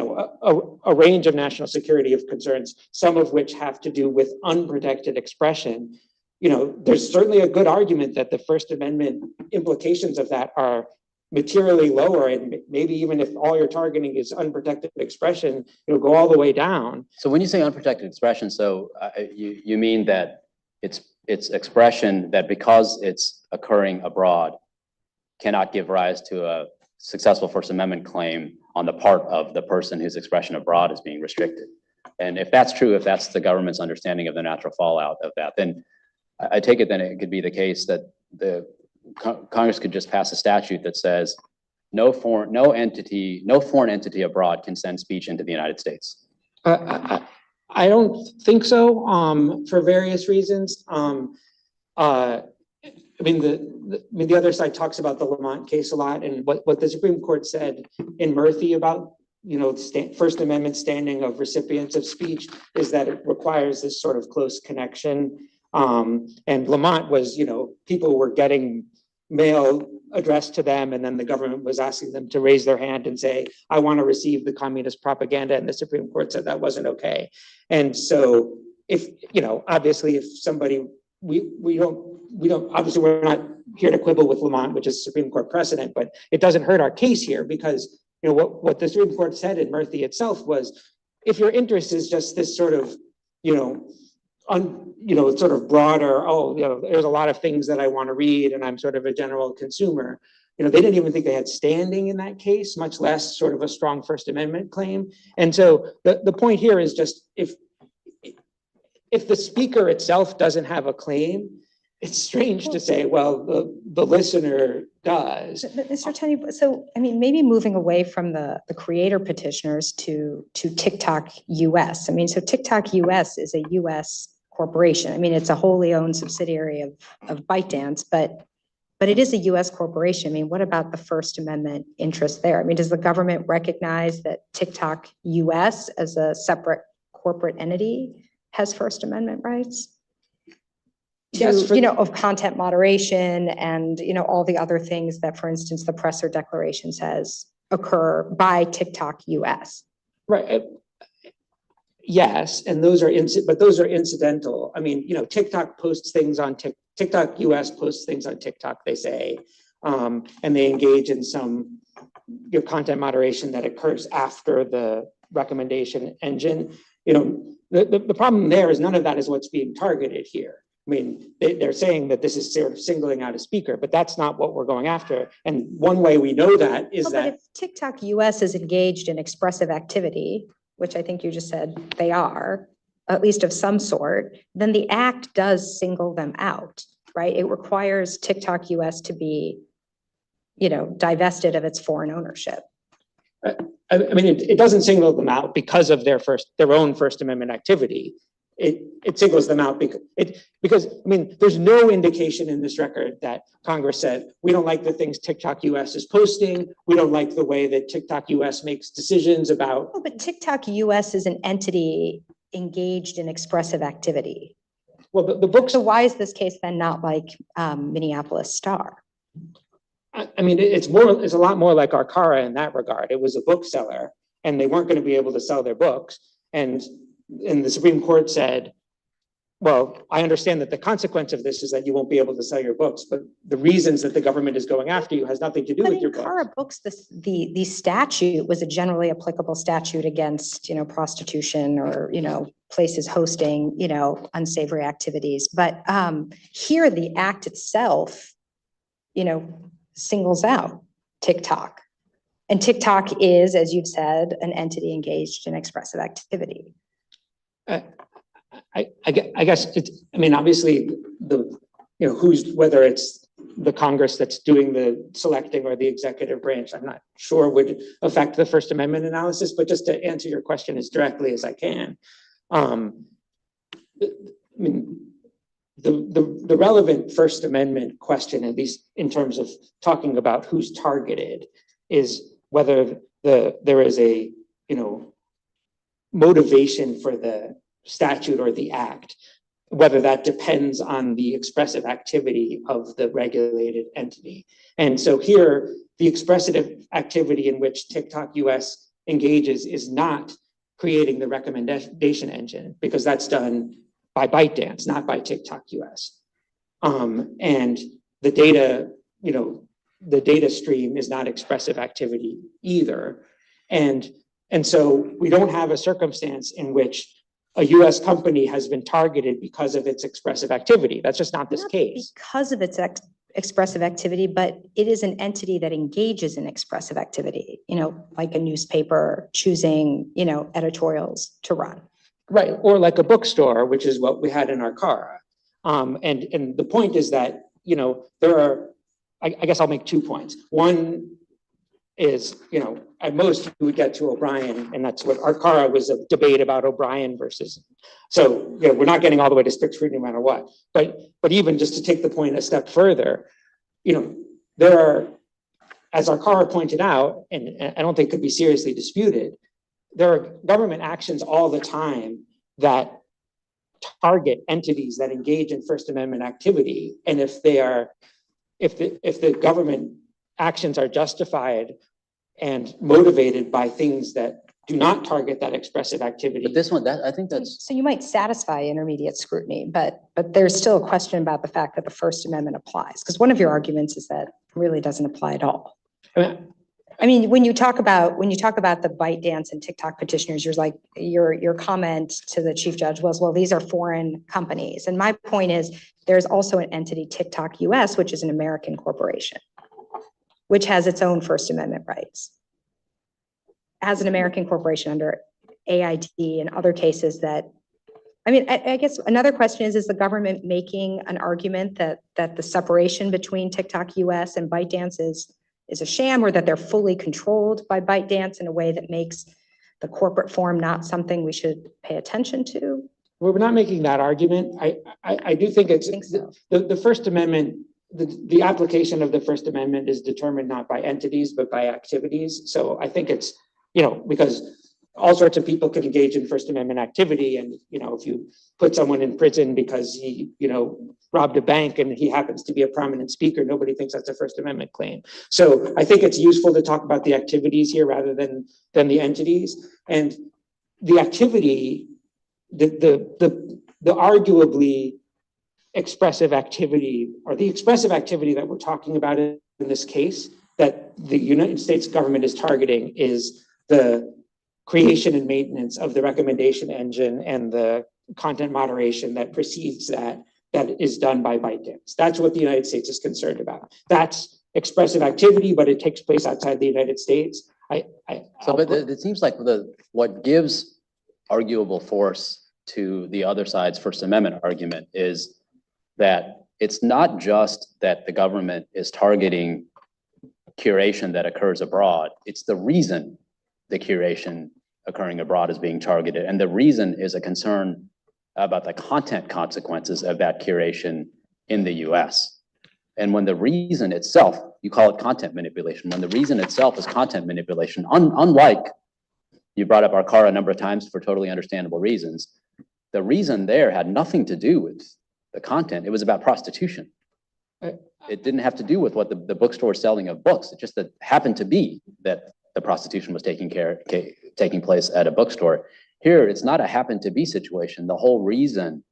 I: a range of national security of concerns, some of which have to do with unprotected expression, there's certainly a good argument that the First Amendment implications of that are materially lower, and maybe even if all you're targeting is unprotected expression, go all the way down.
B: So when you say unprotected expression, so you mean that it's expression that, because it's occurring abroad, cannot give rise to a successful First Amendment claim on the part of the person whose expression abroad is being restricted. And if that's true, if that's the government's understanding of the natural fallout of that, then I take it then it could be the case that the Congress could just pass a statute that says no foreign entity abroad can send speech into the United States.
I: I don't think so, for various reasons. The other side talks about the Lamont case a lot, and what the Supreme Court said in Murphy about First Amendment standing of recipients of speech is that it requires this sort of close connection. And Lamont was, people were getting mail addressed to them, and then the government was asking them to raise their hand and say, I want to receive the communist propaganda. And the Supreme Court said that wasn't okay. And so if, obviously if somebody, we don't, obviously we're not here to quibble with Lamont, which is Supreme Court precedent, but it doesn't hurt our case here because, what the Supreme Court said in Murphy itself was, if your interest is just this sort of, sort of broader, there's a lot of things that I want to read and I'm sort of a general consumer. They didn't even think they had standing in that case, much less sort of a strong First Amendment claim. And so the point here is just if the speaker itself doesn't have a claim, it's strange to say, well, the listener does.
D: But Mr. Tenney, so, I mean, maybe moving away from the creator petitioners to TikTok US. I mean, so TikTok US is a US corporation. I mean, it's a wholly owned subsidiary of ByteDance, but it is a US corporation. I mean, what about the First Amendment interest there? I mean, does the government recognize that TikTok US as a separate corporate entity has First Amendment rights?
I: Yes,
D: To, of content moderation and, all the other things that, for instance, the Presser Declaration says occur by TikTok US.
I: Right. Yes, and those are incidental. I mean, TikTok posts things on TikTok US posts things on TikTok, they say, and they engage in some content moderation that occurs after the recommendation engine. The problem there is none of that is what's being targeted here. I mean, they're saying that this is sort of singling out a speaker, but that's not what we're going after. And one way we know that is
D: But if TikTok US is engaged in expressive activity, which I think you just said they are, at least of some sort, then the act does single them out, right? It requires TikTok US to be, divested of its foreign ownership.
I: I mean, it doesn't single them out because of their own First Amendment activity. It singles them out because I mean, there's no indication in this record that Congress said, we don't like the things TikTok US is posting. We don't like the way that TikTok US makes decisions about.
D: Oh, but TikTok US is an entity engaged in expressive activity.
I: Well, the book.
D: So why is this case then not like Minneapolis Star?
I: I mean, it's a lot more like Arcara in that regard. It was a bookseller and they weren't going to be able to sell their books. And the Supreme Court said, well, I understand that the consequence of this is that you won't be able to sell your books, but the reasons that the government is going after you has nothing to do with your books.
D: But in Arcara books, the statute was a generally applicable statute against, prostitution or, places hosting, unsavory activities. But here the act itself, singles out TikTok. And TikTok is, as you've said, an entity engaged in expressive activity.
I: I guess obviously whether it's the Congress that's doing the selecting or the executive branch, I'm not sure would affect the First Amendment analysis, but just to answer your question as directly as I can. The relevant First Amendment question, at least in terms of talking about who's targeted, is whether there is a motivation for the statute or the act, whether that depends on the expressive activity of the regulated entity. And so here, the expressive activity in which TikTok US engages is not creating the recommendation engine, because that's done by ByteDance, not by TikTok US. And the data stream is not expressive activity either. And so we don't have a circumstance in which a US company has been targeted because of its expressive activity. That's just not this case.
D: Because of its expressive activity, but it is an entity that engages in expressive activity, like a newspaper choosing, editorials to run.
I: Right, or like a bookstore, which is what we had in Arcara. And the point is that, there are, I guess I'll make 2 points. One is, at most you would get to O'Brien, and that's what Arcara was, a debate about O'Brien versus. So we're not getting all the way to strict scrutiny no matter what. But even just to take the point a step further, there are, as Arcara pointed out, and I don't think could be seriously disputed, there are government actions all the time that target entities that engage in First Amendment activity, and if the government actions are justified and motivated by things that do not target that expressive activity.
B: But this one, I think that's.
D: So you might satisfy intermediate scrutiny, but there's still a question about the fact that the First Amendment applies, because one of your arguments is that it really doesn't apply at all. I mean, when you talk about the ByteDance and TikTok petitioners, you're like, your comment to the chief judge was, well, these are foreign companies. And my point is, there's also an entity, TikTok US, which is an American corporation, which has its own First Amendment rights. As an American corporation under AIT and other cases that I mean, I guess another question is the government making an argument that the separation between TikTok US and ByteDance is a sham, or that they're fully controlled by ByteDance in a way that makes the corporate form not something we should pay attention to?
I: We're not making that argument. I do think it's,
D: think so.
I: the First Amendment, the application of the First Amendment is determined not by entities, but by activities. So I think it's, because all sorts of people can engage in First Amendment activity. And, if you put someone in prison because he, robbed a bank and he happens to be a prominent speaker, nobody thinks that's a First Amendment claim. So I think it's useful to talk about the activities here rather than the entities. And the activity, the arguably expressive activity, or the expressive activity that we're talking about in this case, that the United States government is targeting, is the creation and maintenance of the recommendation engine and the content moderation that precedes that is done by ByteDance. That's what the United States is concerned about. That's expressive activity, but it takes place outside the United States.
B: But it seems like what gives arguable force to the other side's First Amendment argument is that it's not just that the government is targeting curation that occurs abroad. It's the reason the curation occurring abroad is being targeted. And the reason is a concern about the content consequences of that curation in the US. And when the reason itself, you call it content manipulation, when the reason itself is content manipulation, unlike, you brought up our car a number of times for totally understandable reasons, the reason there had nothing to do with the content. It was about prostitution. It didn't have to do with what the bookstore is selling of books. It just that happened to be that the prostitution was taking place at a bookstore. Here, it's not a happen to be situation. The whole reason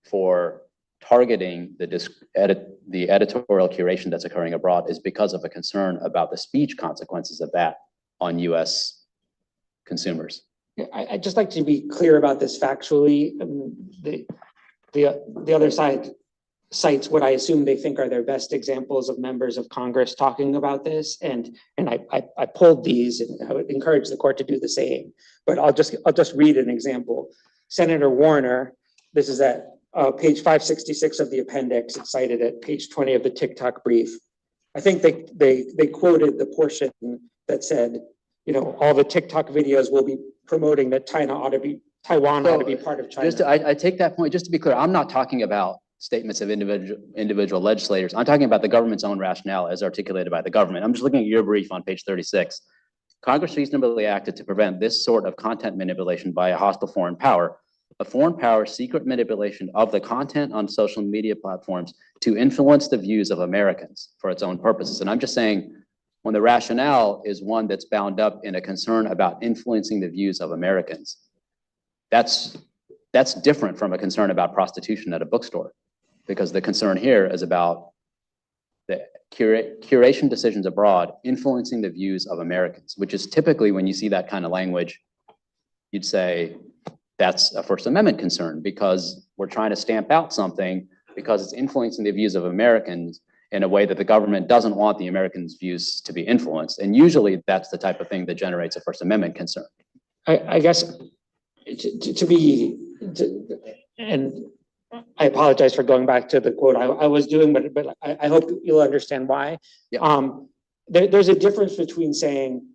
B: for targeting the editorial curation that's occurring abroad is because of a concern about the speech consequences of that on US consumers.
I: I'd just like to be clear about this factually. The other side cites what I assume they think are their best examples of members of Congress talking about this, and I pulled these, and I would encourage the court to do the same. But I'll just read an example. Senator Warner, this is at page 566 of the appendix. It's cited at page 20 of the TikTok brief. I think they quoted the portion that said, all the TikTok videos will be promoting that Taiwan ought to be part of China.
B: I take that point, just to be clear, I'm not talking about statements of individual legislators. I'm talking about the government's own rationale as articulated by the government. I'm just looking at your brief on page 36. Congress reasonably acted to prevent this sort of content manipulation by a hostile foreign power. A foreign power's secret manipulation of the content on social media platforms to influence the views of Americans for its own purposes. And I'm just saying, when the rationale is one that's bound up in a concern about influencing the views of Americans, that's different from a concern about prostitution at a bookstore, because the concern here is about the curation decisions abroad influencing the views of Americans, which is typically, when you see that kind of language, you'd say that's a First Amendment concern, because we're trying to stamp out something because it's influencing the views of Americans in a way that the government doesn't want the Americans' views to be influenced. And usually that's the type of thing that generates a First Amendment concern.
I: I guess and I apologize for going back to the quote I was doing, but I hope you'll understand why.
B: Yeah.
I: There's a difference between saying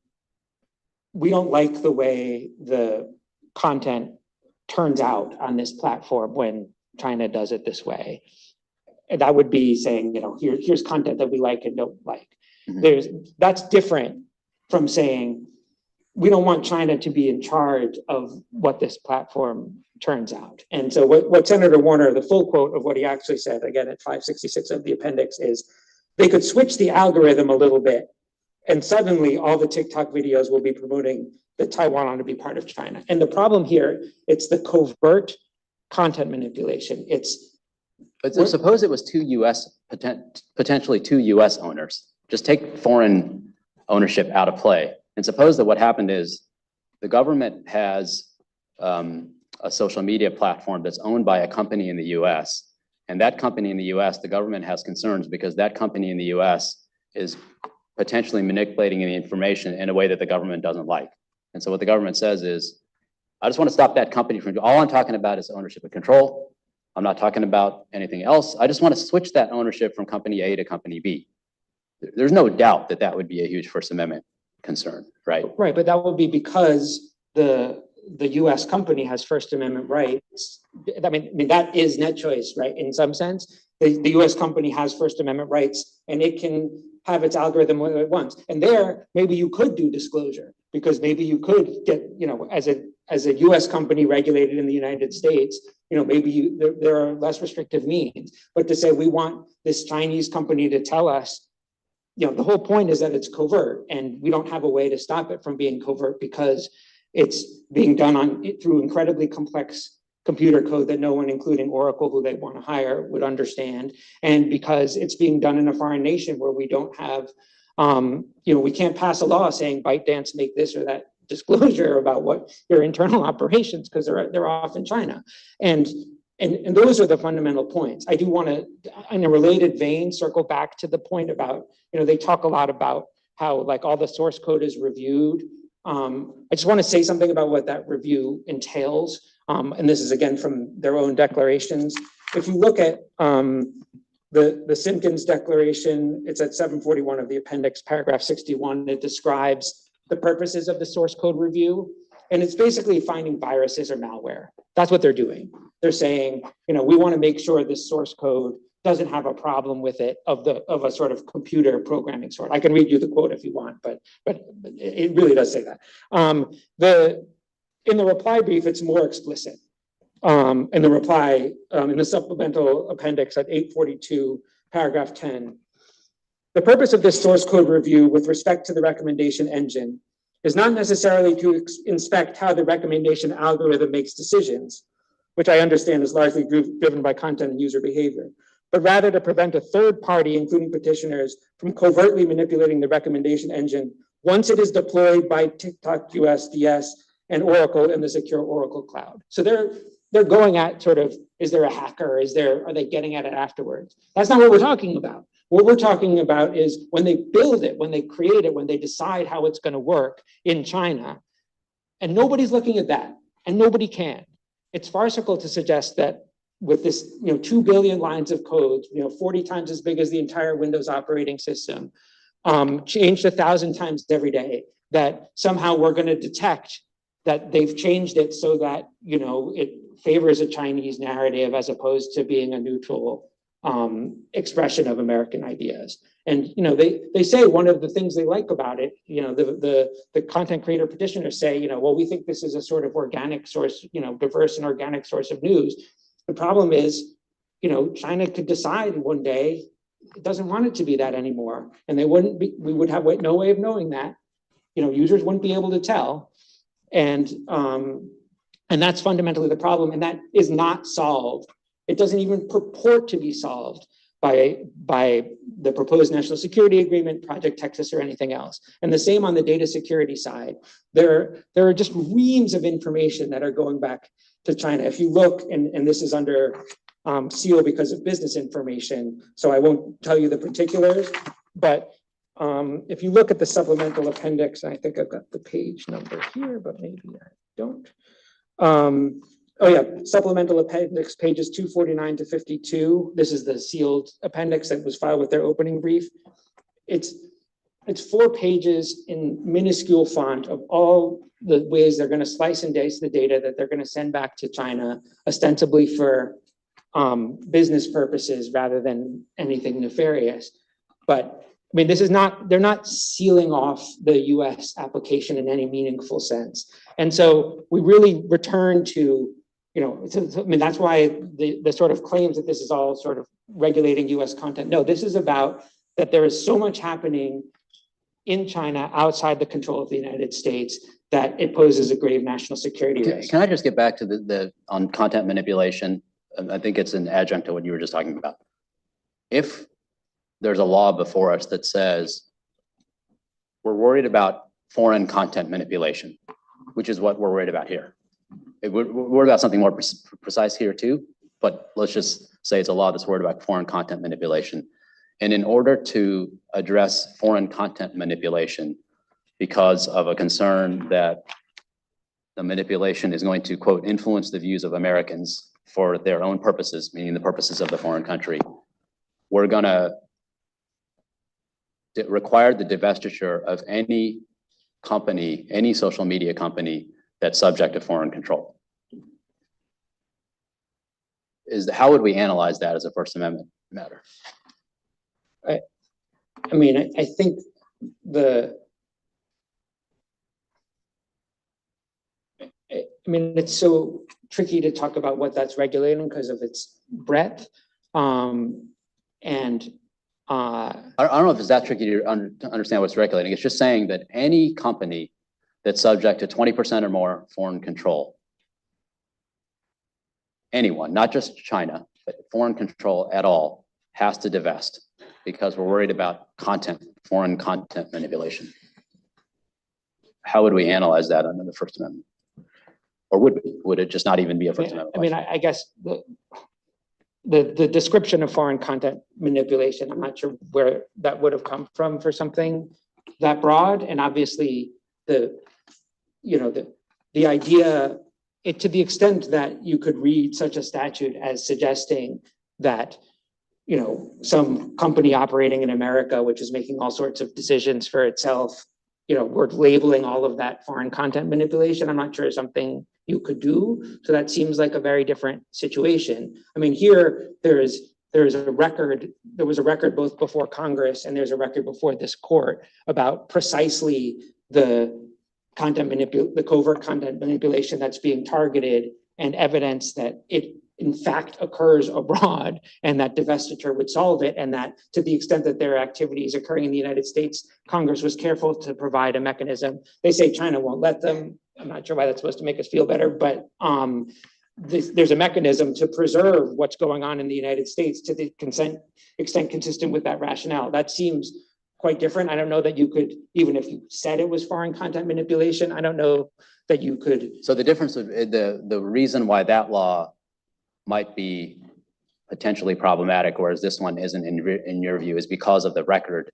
I: we don't like the way the content turns out on this platform when China does it this way. And that would be saying, here's content that we like and don't like.
B: Mm-hmm.
I: That's different from saying we don't want China to be in charge of what this platform turns out. And so what Senator Warner, the full quote of what he actually said, again at 566 of the appendix, is they could switch the algorithm a little bit, and suddenly all the TikTok videos will be promoting that Taiwan ought to be part of China. And the problem here, it's the covert content manipulation.
B: But suppose it was potentially two US owners. Just take foreign ownership out of play. And suppose that what happened is the government has a social media platform that's owned by a company in the US. And that company in the US, the government has concerns because that company in the US is potentially manipulating the information in a way that the government doesn't like. And so what the government says is, I just want to stop that company from, all I'm talking about is ownership and control. I'm not talking about anything else. I just want to switch that ownership from company A to company B. There's no doubt that that would be a huge First Amendment concern, right?
I: Right, but that would be because the US company has First Amendment rights. I mean, that is net choice, right? In some sense, the US company has First Amendment rights and it can have its algorithm whether it wants. And there, maybe you could do disclosure because maybe you could get, as a US company regulated in the United States, maybe there are less restrictive means. But to say we want this Chinese company to tell us, the whole point is that it's covert and we don't have a way to stop it from being covert because it's being done through incredibly complex computer code that no one, including Oracle, who they want to hire, would understand. And because it's being done in a foreign nation where we don't have, we can't pass a law saying ByteDance make this or that disclosure about what your internal operations, because they're off in China. And those are the fundamental points. I do want to, in a related vein, circle back to the point about, they talk a lot about how like all the source code is reviewed. I just want to say something about what that review entails. And this is again from their own declarations. If you look at the Simpkins declaration, it's at 741 of the appendix, paragraph 61. It describes the purposes of the source code review. And it's basically finding viruses or malware. That's what they're doing. They're saying, we want to make sure this source code doesn't have a problem with it of a sort of computer programming sort. I can read you the quote if you want, but it really does say that. In the reply brief, it's more explicit. In the reply, in the supplemental appendix at 842, paragraph 10, the purpose of this source code review with respect to the recommendation engine is not necessarily to inspect how the recommendation algorithm makes decisions, which I understand is largely driven by content and user behavior, but rather to prevent a third party, including petitioners, from covertly manipulating the recommendation engine once it is deployed by TikTok USDS and Oracle in the secure Oracle cloud. So they're going at sort of, is there a hacker? Are they getting at it afterwards? That's not what we're talking about. What we're talking about is when they build it, when they create it, when they decide how it's going to work in China, and nobody's looking at that, and nobody can. It's farcical to suggest that with this, 2 billion lines of code, 40 times as big as the entire Windows operating system, changed 1,000 times every day, that somehow we're going to detect that they've changed it so that, it favors a Chinese narrative as opposed to being a neutral expression of American ideas. And, they say one of the things they like about it, the content creator petitioners say, well, we think this is a sort of organic source, diverse and organic source of news. The problem is, China could decide one day it doesn't want it to be that anymore. And we would have no way of knowing that. Users wouldn't be able to tell. And that's fundamentally the problem. And that is not solved. It doesn't even purport to be solved by the proposed national security agreement, Project Texas, or anything else. And the same on the data security side. There are just reams of information that are going back to China. If you look, and this is under seal because of business information, so I won't tell you the particulars, but if you look at the supplemental appendix, I think I've got the page number here, but maybe I don't. Supplemental appendix pages 249 to 52. This is the sealed appendix that was filed with their opening brief. It's 4 pages in minuscule font of all the ways they're going to slice and dice the data that they're going to send back to China, ostensibly for business purposes rather than anything nefarious. But I mean, they're not sealing off the US application in any meaningful sense. And so we really return to, that's why the sort of claims that this is all sort of regulating US content. No, this is about that there is so much happening in China outside the control of the United States that it poses a grave national security risk.
B: Can I just get back to on content manipulation? I think it's an adjunct to what you were just talking about. If there's a law before us that says we're worried about foreign content manipulation, which is what we're worried about here. We're worried about something more precise here too, but let's just say it's a law that's worried about foreign content manipulation. And in order to address foreign content manipulation because of a concern that the manipulation is going to, quote, influence the views of Americans for their own purposes, meaning the purposes of the foreign country, we're going to require the divestiture of any company, any social media company that's subject to foreign control. How would we analyze that as a First Amendment matter?
I: I mean, I think it's so tricky to talk about what that's regulating because of its breadth. I
B: don't know if it's that tricky to understand what's regulating. It's just saying that any company that's subject to 20% or more foreign control, anyone, not just China, but foreign control at all, has to divest because we're worried about foreign content manipulation. How would we analyze that under the First Amendment? Or would it just not even be a First Amendment?
I: I mean, I guess the description of foreign content manipulation, I'm not sure where that would have come from for something that broad. And obviously the idea, to the extent that you could read such a statute as suggesting that, some company operating in America, which is making all sorts of decisions for itself, we're labeling all of that foreign content manipulation. I'm not sure it's something you could do. So that seems like a very different situation. I mean, here there was a record both before Congress and there's a record before this court about precisely the covert content manipulation that's being targeted and evidence that it in fact occurs abroad and that divestiture would solve it. And that to the extent that there are activities occurring in the United States, Congress was careful to provide a mechanism. They say China won't let them. I'm not sure why that's supposed to make us feel better, but there's a mechanism to preserve what's going on in the United States to the extent consistent with that rationale. That seems quite different. I don't know that you could, even if you said it was foreign content manipulation, I don't know that you could.
B: So the difference, the reason why that law might be potentially problematic, whereas this one isn't in your view, is because of the record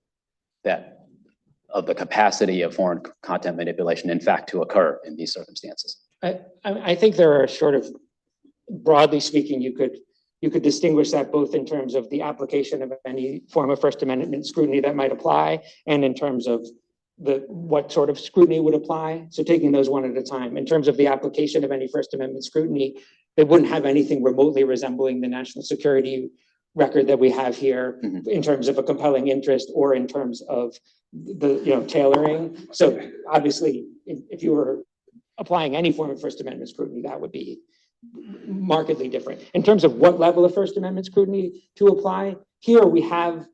B: of the capacity of foreign content manipulation, in fact, to occur in these circumstances.
I: I think there are sort of, broadly speaking, you could distinguish that both in terms of the application of any form of First Amendment scrutiny that might apply, and in terms of what sort of scrutiny would apply. So taking those one at a time. In terms of the application of any First Amendment scrutiny, they wouldn't have anything remotely resembling the national security record that we have here in terms of a compelling interest or in terms of the tailoring. So obviously, if you were applying any form of First Amendment scrutiny, that would be markedly different. In terms of what level of First Amendment scrutiny to apply, here we have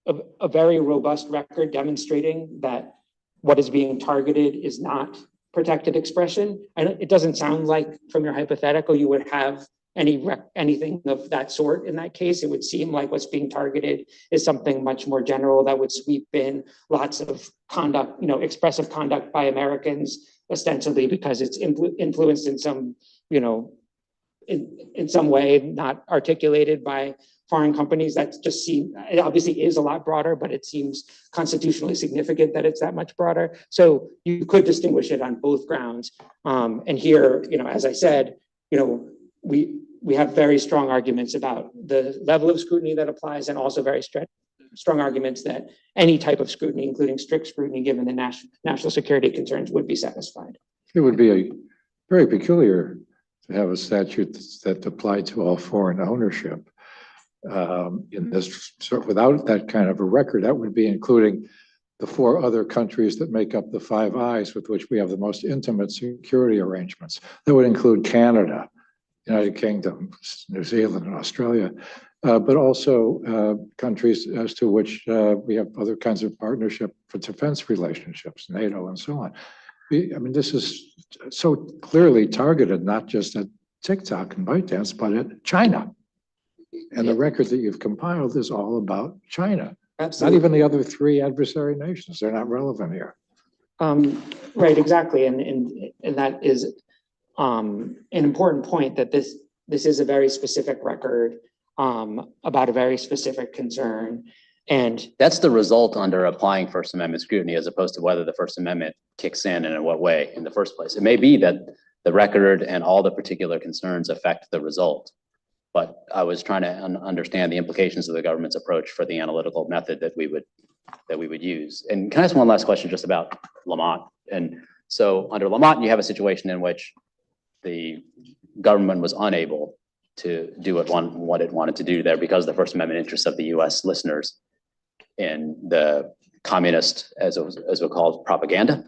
I: a very robust record demonstrating that what is being targeted is not protected expression. And it doesn't sound like from your hypothetical you would have anything of that sort in that case. It would seem like what's being targeted is something much more general that would sweep in lots of conduct, expressive conduct by Americans, ostensibly because it's influenced in some, in some way not articulated by foreign companies. That just seems, it obviously is a lot broader, but it seems constitutionally significant that it's that much broader. So you could distinguish it on both grounds. And here, as I said, we have very strong arguments about the level of scrutiny that applies, and also very strong arguments that any type of scrutiny, including strict scrutiny, given the national security concerns, would be satisfied.
G: It would be very peculiar to have a statute that applied to all foreign ownership. In this, without that kind of a record, that would be including the 4 other countries that make up the 5 Eyes with which we have the most intimate security arrangements. That would include Canada, United Kingdom, New Zealand, and Australia, but also countries as to which we have other kinds of partnership for defense relationships, NATO and so on. I mean, this is so clearly targeted, not just at TikTok and ByteDance, but at China. And the record that you've compiled is all about China.
I: Absolutely.
G: Not even the other 3 adversary nations. They're not relevant here.
I: Right, exactly. And that is an important point, that this is a very specific record about a very specific concern. And
B: that's the result under applying First Amendment scrutiny, as opposed to whether the First Amendment kicks in and in what way in the first place. It may be that the record and all the particular concerns affect the result. But I was trying to understand the implications of the government's approach for the analytical method that we would use. And can I ask one last question just about Lamont? And so under Lamont, you have a situation in which the government was unable to do what it wanted to do there because of the First Amendment interests of the US listeners in the communist, as we call it, propaganda.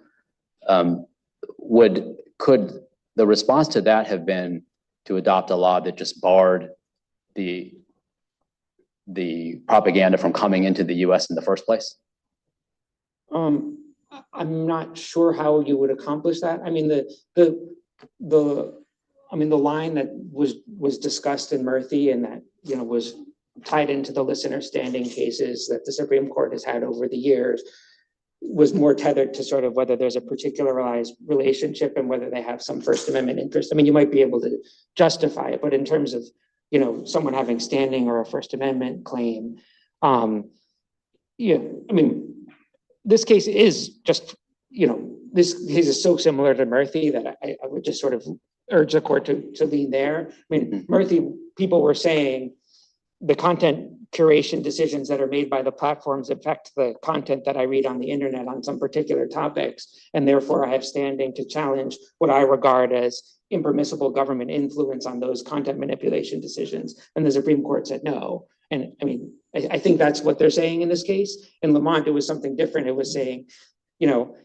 B: Could the response to that have been to adopt a law that just barred the propaganda from coming into the US in the first place?
I: I'm not sure how you would accomplish that. I mean, the line that was discussed in Murphy and that, was tied into the listener standing cases that the Supreme Court has had over the years was more tethered to sort of whether there's a particularized relationship and whether they have some First Amendment interest. I mean, you might be able to justify it, but in terms of, someone having standing or a First Amendment claim, this case is just, this case is so similar to Murphy that I would just sort of urge the court to lean there. I mean, Murphy, people were saying the content curation decisions that are made by the platforms affect the content that I read on the internet on some particular topics, and therefore I have standing to challenge what I regard as impermissible government influence on those content manipulation decisions. And the Supreme Court said no. And I mean, I think that's what they're saying in this case. In Lamont, it was something different. It was saying,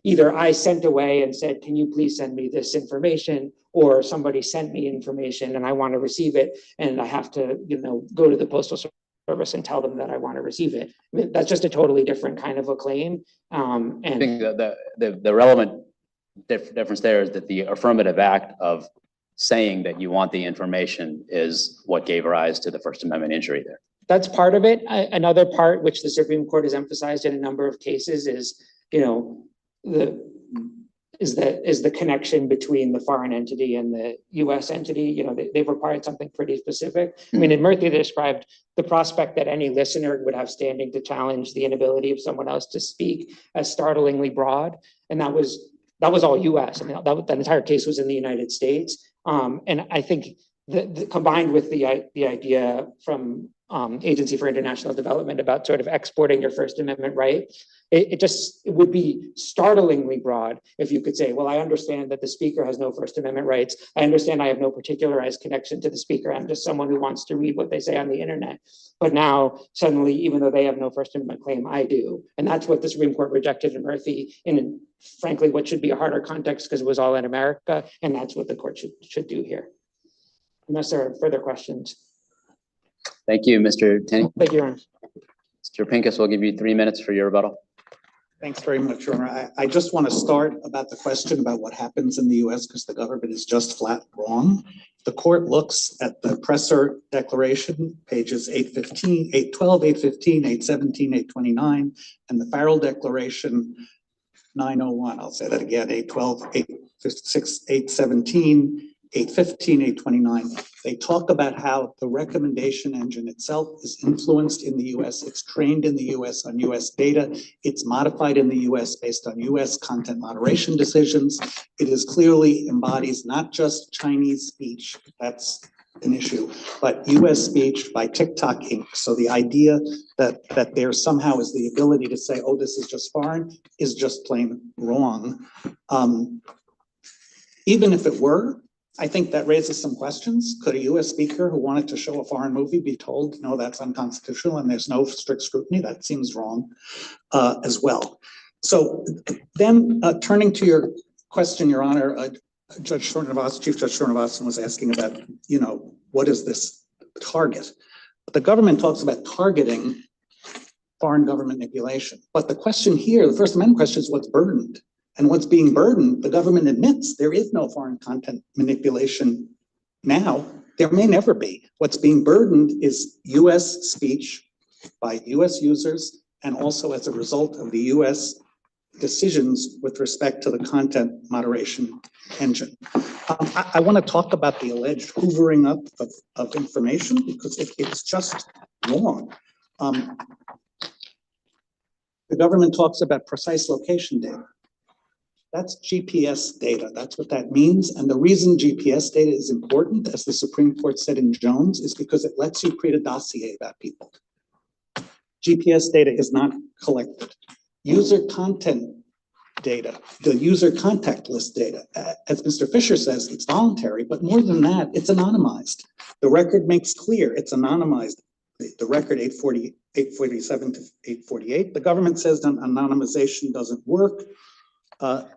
I: either I sent away and said, can you please send me this information, or somebody sent me information and I want to receive it, and I have to, go to the Postal Service and tell them that I want to receive it. I mean, that's just a totally different kind of a claim.
B: I think that the relevant difference there is that the affirmative act of saying that you want the information is what gave rise to the First Amendment injury there.
I: That's part of it. Another part, which the Supreme Court has emphasized in a number of cases, is the connection between the foreign entity and the U.S. entity. They've required something pretty specific. I mean, in Murphy, they described the prospect that any listener would have standing to challenge the inability of someone else to speak as startlingly broad, and that was all U.S. I mean, that entire case was in the United States, and I think combined with the idea from Agency for International Development about sort of exporting your First Amendment right, it would be startlingly broad if you could say, well, I understand that the speaker has no First Amendment rights. I understand I have no particularized connection to the speaker. I'm just someone who wants to read what they say on the internet. But now suddenly, even though they have no First Amendment claim, I do. And that's what the Supreme Court rejected in Murphy, in frankly, what should be a harder context because it was all in America. And that's what the court should do here. Unless there are further questions.
B: Thank you, Mr. Tenney.
I: Thank you, Your Honor.
B: Mr. Pincus, we'll give you 3 minutes for your rebuttal.
F: Thanks very much, Your Honor. I just want to start about the question about what happens in the US because the government is just flat wrong. The court looks at the Presser Declaration, pages 815, 812, 815, 817, 829, and the Farrell Declaration, 901. I'll say that again, 812, 856, 817, 815, 829. They talk about how the recommendation engine itself is influenced in the US. It's trained in the US on US data. It's modified in the US based on US content moderation decisions. It is clearly embodies not just Chinese speech, that's an issue, but US speech by TikTok Inc. So the idea that there somehow is the ability to say, oh, this is just foreign is just plain wrong. Even if it were, I think that raises some questions. Could a US speaker who wanted to show a foreign movie be told, no, that's unconstitutional and there's no strict scrutiny? That seems wrong as well. So then turning to your question, Your Honor, Chief Judge Srinivasan was asking about, what is this target? The government talks about targeting foreign government manipulation. But the question here, the First Amendment question is what's burdened. And what's being burdened, the government admits there is no foreign content manipulation now. There may never be. What's being burdened is US speech by US users and also as a result of the US decisions with respect to the content moderation engine. I want to talk about the alleged hoovering up of information because it's just wrong. The government talks about precise location data. That's GPS data. That's what that means. And the reason GPS data is important, as the Supreme Court said in Jones, is because it lets you create a dossier about people. GPS data is not collected. User content data, the user contact list data, as Mr. Fisher says, it's voluntary, but more than that, it's anonymized. The record makes clear it's anonymized. The record 847 to 848, the government says that anonymization doesn't work.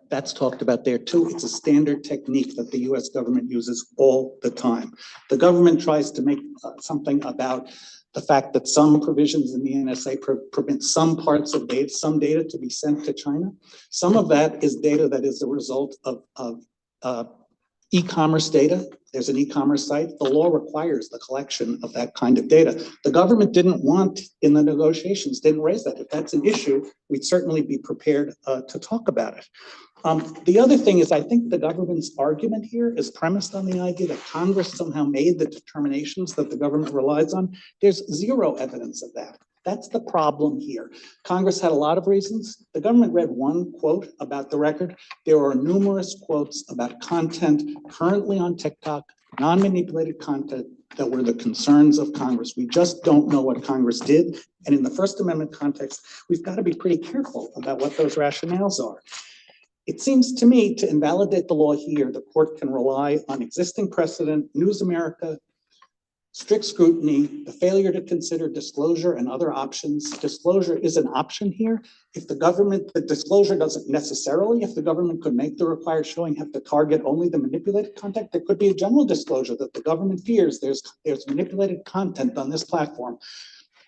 F: That's talked about there too. It's a standard technique that the US government uses all the time. The government tries to make something about the fact that some provisions in the NSA permit some parts of data, some data to be sent to China. Some of that is data that is a result of e-commerce data. There's an e-commerce site. The law requires the collection of that kind of data. The government didn't want in the negotiations, didn't raise that. If that's an issue, we'd certainly be prepared to talk about it. The other thing is, I think the government's argument here is premised on the idea that Congress somehow made the determinations that the government relies on. There's zero evidence of that. That's the problem here. Congress had a lot of reasons. The government read one quote about the record. There are numerous quotes about content currently on TikTok, non-manipulated content that were the concerns of Congress. We just don't know what Congress did. And in the First Amendment context, we've got to be pretty careful about what those rationales are. It seems to me to invalidate the law here, the court can rely on existing precedent, News America, strict scrutiny, the failure to consider disclosure and other options. Disclosure is an option here. If the disclosure doesn't necessarily, if the government could make the required showing, have to target only the manipulated content, there could be a general disclosure that the government fears there's manipulated content on this platform.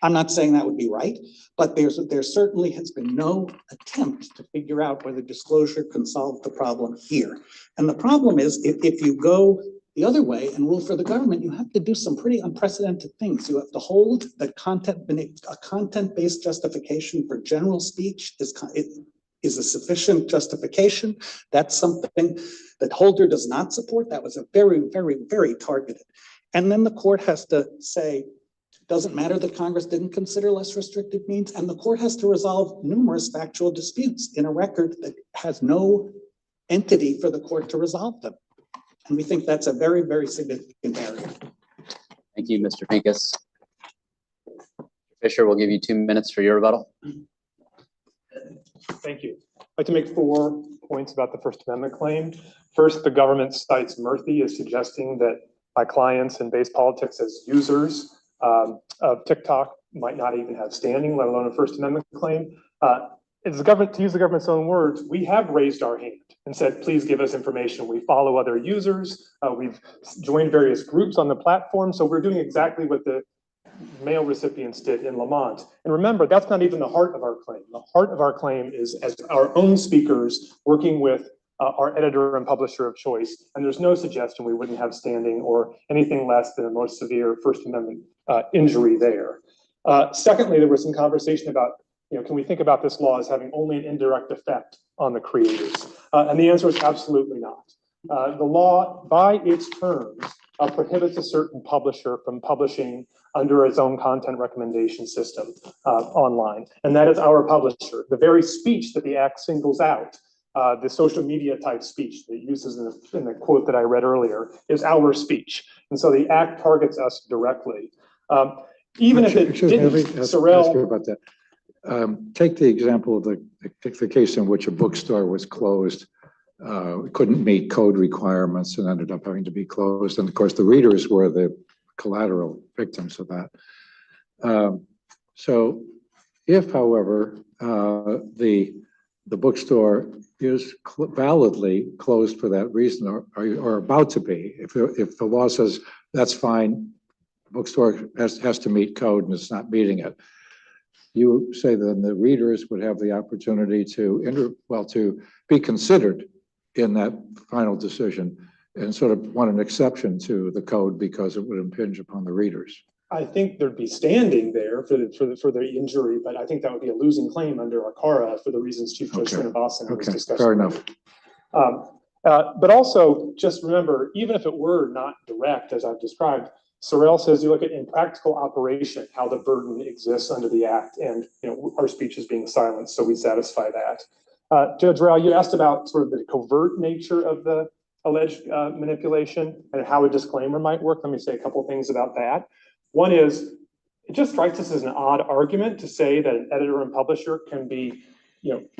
F: I'm not saying that would be right, but there certainly has been no attempt to figure out whether disclosure can solve the problem here. And the problem is, if you go the other way and rule for the government, you have to do some pretty unprecedented things. You have to hold that a content-based justification for general speech is a sufficient justification. That's something that Holder does not support. That was a very, very, very targeted. And then the court has to say, doesn't matter that Congress didn't consider less restrictive means, and the court has to resolve numerous factual disputes in a record that has no entity for the court to resolve them. And we think that's a very, very significant area.
B: Thank you, Mr. Pincus. Fisher, we'll give you 2 minutes for your rebuttal.
H: Thank you. I'd like to make 4 points about the First Amendment claim. First, the government cites Murphy as suggesting that my clients in base politics as users of TikTok might not even have standing, let alone a First Amendment claim. It's the government, to use the government's own words, we have raised our hand and said, please give us information. We follow other users. We've joined various groups on the platform. So we're doing exactly what the mail recipients did in Lamont. And remember, that's not even the heart of our claim. The heart of our claim is as our own speakers working with our editor and publisher of choice. And there's no suggestion we wouldn't have standing or anything less than a most severe First Amendment injury there. Secondly, there was some conversation about, can we think about this law as having only an indirect effect on the creators? And the answer is absolutely not. The law, by its terms, prohibits a certain publisher from publishing under its own content recommendation system online. And that is our publisher. The very speech that the Act singles out, the social media type speech that it uses in the quote that I read earlier, is our speech. And so the Act targets us directly. Even if it didn't, Sorrell.
G: Ask you about that. Take the example of the case in which a bookstore was closed, couldn't meet code requirements and ended up having to be closed. And of course, the readers were the collateral victims of that. So if, however, the bookstore is validly closed for that reason or about to be, if the law says that's fine, the bookstore has to meet code and it's not meeting it, you say then the readers would have the opportunity to be considered in that final decision and sort of want an exception to the code because it would impinge upon the readers.
H: I think there'd be standing there for the injury, but I think that would be a losing claim under ACARA for the reasons Chief Judge Srinivasan was discussing.
G: Fair enough.
H: But also just remember, even if it were not direct, as I've described, Sorrell says you look at in practical operation, how the burden exists under the Act, and our speech is being silenced, so we satisfy that. Judge Rao, you asked about sort of the covert nature of the alleged manipulation and how a disclaimer might work. Let me say a couple things about that. One is, it just strikes us as an odd argument to say that an editor and publisher can be,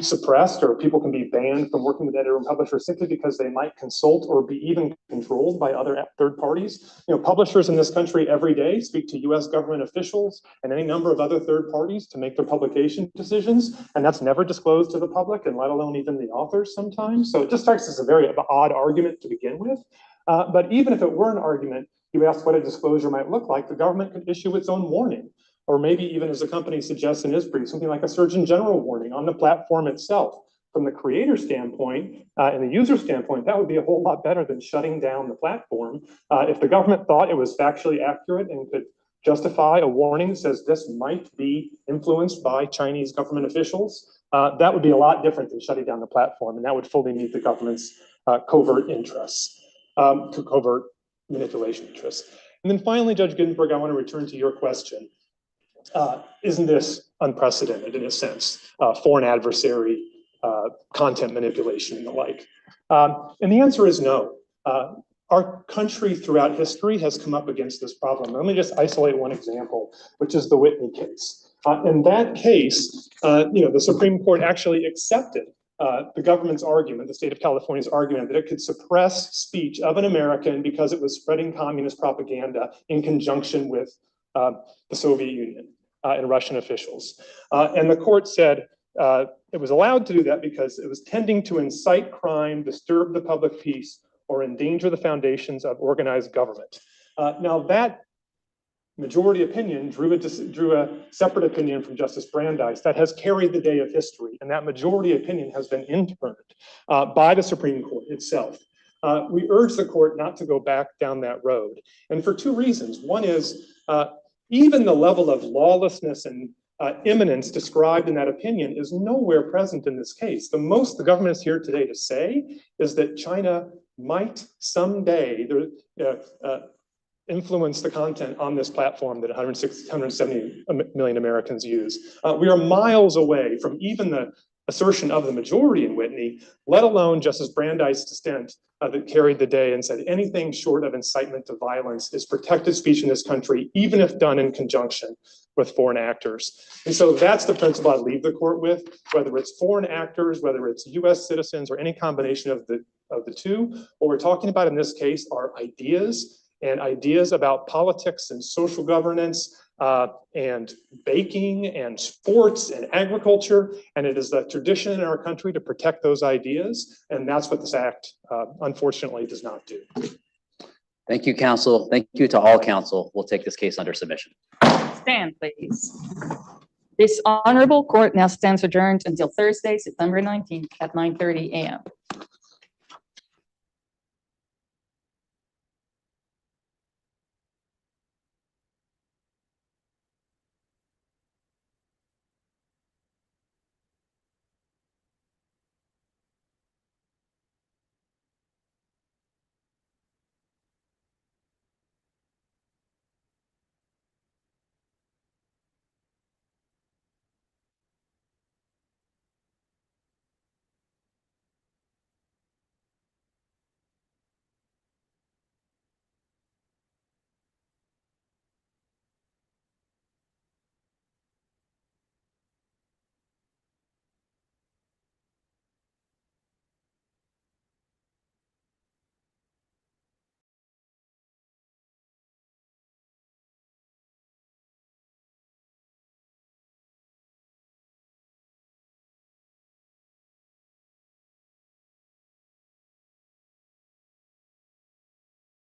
H: suppressed, or people can be banned from working with editor and publisher simply because they might consult or be even controlled by other third parties. Publishers in this country every day speak to US government officials and any number of other third parties to make their publication decisions, and that's never disclosed to the public, and let alone even the authors sometimes. So it just strikes us as a very odd argument to begin with. But even if it were an argument, you asked what a disclosure might look like, the government could issue its own warning, or maybe even, as the company suggests in its brief, something like a Surgeon General warning on the platform itself. From the creator standpoint and the user standpoint, that would be a whole lot better than shutting down the platform. If the government thought it was factually accurate and could justify a warning that says this might be influenced by Chinese government officials, that would be a lot different than shutting down the platform, and that would fully meet the government's covert interests, covert manipulation interests. And then finally, Judge Ginsburg, I want to return to your question. Isn't this unprecedented in a sense, foreign adversary, content manipulation and the like? And the answer is no. Our country throughout history has come up against this problem. Let me just isolate one example, which is the Whitney case. In that case, the Supreme Court actually accepted the government's argument, the state of California's argument, that it could suppress speech of an American because it was spreading communist propaganda in conjunction with the Soviet Union and Russian officials. And the court said it was allowed to do that because it was tending to incite crime, disturb the public peace, or endanger the foundations of organized government. Now that majority opinion drew a separate opinion from Justice Brandeis that has carried the day of history, and that majority opinion has been interned by the Supreme Court itself. We urge the court not to go back down that road, and for two reasons. One is, even the level of lawlessness and imminence described in that opinion is nowhere present in this case. The most the government is here today to say is that China might someday influence the content on this platform that 170 million Americans use. We are miles away from even the assertion of the majority in Whitney, let alone Justice Brandeis' dissent that carried the day and said anything short of incitement to violence is protected speech in this country, even if done in conjunction with foreign actors. And so that's the principle I leave the court with, whether it's foreign actors, whether it's US citizens, or any combination of the two. What we're talking about in this case are ideas, and ideas about politics and social governance, and baking and sports and agriculture. And it is the tradition in our country to protect those ideas. And that's what this act, unfortunately, does not do.
B: Thank you, counsel. Thank you to all counsel. We'll take this case under submission.
A: Stand, please. This honorable court now stands adjourned until Thursday, September 19th at 9:30 a.m.